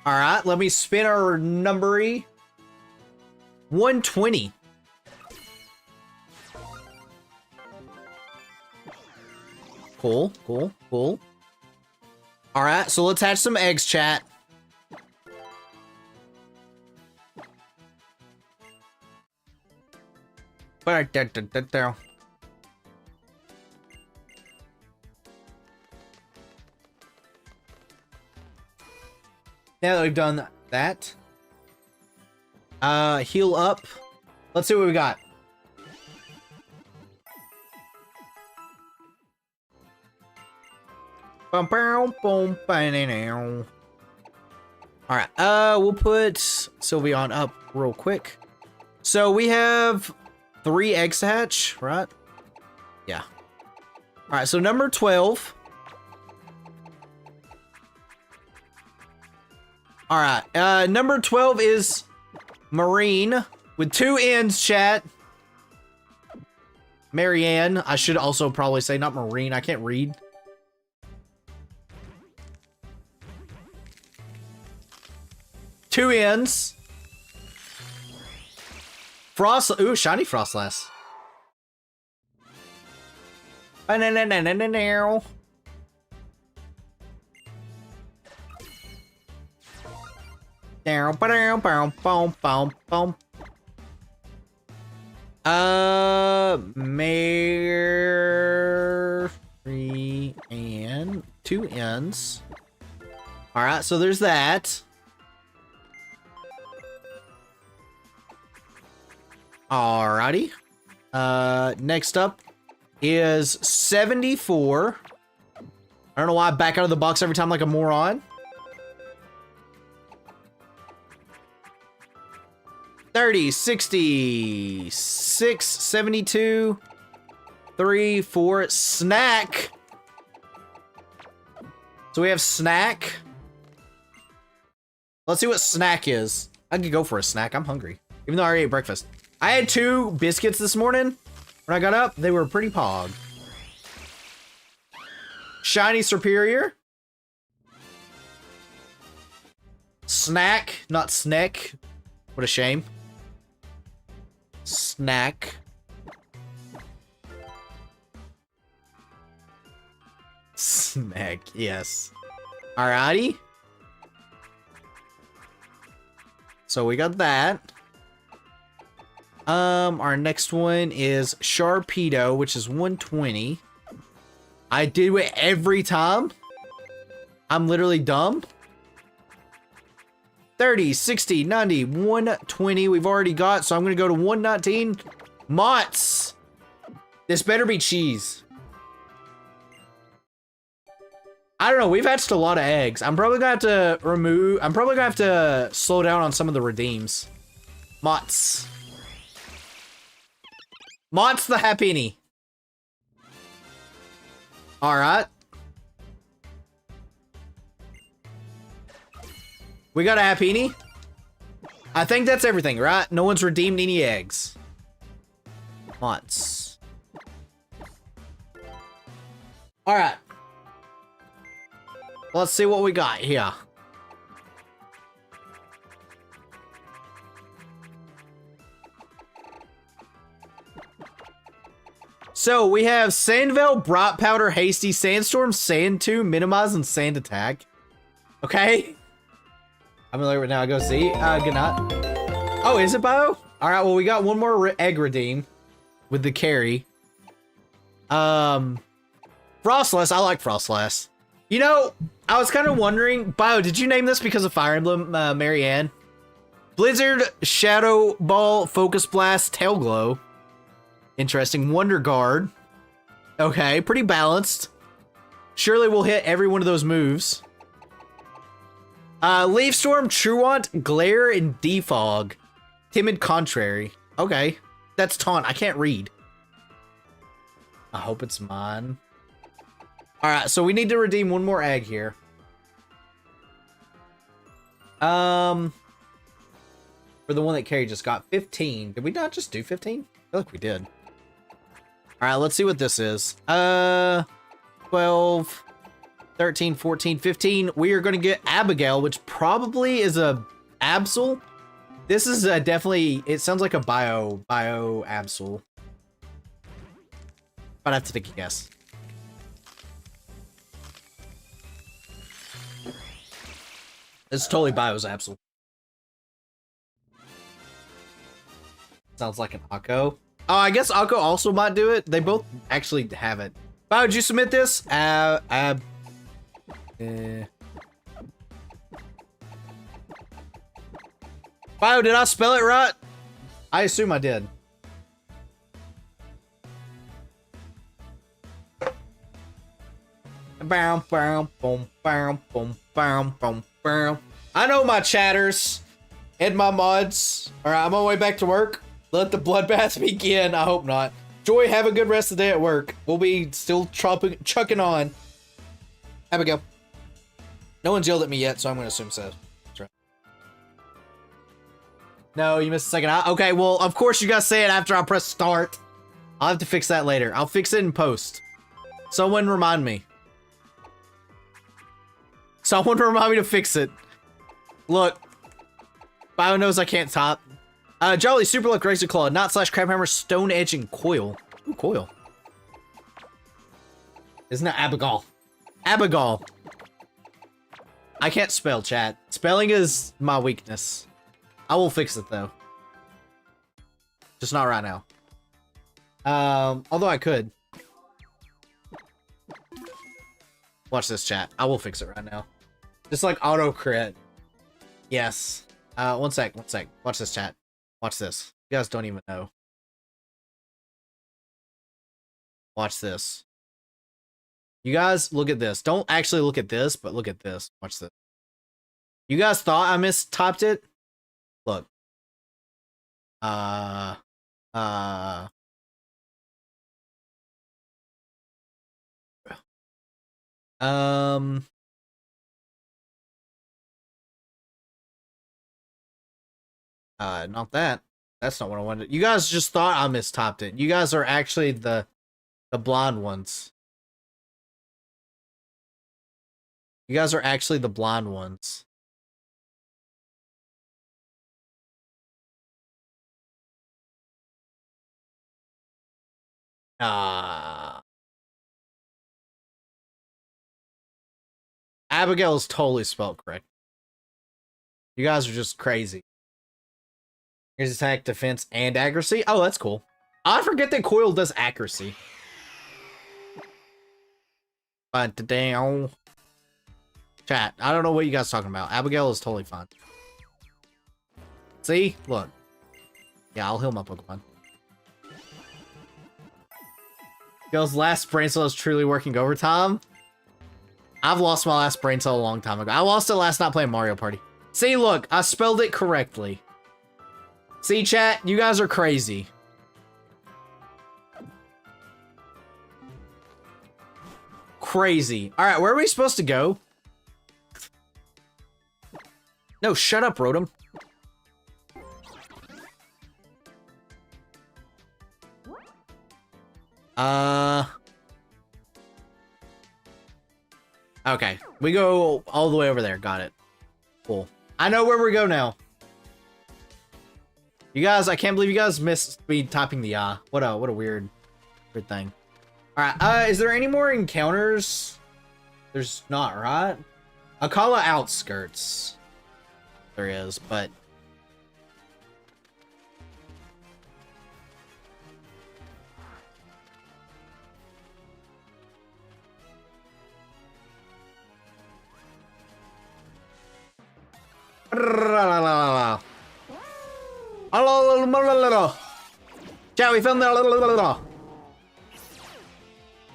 right, let me spin our numbery. 120. Cool, cool, cool. All right, so let's hatch some eggs, chat. Now that we've done that, heal up. Let's see what we got. All right, we'll put Sylveon up real quick. So we have 3 eggs to hatch, right? Yeah. All right, so number 12. All right, number 12 is Marine with 2 N's, chat. Marianne. I should also probably say not Marine. I can't read. Two N's. Frost. Ooh, shiny Frostlass. Mary and 2 N's. All right, so there's that. Alrighty. Next up is 74. I don't know why I back out of the box every time like a moron. 30, 60, 6, 72, 3, 4, snack. So we have snack. Let's see what snack is. I could go for a snack. I'm hungry. Even though I already ate breakfast. I had 2 biscuits this morning. When I got up, they were pretty pog. Shiny Superior. Snack, not snack. What a shame. Snack. Snack, yes. Alrighty. So we got that. Our next one is Sharpedo, which is 120. I do it every time. I'm literally dumb. 30, 60, 90, 120 we've already got, so I'm gonna go to 119. Mott's. This better be cheese. I don't know, we've hatched a lot of eggs. I'm probably gonna have to slow down on some of the redeems. Mott's. Mott's the Happiny. Alright. We got a Happiny. I think that's everything, right? No one's redeemed any eggs. Mott's. Alright. Let's see what we got here. So we have Sandveil, Brot Powder, Hasty, Sandstorm, Sand Tomb, Minimize, and Sand Attack. Okay. I'm gonna right now go see. Good night. Oh, is it bio? Alright, well we got one more egg redeem with the carry. Frostless, I like Frostless. You know, I was kind of wondering, Bio, did you name this because of Fire Emblem, Marianne? Blizzard, Shadow Ball, Focus Blast, Tail Glow. Interesting. Wonder Guard. Okay, pretty balanced. Surely we'll hit every one of those moves. Leaf Storm, Truant, Glare, and Defog. Timid Contrary. Okay. That's taunt. I can't read. I hope it's mine. Alright, so we need to redeem one more egg here. For the one that Carrie just got, 15. Did we not just do 15? I feel like we did. Alright, let's see what this is. 12, 13, 14, 15. We are going to get Abigail, which probably is a Absol. This is definitely, it sounds like a bio Absol. I'd have to take a guess. It's totally Bio's Absol. Sounds like an Akko. Oh, I guess Akko also might do it. They both actually have it. Bio, did you submit this? Bio, did I spell it right? I assume I did. I know my chatters and my mods. Alright, I'm on my way back to work. Let the bloodbath begin. I hope not. Joy, have a good rest of the day at work. We'll be still chucking on. Have a go. No one's yelled at me yet, so I'm going to assume so. That's right. No, you missed a second. Okay, well, of course you guys say it after I press start. I'll have to fix that later. I'll fix it in post. Someone remind me. Someone remind me to fix it. Look. Bio knows I can't top. Jolly, Super Luck, Razor Claw, Knot Slash, Crabhammer, Stone Edge, and Coil. Ooh, Coil. Isn't that Abigail? Abigail. I can't spell, chat. Spelling is my weakness. I will fix it, though. Just not right now. Although I could. Watch this, chat. I will fix it right now. Just like auto crit. Yes. One sec. Watch this, chat. Watch this. You guys don't even know. Watch this. You guys, look at this. Don't actually look at this, but look at this. Watch this. You guys thought I mistyped it? Look. Not that. That's not what I wanted. You guys just thought I mistyped it. You guys are actually the blonde ones. You guys are actually the blonde ones. Abigail is totally spelled correct. You guys are just crazy. Here's attack, defense, and accuracy. Oh, that's cool. I forget that Coil does accuracy. But down. Chat, I don't know what you guys are talking about. Abigail is totally fine. See? Look. Yeah, I'll heal my Pokemon. Girl's last brain cell is truly working overtime. I've lost my last brain cell a long time ago. I lost it last night playing Mario Party. See, look, I spelled it correctly. See, chat, you guys are crazy. Crazy. All right, where are we supposed to go? No, shut up, Rotom. Okay, we go all the way over there. Got it. Cool. I know where we go now. You guys, I can't believe you guys missed me typing the What a weird Good thing. Alright, is there any more encounters? There's not, right? Akala Outskirts. There is, but... Chat, we found the...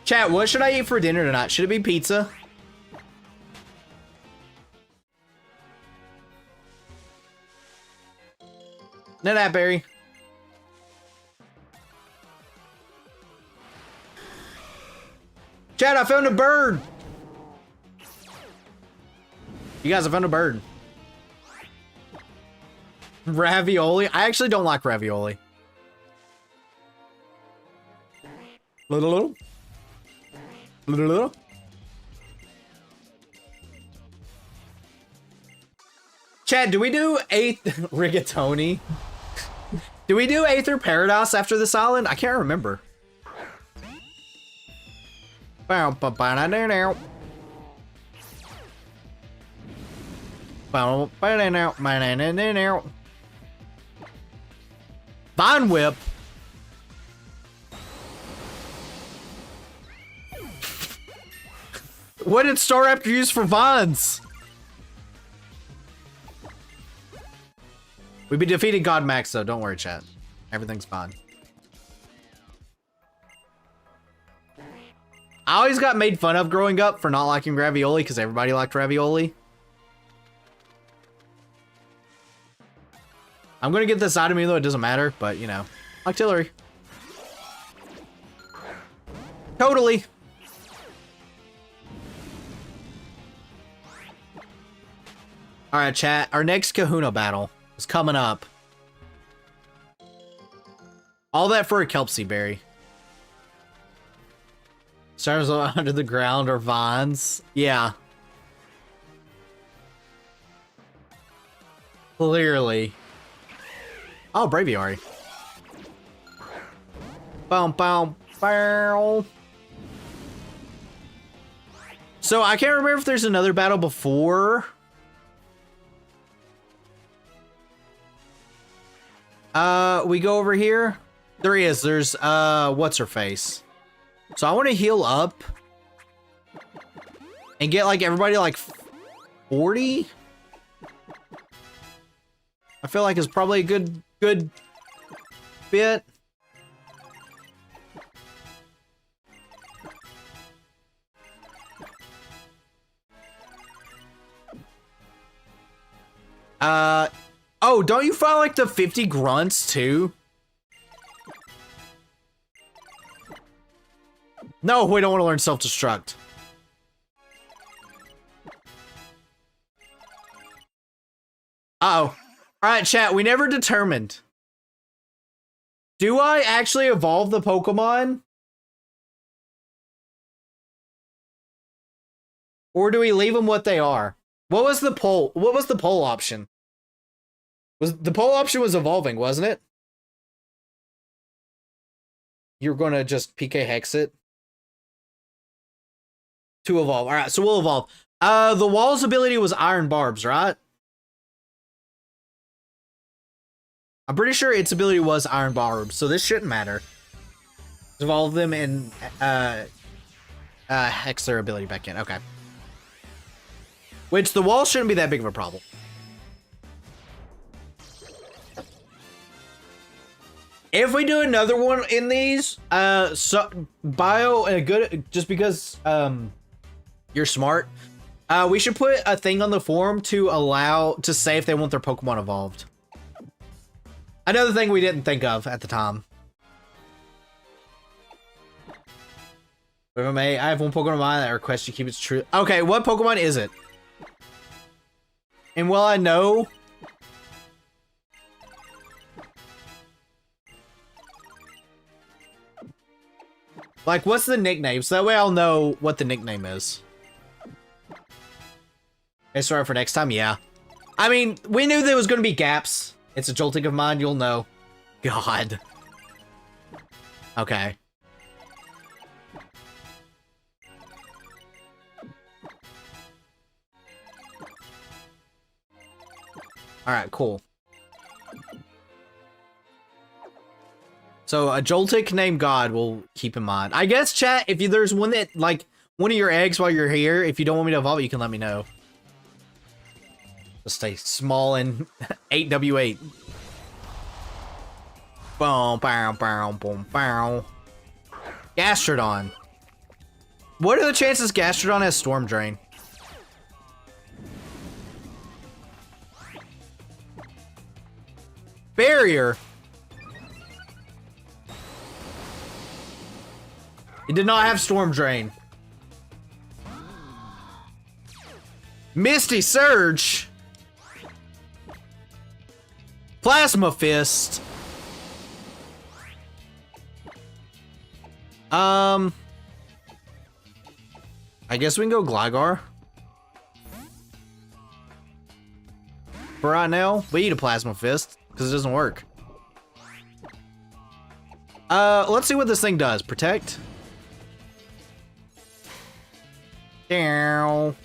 Chat, what should I eat for dinner tonight? Should it be pizza? No, that berry. Chat, I found a bird. You guys, I found a bird. Ravioli? I actually don't like ravioli. Little. Chad, do we do rigatoni? Do we do Aether Paradise after this island? I can't remember. Vine Whip. What did Staraptor use for vines? We've been defeating God Max, though. Don't worry, chat. Everything's fine. I always got made fun of growing up for not liking ravioli because everybody liked ravioli. I'm gonna get this item even though it doesn't matter, but you know, artillery. Totally. All right, chat. Our next Kahuna battle is coming up. All that for a Kelpsy berry. Stars under the ground or vines. Yeah. Clearly. Oh, Braviary. Boom, boom, bow. So I can't remember if there's another battle before. We go over here. There he is. There's, what's her face? So I want to heal up and get like everybody like 40. I feel like it's probably a good bit. Oh, don't you find like the 50 grunts too? No, we don't want to learn self-destruct. Uh-oh. Alright, chat, we never determined. Do I actually evolve the Pokemon? Or do we leave them what they are? What was the poll? What was the poll option? The poll option was evolving, wasn't it? You're gonna just PK Hex it? To evolve. Alright, so we'll evolve. The Wall's ability was Iron Barbs, right? I'm pretty sure its ability was Iron Barbs, so this shouldn't matter. Evolve them and hex their ability back in. Okay. Which the Wall shouldn't be that big of a problem. If we do another one in these, so bio and a good, just because you're smart, we should put a thing on the forum to say if they want their Pokemon evolved. Another thing we didn't think of at the time. I have one Pokemon of mine that requests you keep it true. Okay, what Pokemon is it? And will I know? Like, what's the nickname? So that way I'll know what the nickname is. Okay, sorry for next time, yeah. I mean, we knew there was going to be gaps. It's a jolting of mine, you'll know. God. Okay. Alright, cool. So a Joltik named God we'll keep in mind. I guess, chat, if there's one that, like, one of your eggs while you're here, if you don't want me to evolve it, you can let me know. Just stay small and 8W8. Boom, boom, boom, boom, boom. Gastrodon. What are the chances Gastrodon has Storm Drain? Barrier. It did not have Storm Drain. Misty Surge. Plasma Fist. I guess we can go Gligar. For right now, we need a Plasma Fist because it doesn't work. Let's see what this thing does. Protect. Down.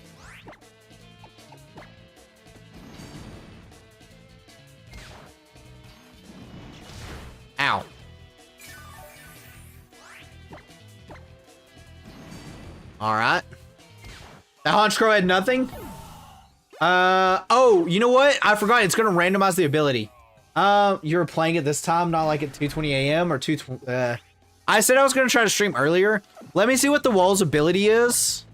Ow. Alright. That Honchkrow had nothing? Oh, you know what? I forgot. It's gonna randomize the ability. You were playing it this time, not like at 2:20 a.m. or 2:20. I said I was gonna try to stream earlier. Let me see what the wall's ability is.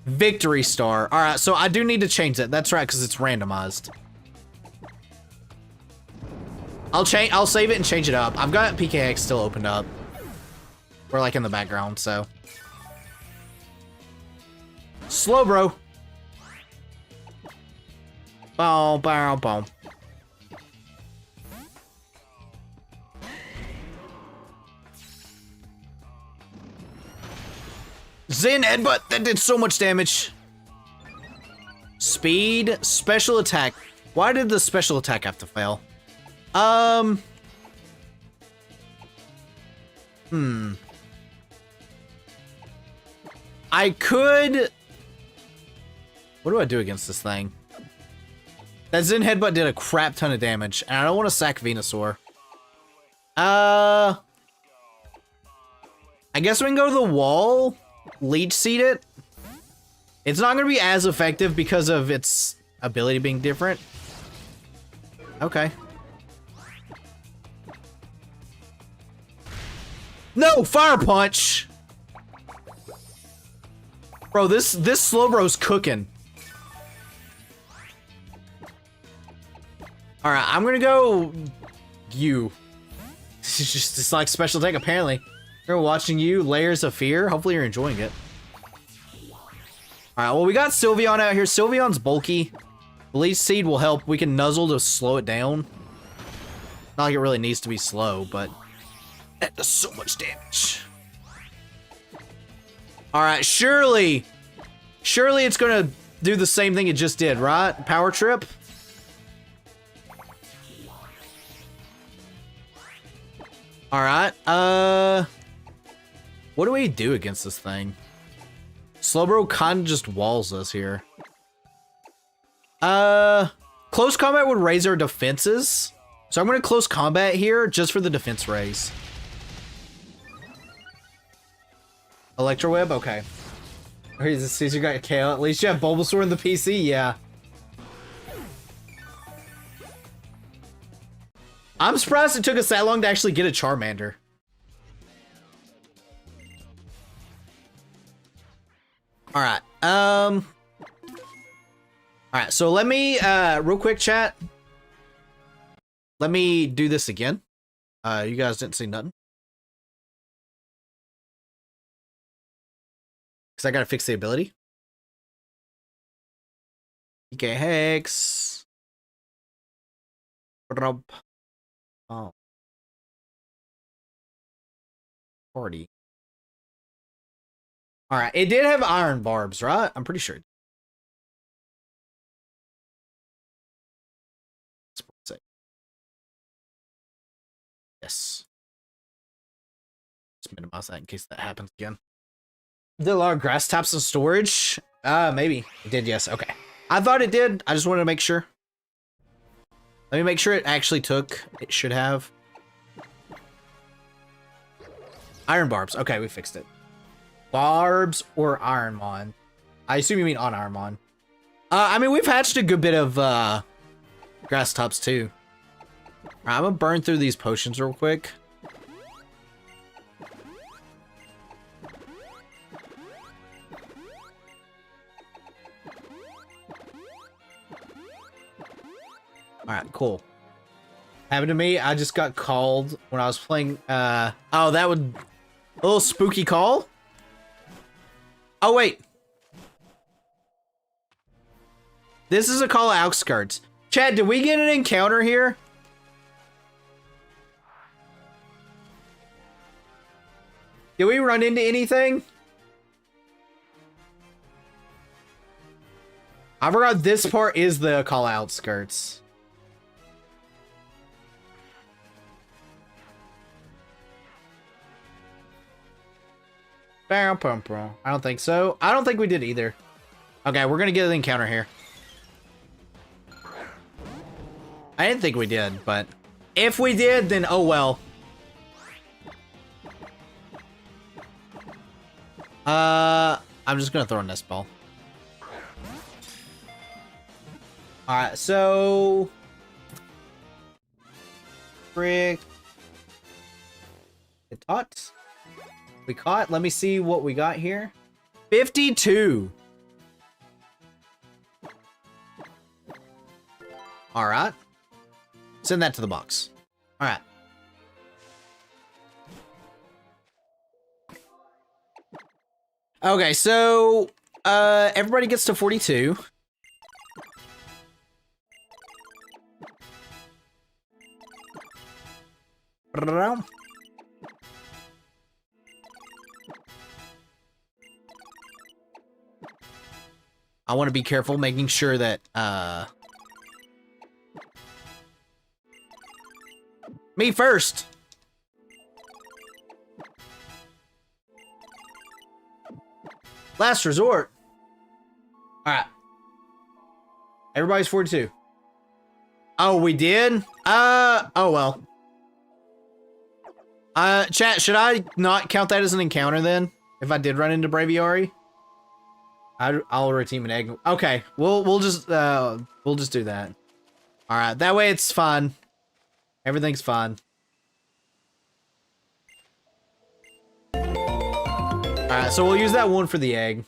Victory Star. Alright, so I do need to change that. That's right, because it's randomized. I'll save it and change it up. I've got PKX still opened up. We're like in the background, so. Slow, bro. Boom, boom, boom. Zen Headbutt, that did so much damage. Speed, special attack. Why did the special attack have to fail? I could... What do I do against this thing? That Zen Headbutt did a crap ton of damage, and I don't want to sack Venusaur. I guess we can go to the wall, Leech Seed it. It's not going to be as effective because of its ability being different. Okay. No, Fire Punch! Bro, this Slowbro's cooking. Alright, I'm gonna go... You. It's like special attack, apparently. We're watching you, Layers of Fear. Hopefully you're enjoying it. Alright, well, we got Sylveon out here. Sylveon's bulky. Leech Seed will help. We can Nuzzle to slow it down. Not like it really needs to be slow, but... That does so much damage. Alright, surely it's gonna do the same thing it just did, right? Power Trip? Alright, what do we do against this thing? Slowbro kinda just walls us here. Close combat would raise our defenses. So I'm gonna close combat here just for the defense raise. Electro Web? Okay. Caesar got a KO. At least you have Bulbasaur in the PC? Yeah. I'm surprised it took us that long to actually get a Charmander. Alright. Alright, so let me, real quick, chat. Let me do this again. You guys didn't see nothing. Because I gotta fix the ability. EK Hex. Oh. Party. Alright, it did have iron barbs, right? I'm pretty sure. Yes. Let's minimize that in case that happens again. Did a lot of grass taps in storage? Maybe. It did, yes. Okay. I thought it did. I just wanted to make sure. Let me make sure it actually took. It should have. Iron barbs. Okay, we fixed it. Barbs or Ironmon? I assume you mean on Ironmon. I mean, we've hatched a good bit of grass tops too. Alright, I'm gonna burn through these potions real quick. Alright, cool. Happened to me, I just got called when I was playing, oh, that would... A little spooky call? Oh, wait. This is a call outskirts. Chad, did we get an encounter here? Did we run into anything? I forgot this part is the call outskirts. I don't think so. I don't think we did either. Okay, we're gonna get an encounter here. I didn't think we did, but if we did, then oh well. I'm just gonna throw a nest ball. Alright, so... Frick. It taught. We caught. Let me see what we got here. 52. Alright. Send that to the box. Alright. Okay, so everybody gets to 42. I want to be careful making sure that me first. Last resort. All right. Everybody's 42. Oh, we did? Oh well. Chat, should I not count that as an encounter then? If I did run into Braviary? I'll reteam an egg. Okay, we'll just do that. All right, that way it's fun. Everything's fun. All right, so we'll use that one for the egg.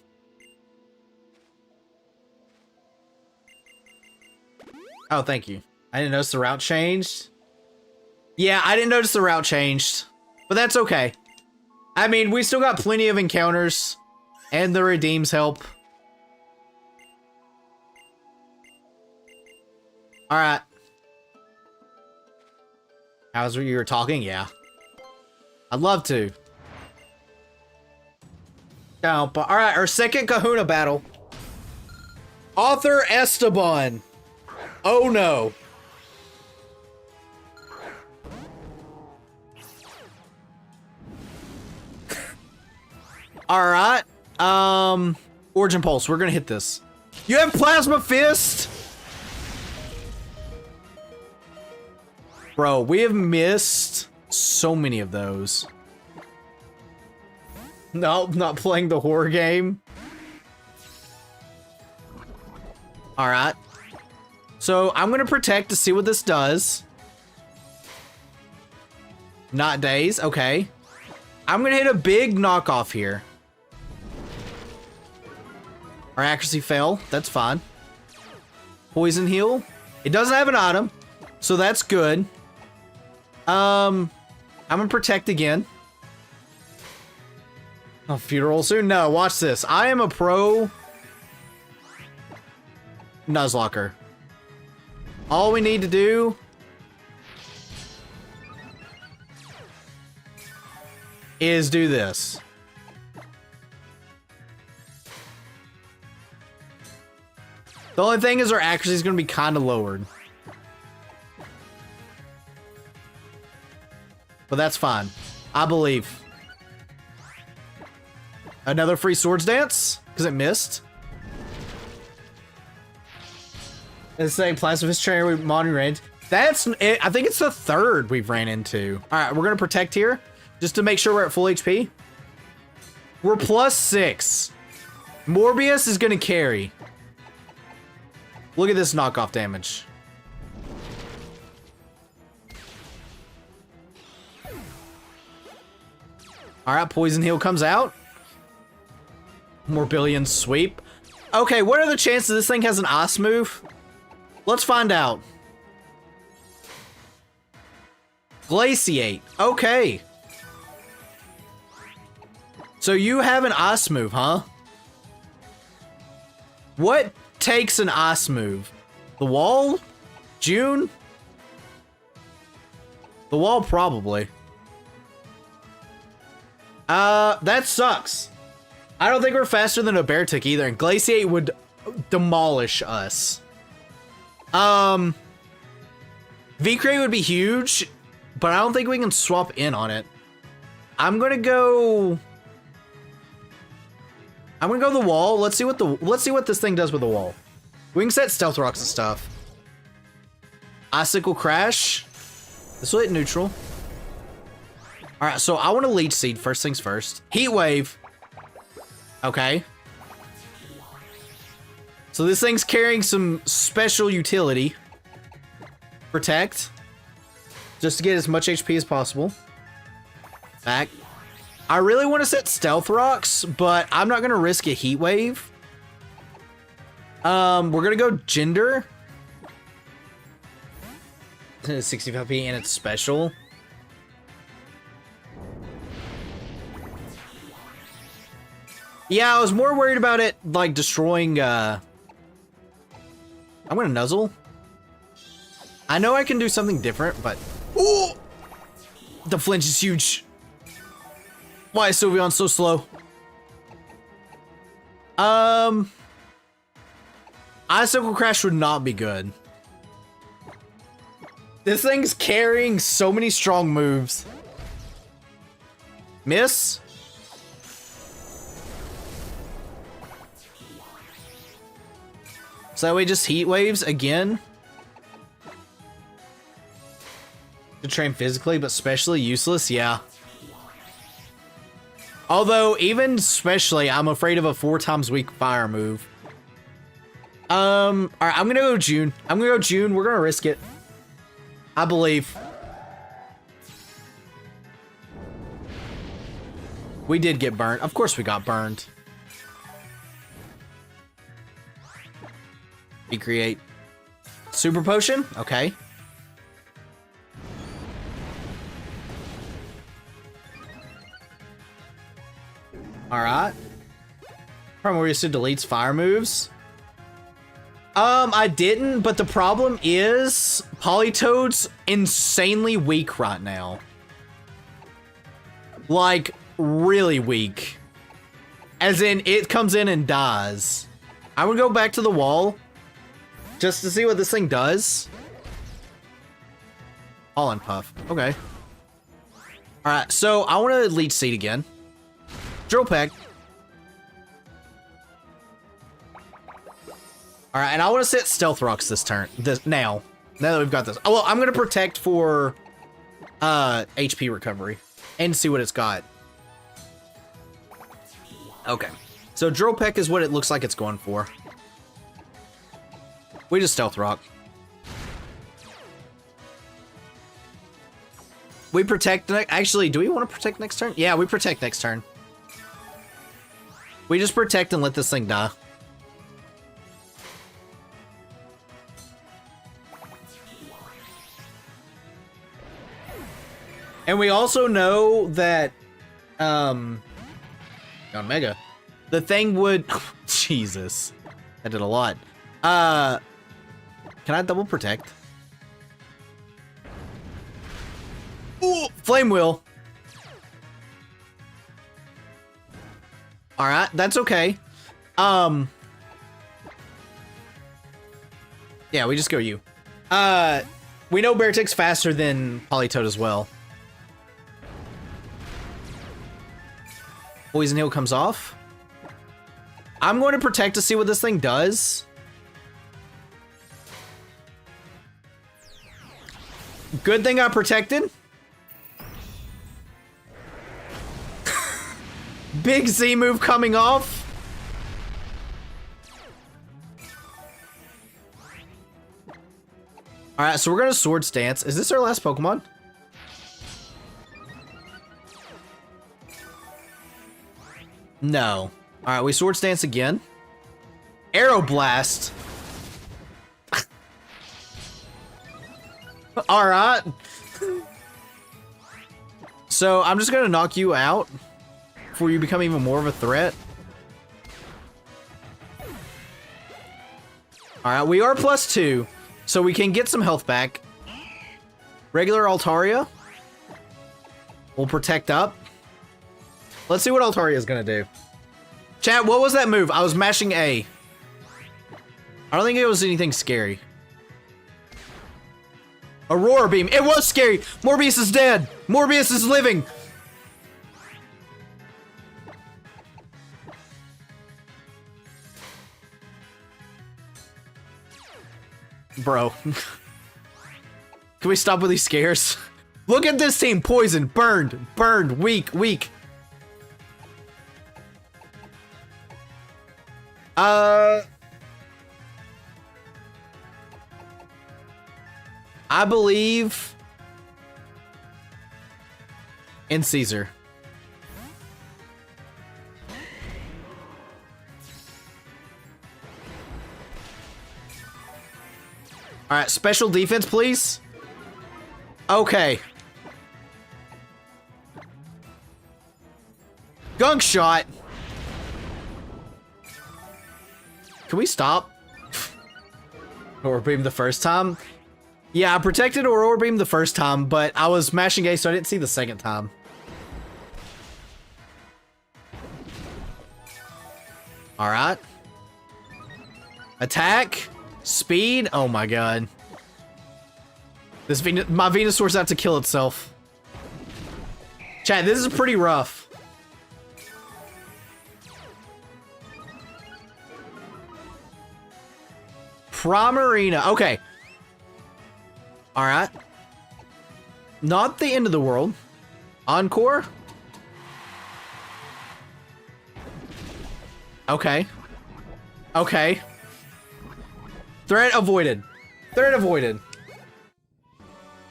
Oh, thank you. I didn't notice the route changed. Yeah, I didn't notice the route changed, but that's okay. I mean, we still got plenty of encounters, and the redeems help. All right. How's you were talking? Yeah. I'd love to. All right, our second Kahuna battle. Author Esteban. Oh no. All right. Origin Pulse. We're gonna hit this. You have Plasma Fist. Bro, we have missed so many of those. No, not playing the horror game. All right. So I'm gonna protect to see what this does. Not daze. Okay. I'm gonna hit a big knockoff here. Our accuracy fell. That's fine. Poison heal. It doesn't have an item, so that's good. I'm gonna protect again. Oh, funeral soon? No, watch this. I am a pro Nuzlocker. All we need to do is do this. The only thing is our accuracy is going to be kind of lowered. But that's fine. I believe. Another free swords dance? Because it missed. It's saying Plasmafist trainer with modern range. That's it. I think it's the third we've ran into. All right, we're gonna protect here just to make sure we're at full HP. We're +6. Morbius is gonna carry. Look at this knockoff damage. All right, Poison Heal comes out. Morbillion sweep. Okay, what are the chances this thing has an ice move? Let's find out. Glaciate. Okay. So you have an ice move, huh? What takes an ice move? The wall? June? The wall, probably. That sucks. I don't think we're faster than a bear tick either, and Glaciate would demolish us. V-Crate would be huge, but I don't think we can swap in on it. I'm gonna go the wall. Let's see what this thing does with the wall. We can set Stealth Rocks and stuff. Icicle Crash. This will hit neutral. Alright, so I want to Leech Seed first things first. Heat Wave. Okay. So this thing's carrying some special utility. Protect. Just to get as much HP as possible. Back. I really want to set Stealth Rocks, but I'm not going to risk a Heat Wave. We're going to go Gender. 65p and it's special. Yeah, I was more worried about it, like, destroying, I'm gonna Nuzzle. I know I can do something different, but... Ooh! The flinch is huge. Why is Sylveon so slow? Icicle Crash would not be good. This thing's carrying so many strong moves. Miss? So that way just Heat Waves again? To train physically, but specially useless? Yeah. Although, even specially, I'm afraid of a 4 times weak fire move. Alright, I'm gonna go June. We're gonna risk it. I believe. We did get burnt. Of course we got burned. Recreate. Super Potion? Okay. Alright. Primordius deletes fire moves. I didn't, but the problem is Politoed's insanely weak right now. Like, really weak. As in, it comes in and dies. I would go back to the wall just to see what this thing does. Pollen Puff. Okay. Alright, so I want to Leech Seed again. Drill Peck. Alright, and I want to set Stealth Rocks this turn. Now that we've got this. Oh, well, I'm going to protect for HP recovery. And see what it's got. Okay. So Drill Peck is what it looks like it's going for. We just Stealth Rock. We protect... Actually, do we want to protect next turn? Yeah, we protect next turn. We just protect and let this thing die. And we also know that, on Mega, the thing would, Jesus, I did a lot. Can I double protect? Ooh, Flame Wheel. All right, that's okay. Yeah, we just go you. We know Beartick's faster than Politoed as well. Poison Heal comes off. I'm going to protect to see what this thing does. Good thing I protected. Big Z move coming off. Alright, so we're gonna Swords Dance. Is this our last Pokemon? No. Alright, we Swords Dance again. Aeroblast. Alright. So, I'm just gonna knock you out before you become even more of a threat. Alright, we are +2, so we can get some health back. Regular Altaria. We'll protect up. Let's see what Altaria is gonna do. Chat, what was that move? I was mashing A. I don't think it was anything scary. Aurora Beam. It was scary. Morbius is dead. Morbius is living. Bro. Can we stop with these scares? Look at this team. Poison. Burned. Burned. Weak. Weak. I believe in Caesar. All right, special defense, please. Okay. Gunk shot. Can we stop? Aurora Beam the first time? Yeah, I protected Aurora Beam the first time, but I was mashing A, so I didn't see the second time. Alright. Attack. Speed. Oh my god. This my Venusaur's out to kill itself. Chat, this is pretty rough. Primarina. Okay. Alright. Not the end of the world. Encore? Okay. Okay. Threat avoided. Threat avoided.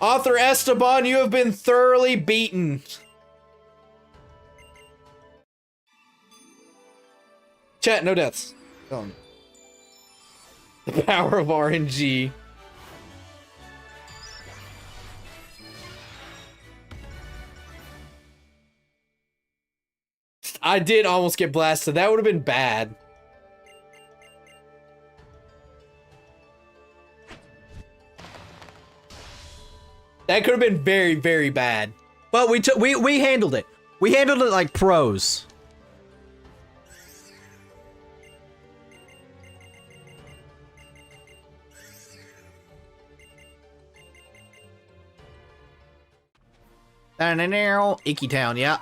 Author Esteban, you have been thoroughly beaten. Chat, no deaths. The power of RNG. I did almost get blasted. That would have been bad. That could have been very, very bad. But we handled it. We handled it like pros. Icky Town, yeah.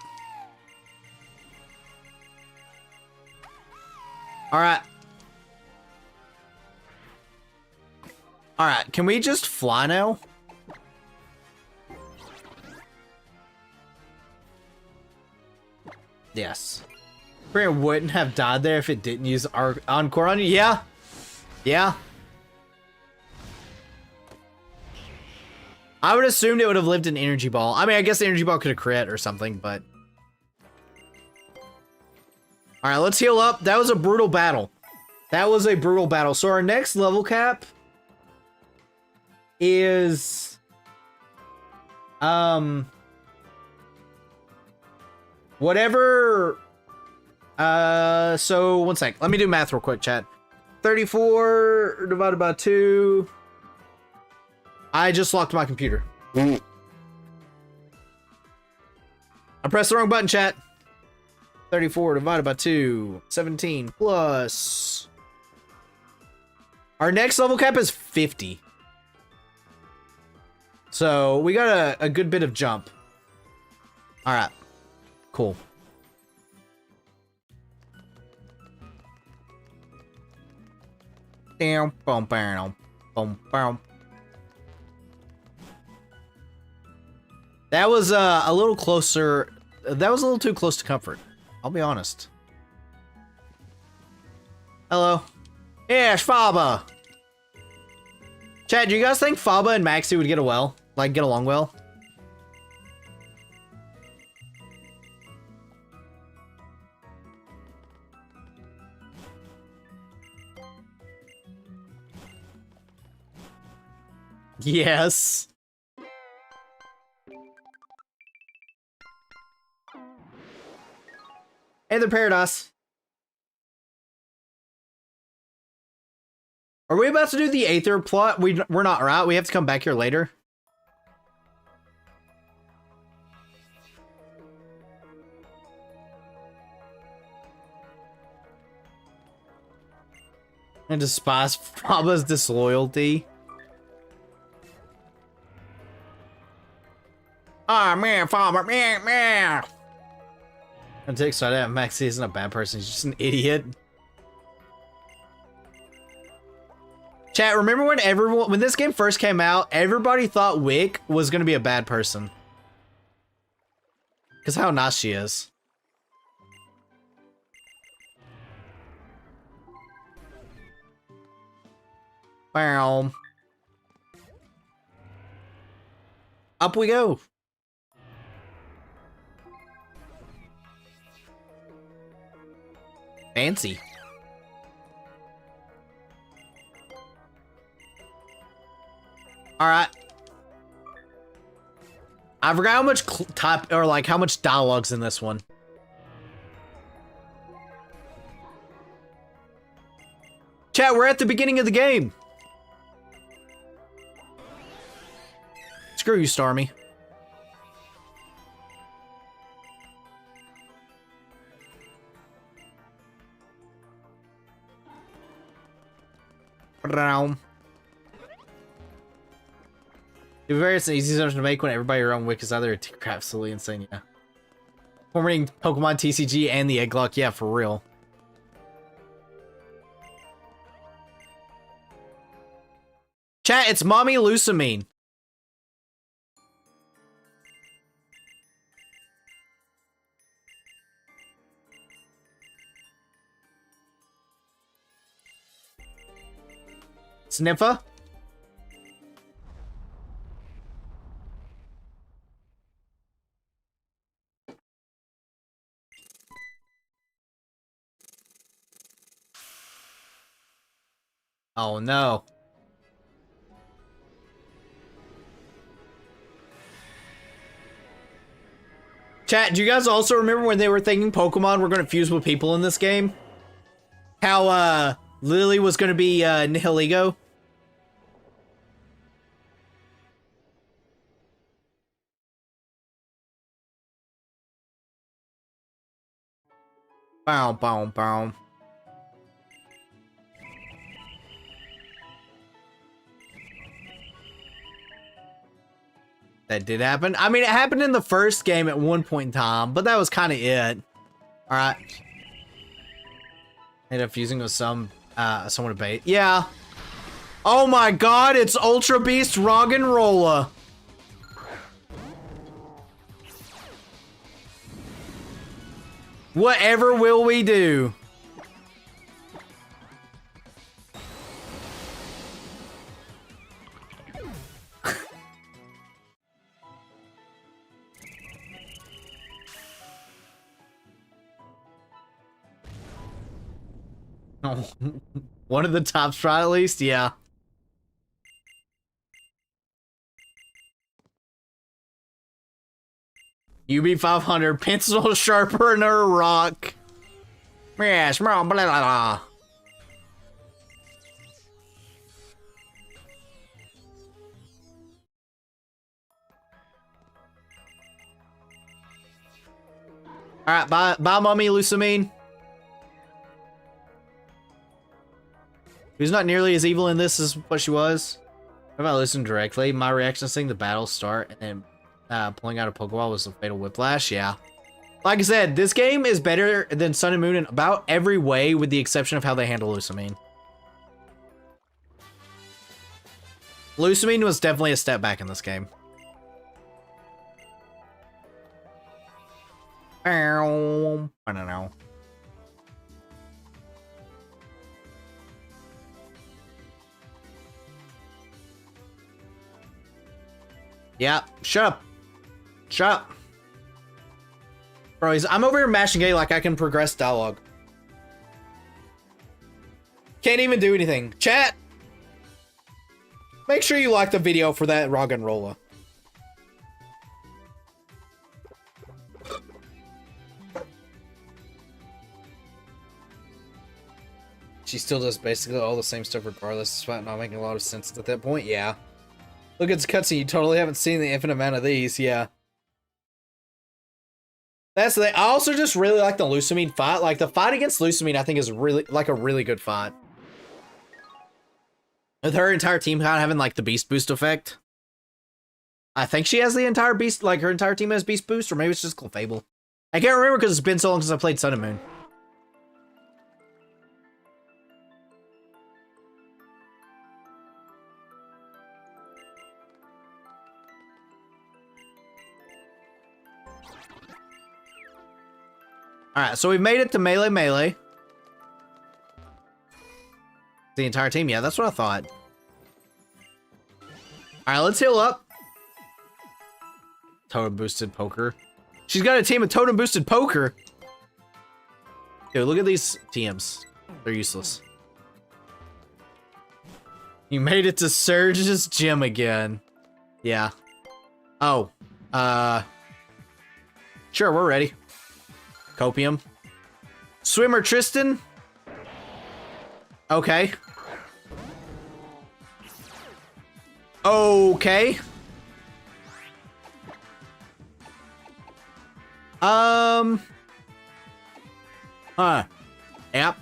Alright. Alright, can we just fly now? Yes. Brand wouldn't have died there if it didn't use our Encore on you. Yeah. Yeah. I would assume it would have lived an Energy Ball. I mean, I guess the Energy Ball could have crit or something, but... Alright, let's heal up. That was a brutal battle. That was a brutal battle. So our next level cap is... Whatever... So, one sec. Let me do math real quick, chat. 34 divided by 2... I just locked my computer. I pressed the wrong button, chat. 34 divided by 2. 17 plus... Our next level cap is 50. So, we got a good bit of jump. Alright. Cool. Down, boom, boom, boom, boom. That was a little closer. That was a little too close to comfort. I'll be honest. Hello. Yes, Faba. Chat, do you guys think Faba and Maxie would get along well? Yes. Hey there, Paradise. Are we about to do the Aether plot? We're not, right? We have to come back here later. I despise Faba's disloyalty. Ah, man, Faba, man. I'm too excited. Maxie isn't a bad person. He's just an idiot. Chat, remember when this game first came out, everybody thought Wick was gonna be a bad person. Cause how nice she is. Bam. Up we go. Fancy. All right. I forgot how much how much dialogue's in this one. Chat, we're at the beginning of the game. Screw you, Starmie. It's very easy to make when everybody around Wick is either absolutely insane, yeah. Formatting Pokemon TCG and the EggLocke, yeah, for real. Chat, it's Mommy Lucamine. Sniffer? Oh no. Chat, do you guys also remember when they were thinking Pokemon were going to fuse with people in this game? How, Lily was going to be, Nihiligo? Bow, bow, bow. That did happen. I mean, it happened in the first game at one point in time, but that was kind of it. All right. Ended up fusing with someone to bait. Yeah. Oh my god, it's Ultra Beast Roggenrola. Whatever will we do? Oh, one of the top strat at least, yeah. UB500 pencil sharpener rock. Yes, blah blah blah. All right, bye, Mommy Lucamine. Who's not nearly as evil in this as what she was. If I listen directly, my reaction to seeing the battle start and then pulling out a Pokeball was a fatal whiplash. Yeah. Like I said, this game is better than Sun and Moon in about every way, with the exception of how they handle Lucamine. Lucamine was definitely a step back in this game. I don't know. Yeah, shut up. Shut up. Bro, I'm over here mashing A like I can progress dialogue. Can't even do anything. Chat! Make sure you like the video for that Roggenrola. She still does basically all the same stuff regardless, despite not making a lot of sense at that point. Yeah. Look at this cutscene. You totally haven't seen the infinite amount of these. Yeah. That's the thing. I also just really like the Lucamine fight. Like, the fight against Lucamine, I think, is really, like, a really good fight. With her entire team kind of having, like, the Beast Boost effect. I think she has the entire Beast, like, her entire team has Beast Boost, or maybe it's just Clefable. I can't remember because it's been so long since I played Sun and Moon. Alright, so we've made it to Melee. The entire team? Yeah, that's what I thought. Alright, let's heal up. Totem boosted poker. She's got a team of totem boosted poker. Dude, look at these TMs. They're useless. You made it to Surge's gym again. Yeah. Oh. Sure, we're ready. Copium. Swimmer Tristan. Okay. Okay. Yep.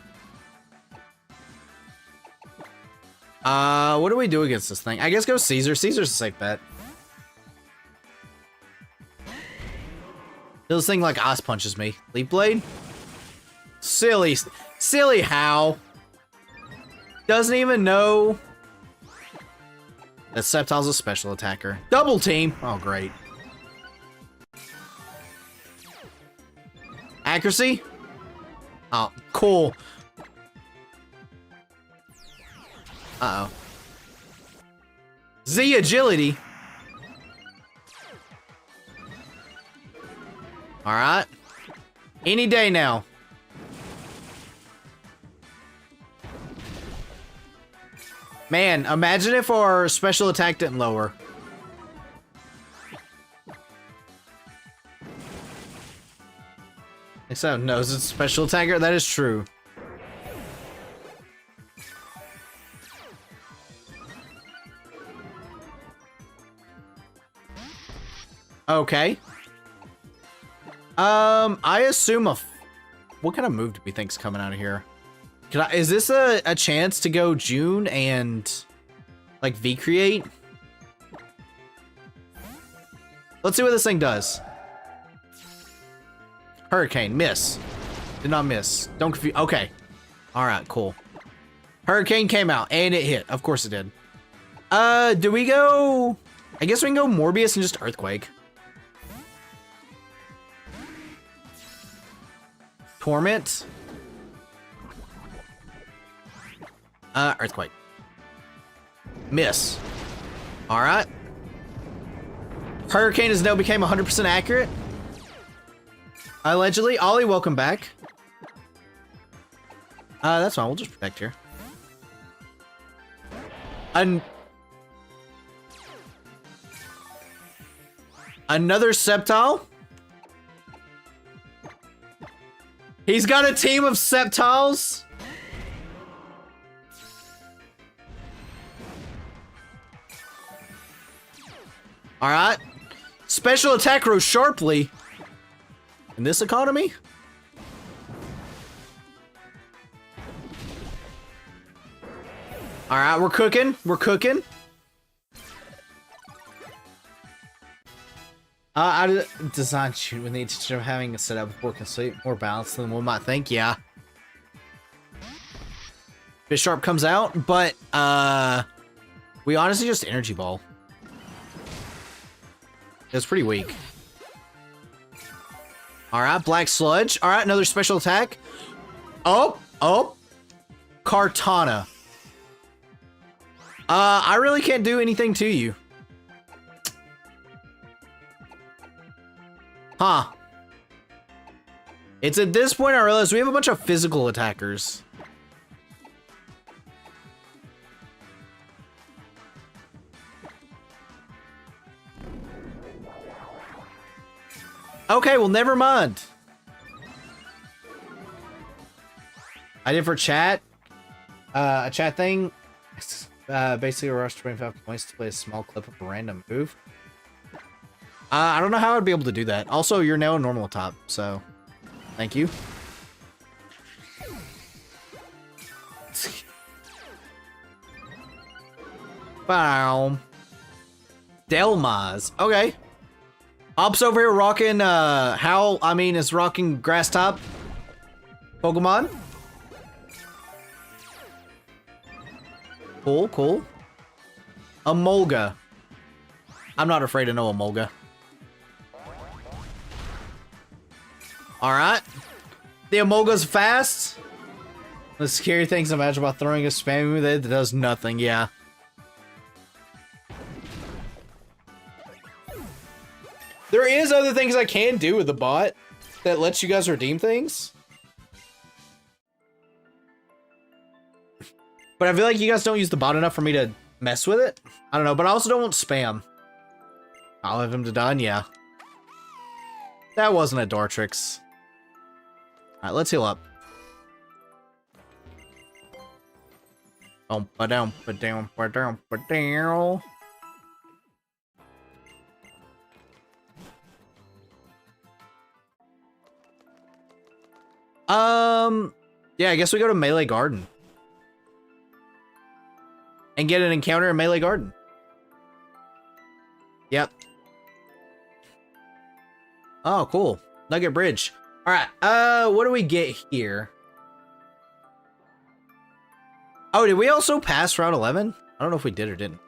What do we do against this thing? I guess go Caesar. Caesar's a safe bet. This thing like Oz punches me. Leap Blade? Silly. Silly how? Doesn't even know that Sceptile's a special attacker. Double team! Oh, great. Accuracy? Oh, cool. Uh-oh. Z agility? Alright. Any day now. Man, imagine if our special attack didn't lower. Except knows it's a special attacker. That is true. Okay. I assume what kind of move do we think's coming out of here? Is this a chance to go June and like V-create? Let's see what this thing does. Hurricane, miss. Did not miss. Don't confuse. Okay. All right, cool. Hurricane came out and it hit. Of course it did. Do we go? I guess we can go Morbius and just Earthquake. Torment. Earthquake. Miss. All right. Hurricane has now became 100% accurate. Allegedly. Ollie, welcome back. That's fine. We'll just protect here. Another Sceptile. He's got a team of Sceptiles. All right. Special attack rose sharply. In this economy? All right, we're cooking. We're cooking. I design shoot with the intention of having a setup more complete, more balanced than one might think. Yeah. Bisharp comes out, but we honestly just energy ball. It's pretty weak. All right, black sludge. All right, another special attack. Oh, oh. Kartana. I really can't do anything to you. Huh. It's at this point I realize we have a bunch of physical attackers. Okay, well, never mind. I did for chat. A chat thing. Basically, rush 25 points to play a small clip of a random move. I don't know how I'd be able to do that. Also, you're now a normal top, so thank you. Bow. Delmaz. Okay. Ops over here rocking, is rocking grass top Pokemon. Cool, cool. Emolga. I'm not afraid of no Emolga. Alright. The Emolga's fast. The scary things imagine about throwing a spam move that does nothing, yeah. There is other things I can do with the bot that lets you guys redeem things. But I feel like you guys don't use the bot enough for me to mess with it. I don't know, but I also don't want spam. I'll have him to done, yeah. That wasn't a Dortrix. Alright, let's heal up. Yeah, I guess we go to Melee Garden. And get an encounter in Melee Garden. Yep. Oh, cool. Nugget Bridge. Alright, what do we get here? Oh, did we also pass Route 11? I don't know if we did or didn't.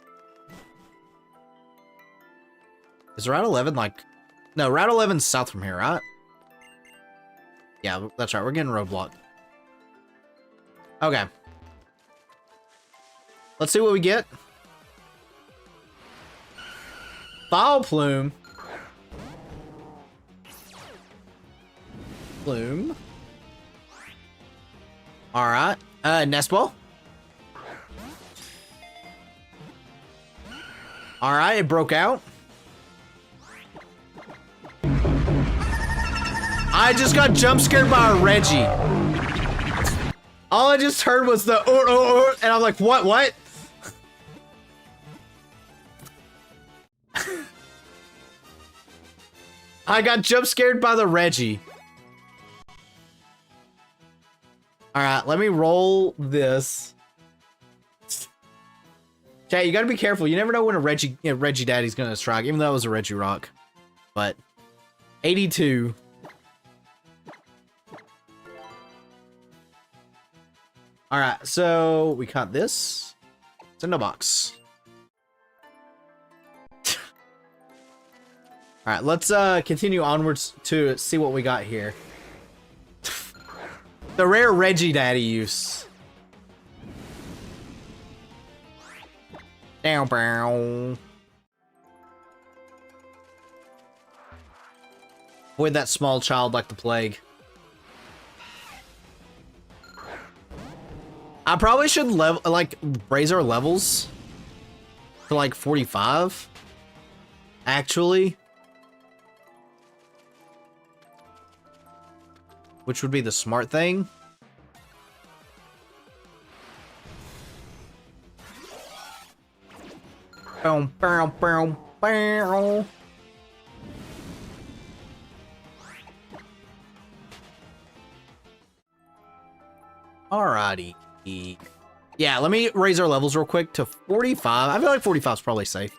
Is Route 11 like... No, Route 11's south from here, right? Yeah, that's right. We're getting roadblock. Okay. Let's see what we get. Foul Plume. Plume. Alright. Nest Ball. Alright, it broke out. I just got jump scared by a Reggie. All I just heard was the and I'm like, what? I got jump scared by the Reggie. Alright, let me roll this. Chat, you gotta be careful. You never know when a Reggie Daddy's gonna strike, even though it was a Reggie Rock. But 82. Alright, so we caught this. It's in the box. Alright, let's continue onwards to see what we got here. The rare Reggie Daddy use. Down, brown. Avoid that small child like the plague. I probably should raise our levels to like 45. Actually. Which would be the smart thing. Boom, boom, boom, boom. Alrighty. Yeah, let me raise our levels real quick to 45. I feel like 45 is probably safe.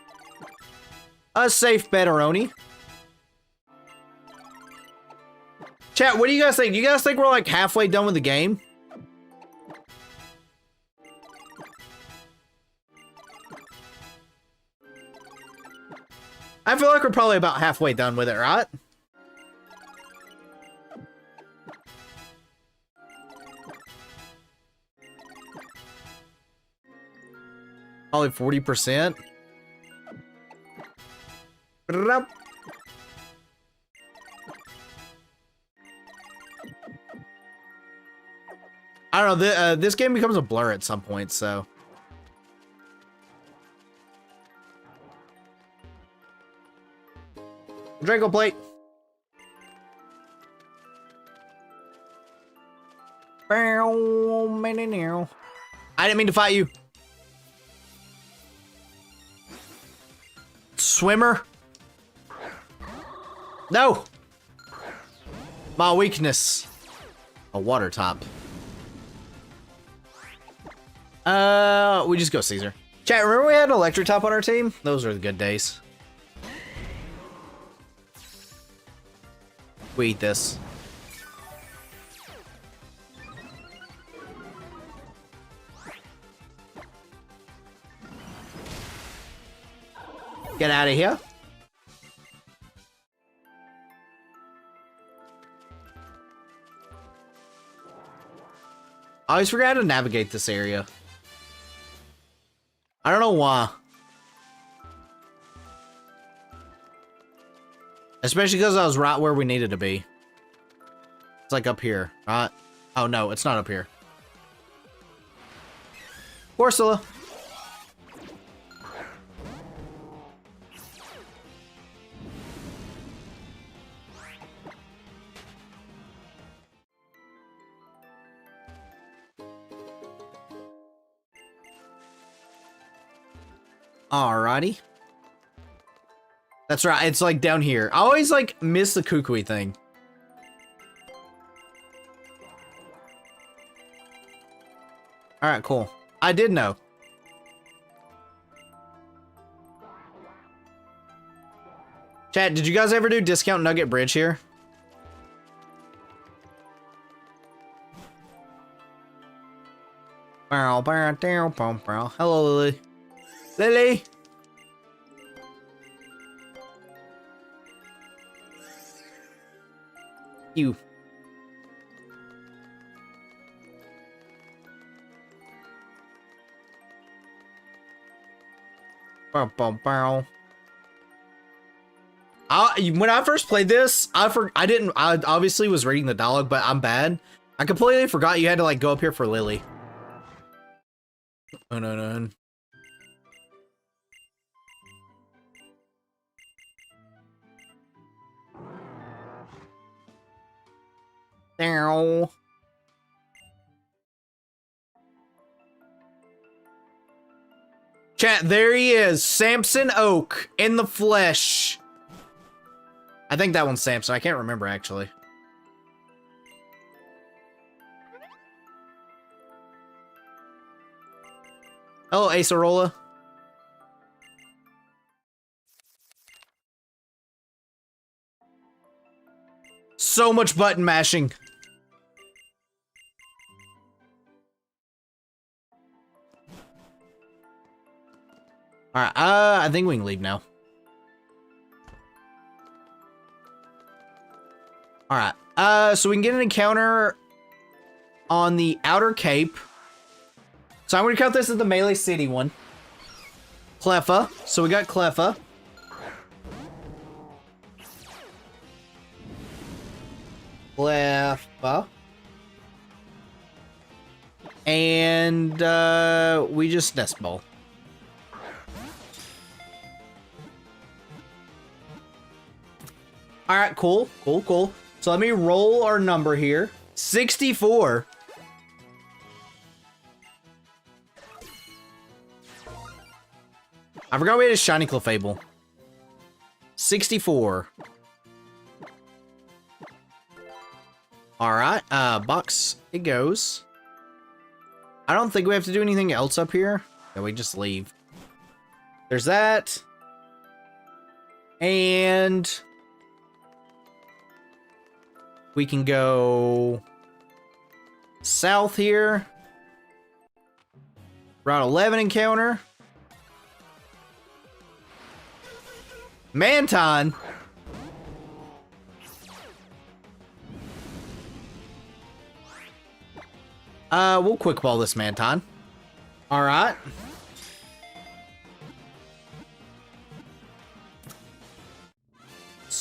A safe betteroni. Chat, what do you guys think? Do you guys think we're like halfway done with the game? I feel like we're probably about halfway done with it, right? Probably 40%. I don't know, this game becomes a blur at some point, so. Draco plate. I didn't mean to fight you. Swimmer. No. My weakness. A water top. We just go Caesar. Chat, remember we had an electric top on our team? Those are the good days. We eat this. Get out of here. I always forget how to navigate this area. I don't know why. Especially because I was right where we needed to be. It's like up here, right? Oh no, it's not up here. Ursula. Alrighty. That's right, it's like down here. I always like miss the Kukui thing. Alright, cool. I did know. Chat, did you guys ever do Discount Nugget Bridge here? Hello, Lily. Lily! You. When I first played this, I obviously was reading the dialogue, but I'm bad. I completely forgot you had to like go up here for Lily. Oh no. Down. Chat, there he is, Samson Oak in the flesh. I think that one's Samson. I can't remember actually. Hello, Acerola. So much button mashing. Alright, I think we can leave now. Alright, so we can get an encounter on the Outer Cape. So I'm gonna count this as the Melee City one. Cleffa, so we got Cleffa. Cleffa. And, we just Nest Ball. Alright, cool. So let me roll our number here. 64. I forgot we had a shiny Clefable. 64. Alright, box it goes. I don't think we have to do anything else up here. Yeah, we just leave. There's that. And we can go south here. Route 11 encounter. Manton. We'll quick ball this Manton. All right.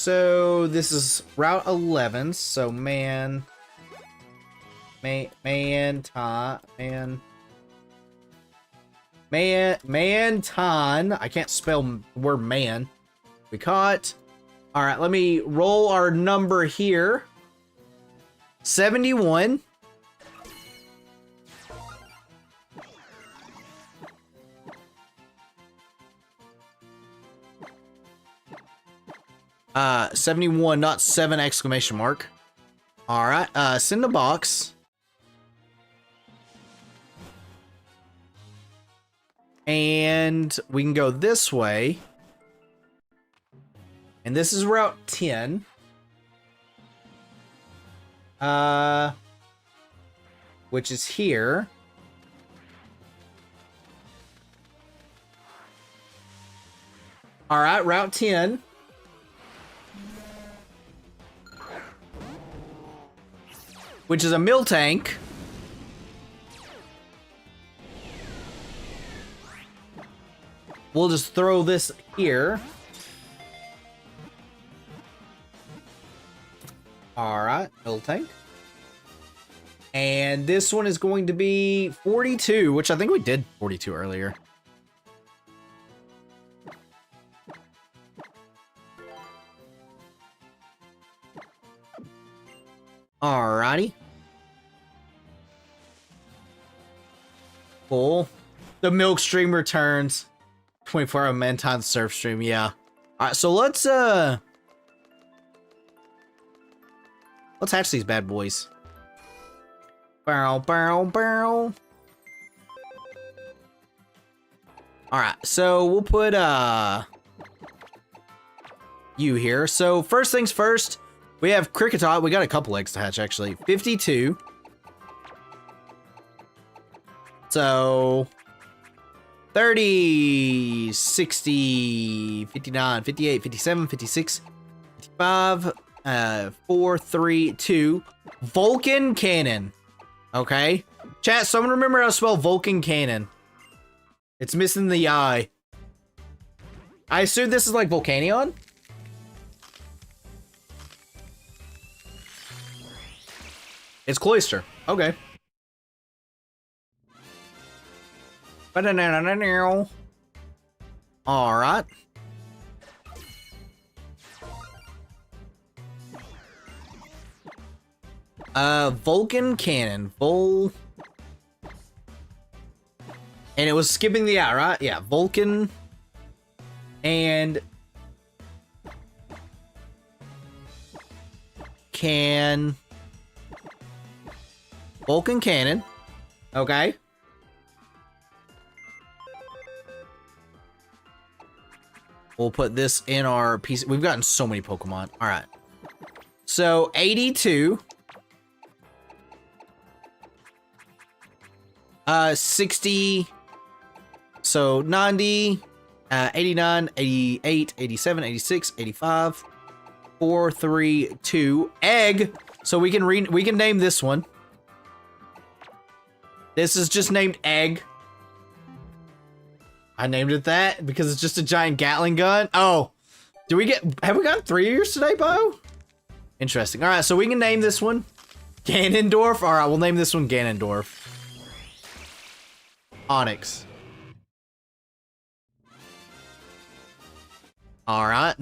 so this is Route 11. So man, Manton. I can't spell the word man. We caught. All right, let me roll our number here. 71. Uh, 71, not 7 exclamation mark. All right, send a box. And we can go this way. And this is Route 10. Which is here. All right, Route 10. Which is a mill tank. We'll just throw this here. All right, mill tank. And this one is going to be 42, which I think we did 42 earlier. Alrighty. Cool. The milk stream returns. 24-hour Manton surf stream, yeah. Alright, so let's hatch these bad boys. Barrel. Alright, so we'll put you here. So first things first, we have Cricketot. We got a couple eggs to hatch actually. 52. So 30, 60, 59, 58, 57, 56, 55, 4, 3, 2. Vulcan Cannon. Okay. Chat, someone remember how to spell Vulcan Cannon. It's missing the I. I assume this is like Volcanion? It's Cloyster. Okay. Alright. Vulcan Cannon. And it was skipping the I, right? Yeah, Vulcan. And Vulcan Cannon. Okay. We'll put this in our piece. We've gotten so many Pokemon. All right. So 82. 60. So 90. 89, 88, 87, 86, 85. 4, 3, 2. Egg. So we can name this one. This is just named Egg. I named it that because it's just a giant Gatling gun. Oh, have we got 3 years today, Bo? Interesting. All right, so we can name this one Ganondorf. All right, we'll name this one Ganondorf. Onyx. All right.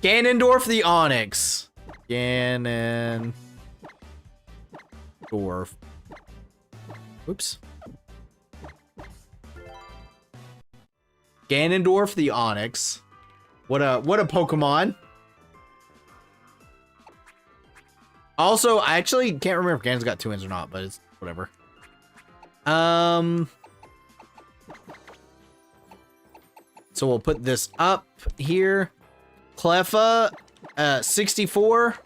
Ganondorf the Onyx. Ganondorf. Oops. Ganondorf the Onyx. What a Pokemon. Also, I actually can't remember if Ganon's got 2 ends or not, but it's whatever. So we'll put this up here. Cleffa, 64.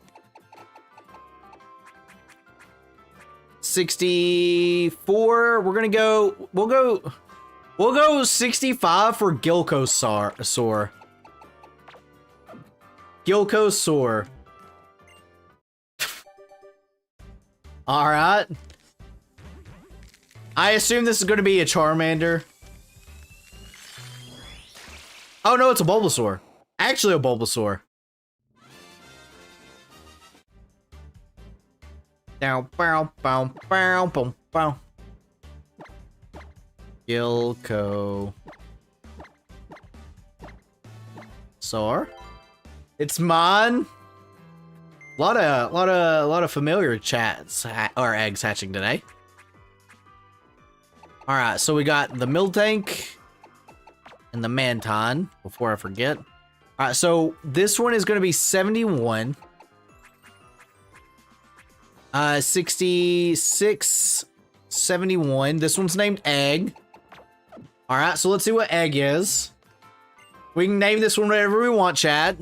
64. We'll go 65 for Gilcosaur. Gilcosaur. All right. I assume this is going to be a Charmander. Oh no, it's a Bulbasaur. Actually a Bulbasaur. Down, bow, bow, bow, bow, bow. Gilco. Sor. It's mine. Lot of familiar chats or eggs hatching today. All right, so we got the Miltank and the Manton. Before I forget. All right, so this one is going to be 71. 66, 71. This one's named Egg. All right, so let's see what Egg is. We can name this one whatever we want, chat.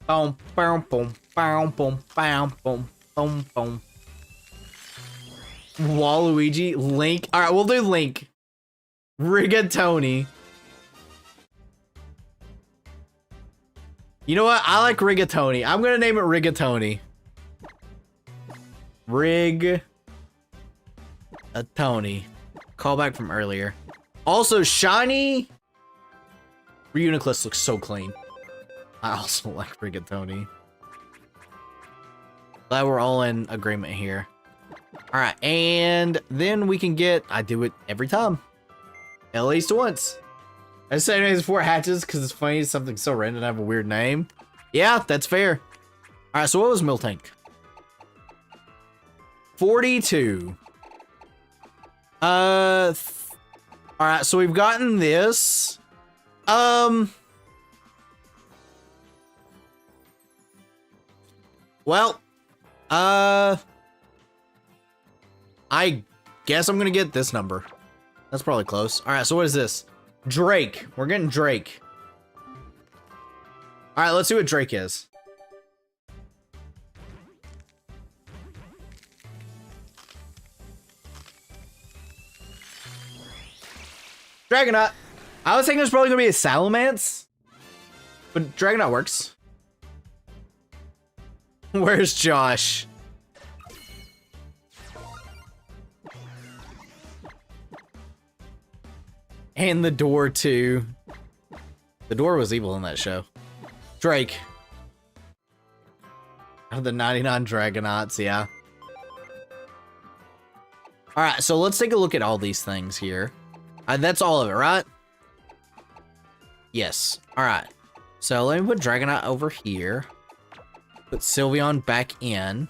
Boom, boom, boom, boom, boom, boom, boom, boom, boom. Waluigi, Link. All right, we'll do Link. Rigatoni. You know what? I like Rigatoni. I'm gonna name it Rigatoni. Tony. Callback from earlier. Also, shiny Reuniclus looks so clean. I also like Rigatoni. Glad we're all in agreement here. All right, and then we can get. I do it every time, at least once. I just say it before it hatches because it's funny. Something so random to have a weird name. Yeah, that's fair. All right, so what was Miltank? 42. All right, so we've gotten this. Well, I guess I'm gonna get this number. That's probably close. All right, so what is this? Drake. We're getting Drake. All right, let's see what Drake is. Dragonaut. I was thinking it was probably gonna be a Salamence, but Dragonaut works. Where's Josh? And the door too. The door was evil in that show. Drake. Oh, the 99 Dragonauts, yeah. All right, so let's take a look at all these things here. That's all of it, right? Yes. All right. So let me put Dragonaut over here. Put Sylveon back in.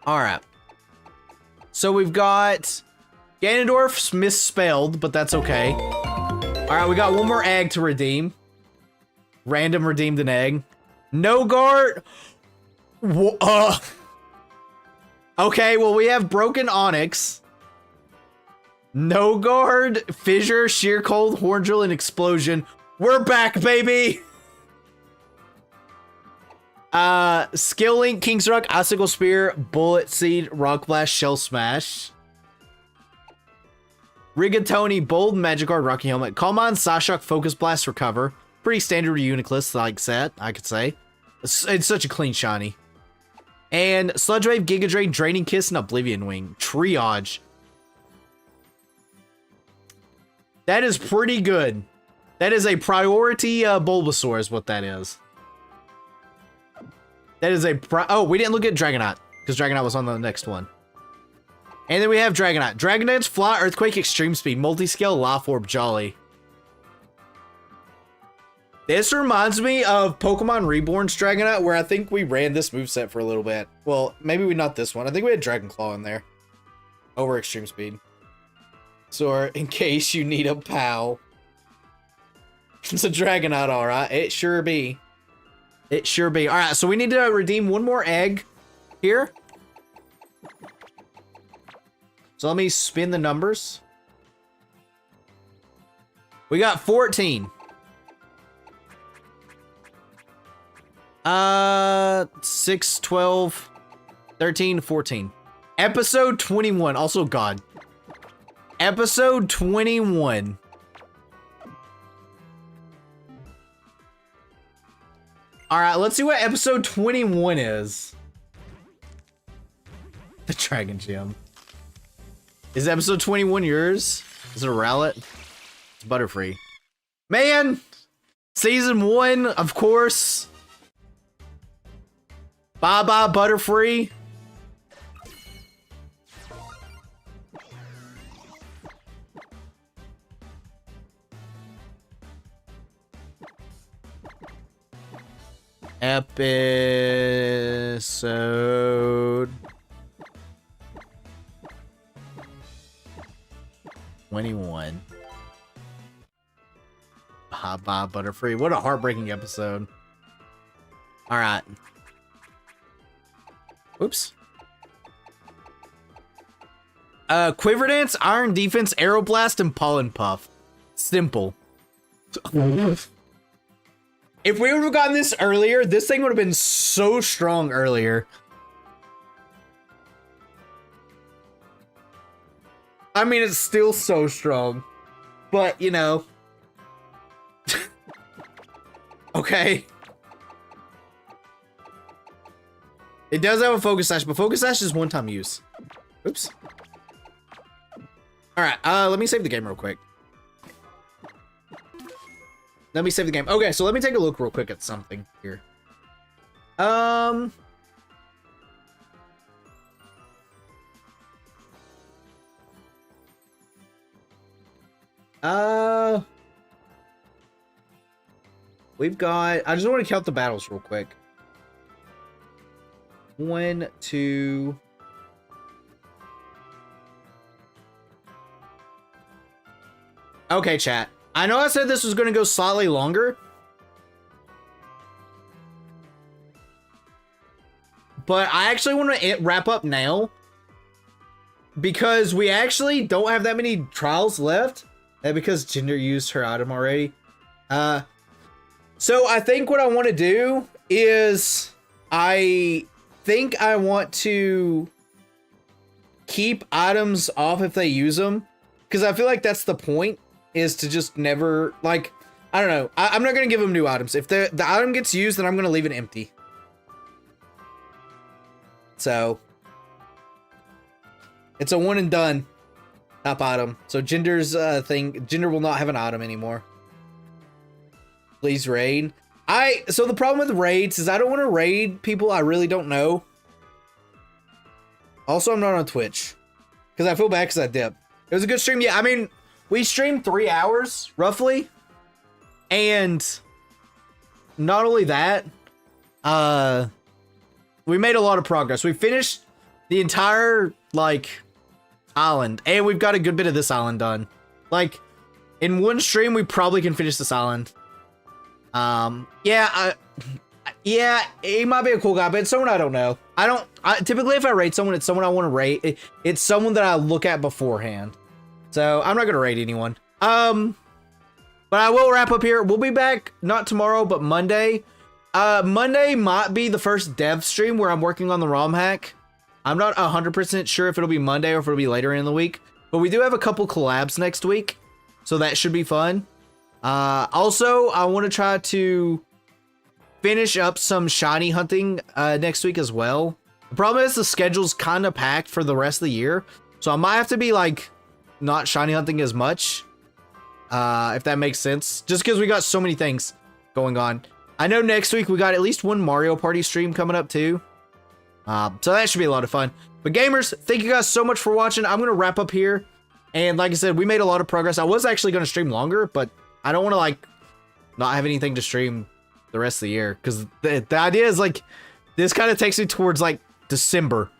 All right. So we've got Ganondorf's misspelled, but that's okay. All right, we got one more egg to redeem. Random redeemed an egg. Nogart. Okay, well, we have Broken Onyx. Nogard, Fissure, Sheer Cold, Horndrill, and Explosion. We're back, baby! Skill Link, King's Rock, Icicle Spear, Bullet Seed, Rock Blast, Shell Smash. Rigatoni, Bold, Magikarp, Rocky Helmet, Calmon, Sashock, Focus Blast, Recover. Pretty standard Uniclus like set, I could say. It's such a clean shiny. And Sludge Wave, Giga Drain, Draining Kiss, and Oblivion Wing. Triage. That is pretty good. That is a priority Bulbasaur is what that is. That is a oh, we didn't look at Dragonaut because Dragonaut was on the next one. And then we have Dragonaut. Dragonaut's Fly, Earthquake, Extreme Speed, Multiscale, Life Orb, Jolly. This reminds me of Pokemon Reborn's Dragonaut, where I think we ran this moveset for a little bit. Well, maybe not this one. I think we had Dragon Claw in there. Over Extreme Speed. So, in case you need a pal. It's a Dragonaut, alright. It sure be. It sure be. Alright, so we need to redeem one more egg here. So let me spin the numbers. We got 14. 6, 12, 13, 14. Episode 21. Also God. Episode 21. Alright, let's see what episode 21 is. The Dragon Gem. Is episode 21 yours? Is it a Rowlet? It's Butterfree. Man, season 1, of course. Bye-bye, Butterfree. Episode 21. Bye-bye, Butterfree. What a heartbreaking episode. All right. Oops. Quiver Dance, Iron Defense, Aeroblast, and Pollen Puff. Simple. If we would have gotten this earlier, this thing would have been so strong earlier. I mean, it's still so strong. But, you know. Okay. It does have a Focus Sash, but Focus Sash is one-time use. Oops. Alright, let me save the game real quick. Let me save the game. Okay, so let me take a look real quick at something here. We've got... I just want to count the battles real quick. 1, 2... Okay, chat. I know I said this was going to go slightly longer. But I actually want to wrap up now. Because we actually don't have that many trials left. Because Jinder used her item already. So I think what I want to do is... I think I want to keep items off if they use them. Because I feel like that's the point. Is to just never, like, I don't know. I'm not going to give them new items. If the item gets used, then I'm going to leave it empty. So, it's a one and done top item. So Jinder's thing, Jinder will not have an item anymore. Please raid. So the problem with raids is I don't want to raid people I really don't know. Also, I'm not on Twitch. Because I feel bad because I dipped. It was a good stream. Yeah, I mean... We streamed 3 hours, roughly, and not only that, we made a lot of progress. We finished the entire, like, island, and we've got a good bit of this island done. Like, in one stream, we probably can finish this island. Yeah, he might be a cool guy, but it's someone I don't know. Typically, if I raid someone, it's someone I want to raid. It's someone that I look at beforehand. So, I'm not going to raid anyone. But I will wrap up here. We'll be back, not tomorrow, but Monday. Monday might be the first dev stream where I'm working on the ROM hack. I'm not 100% sure if it'll be Monday or if it'll be later in the week. But we do have a couple collabs next week. So, that should be fun. Also, I want to try to finish up some shiny hunting next week as well. The problem is the schedule's kind of packed for the rest of the year. So, I might have to be, like... not shiny hunting as much, if that makes sense, just because we got so many things going on. I know next week we got at least one Mario Party stream coming up too, so that should be a lot of fun. But gamers, thank you guys so much for watching. I'm gonna wrap up here, and like I said, we made a lot of progress. I was actually gonna stream longer, but I don't want to like not have anything to stream the rest of the year, because the idea is like this kind of takes me towards like December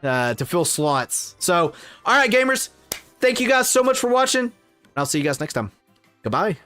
to fill slots. So all right, gamers, thank you guys so much for watching. I'll see you guys next time. Goodbye.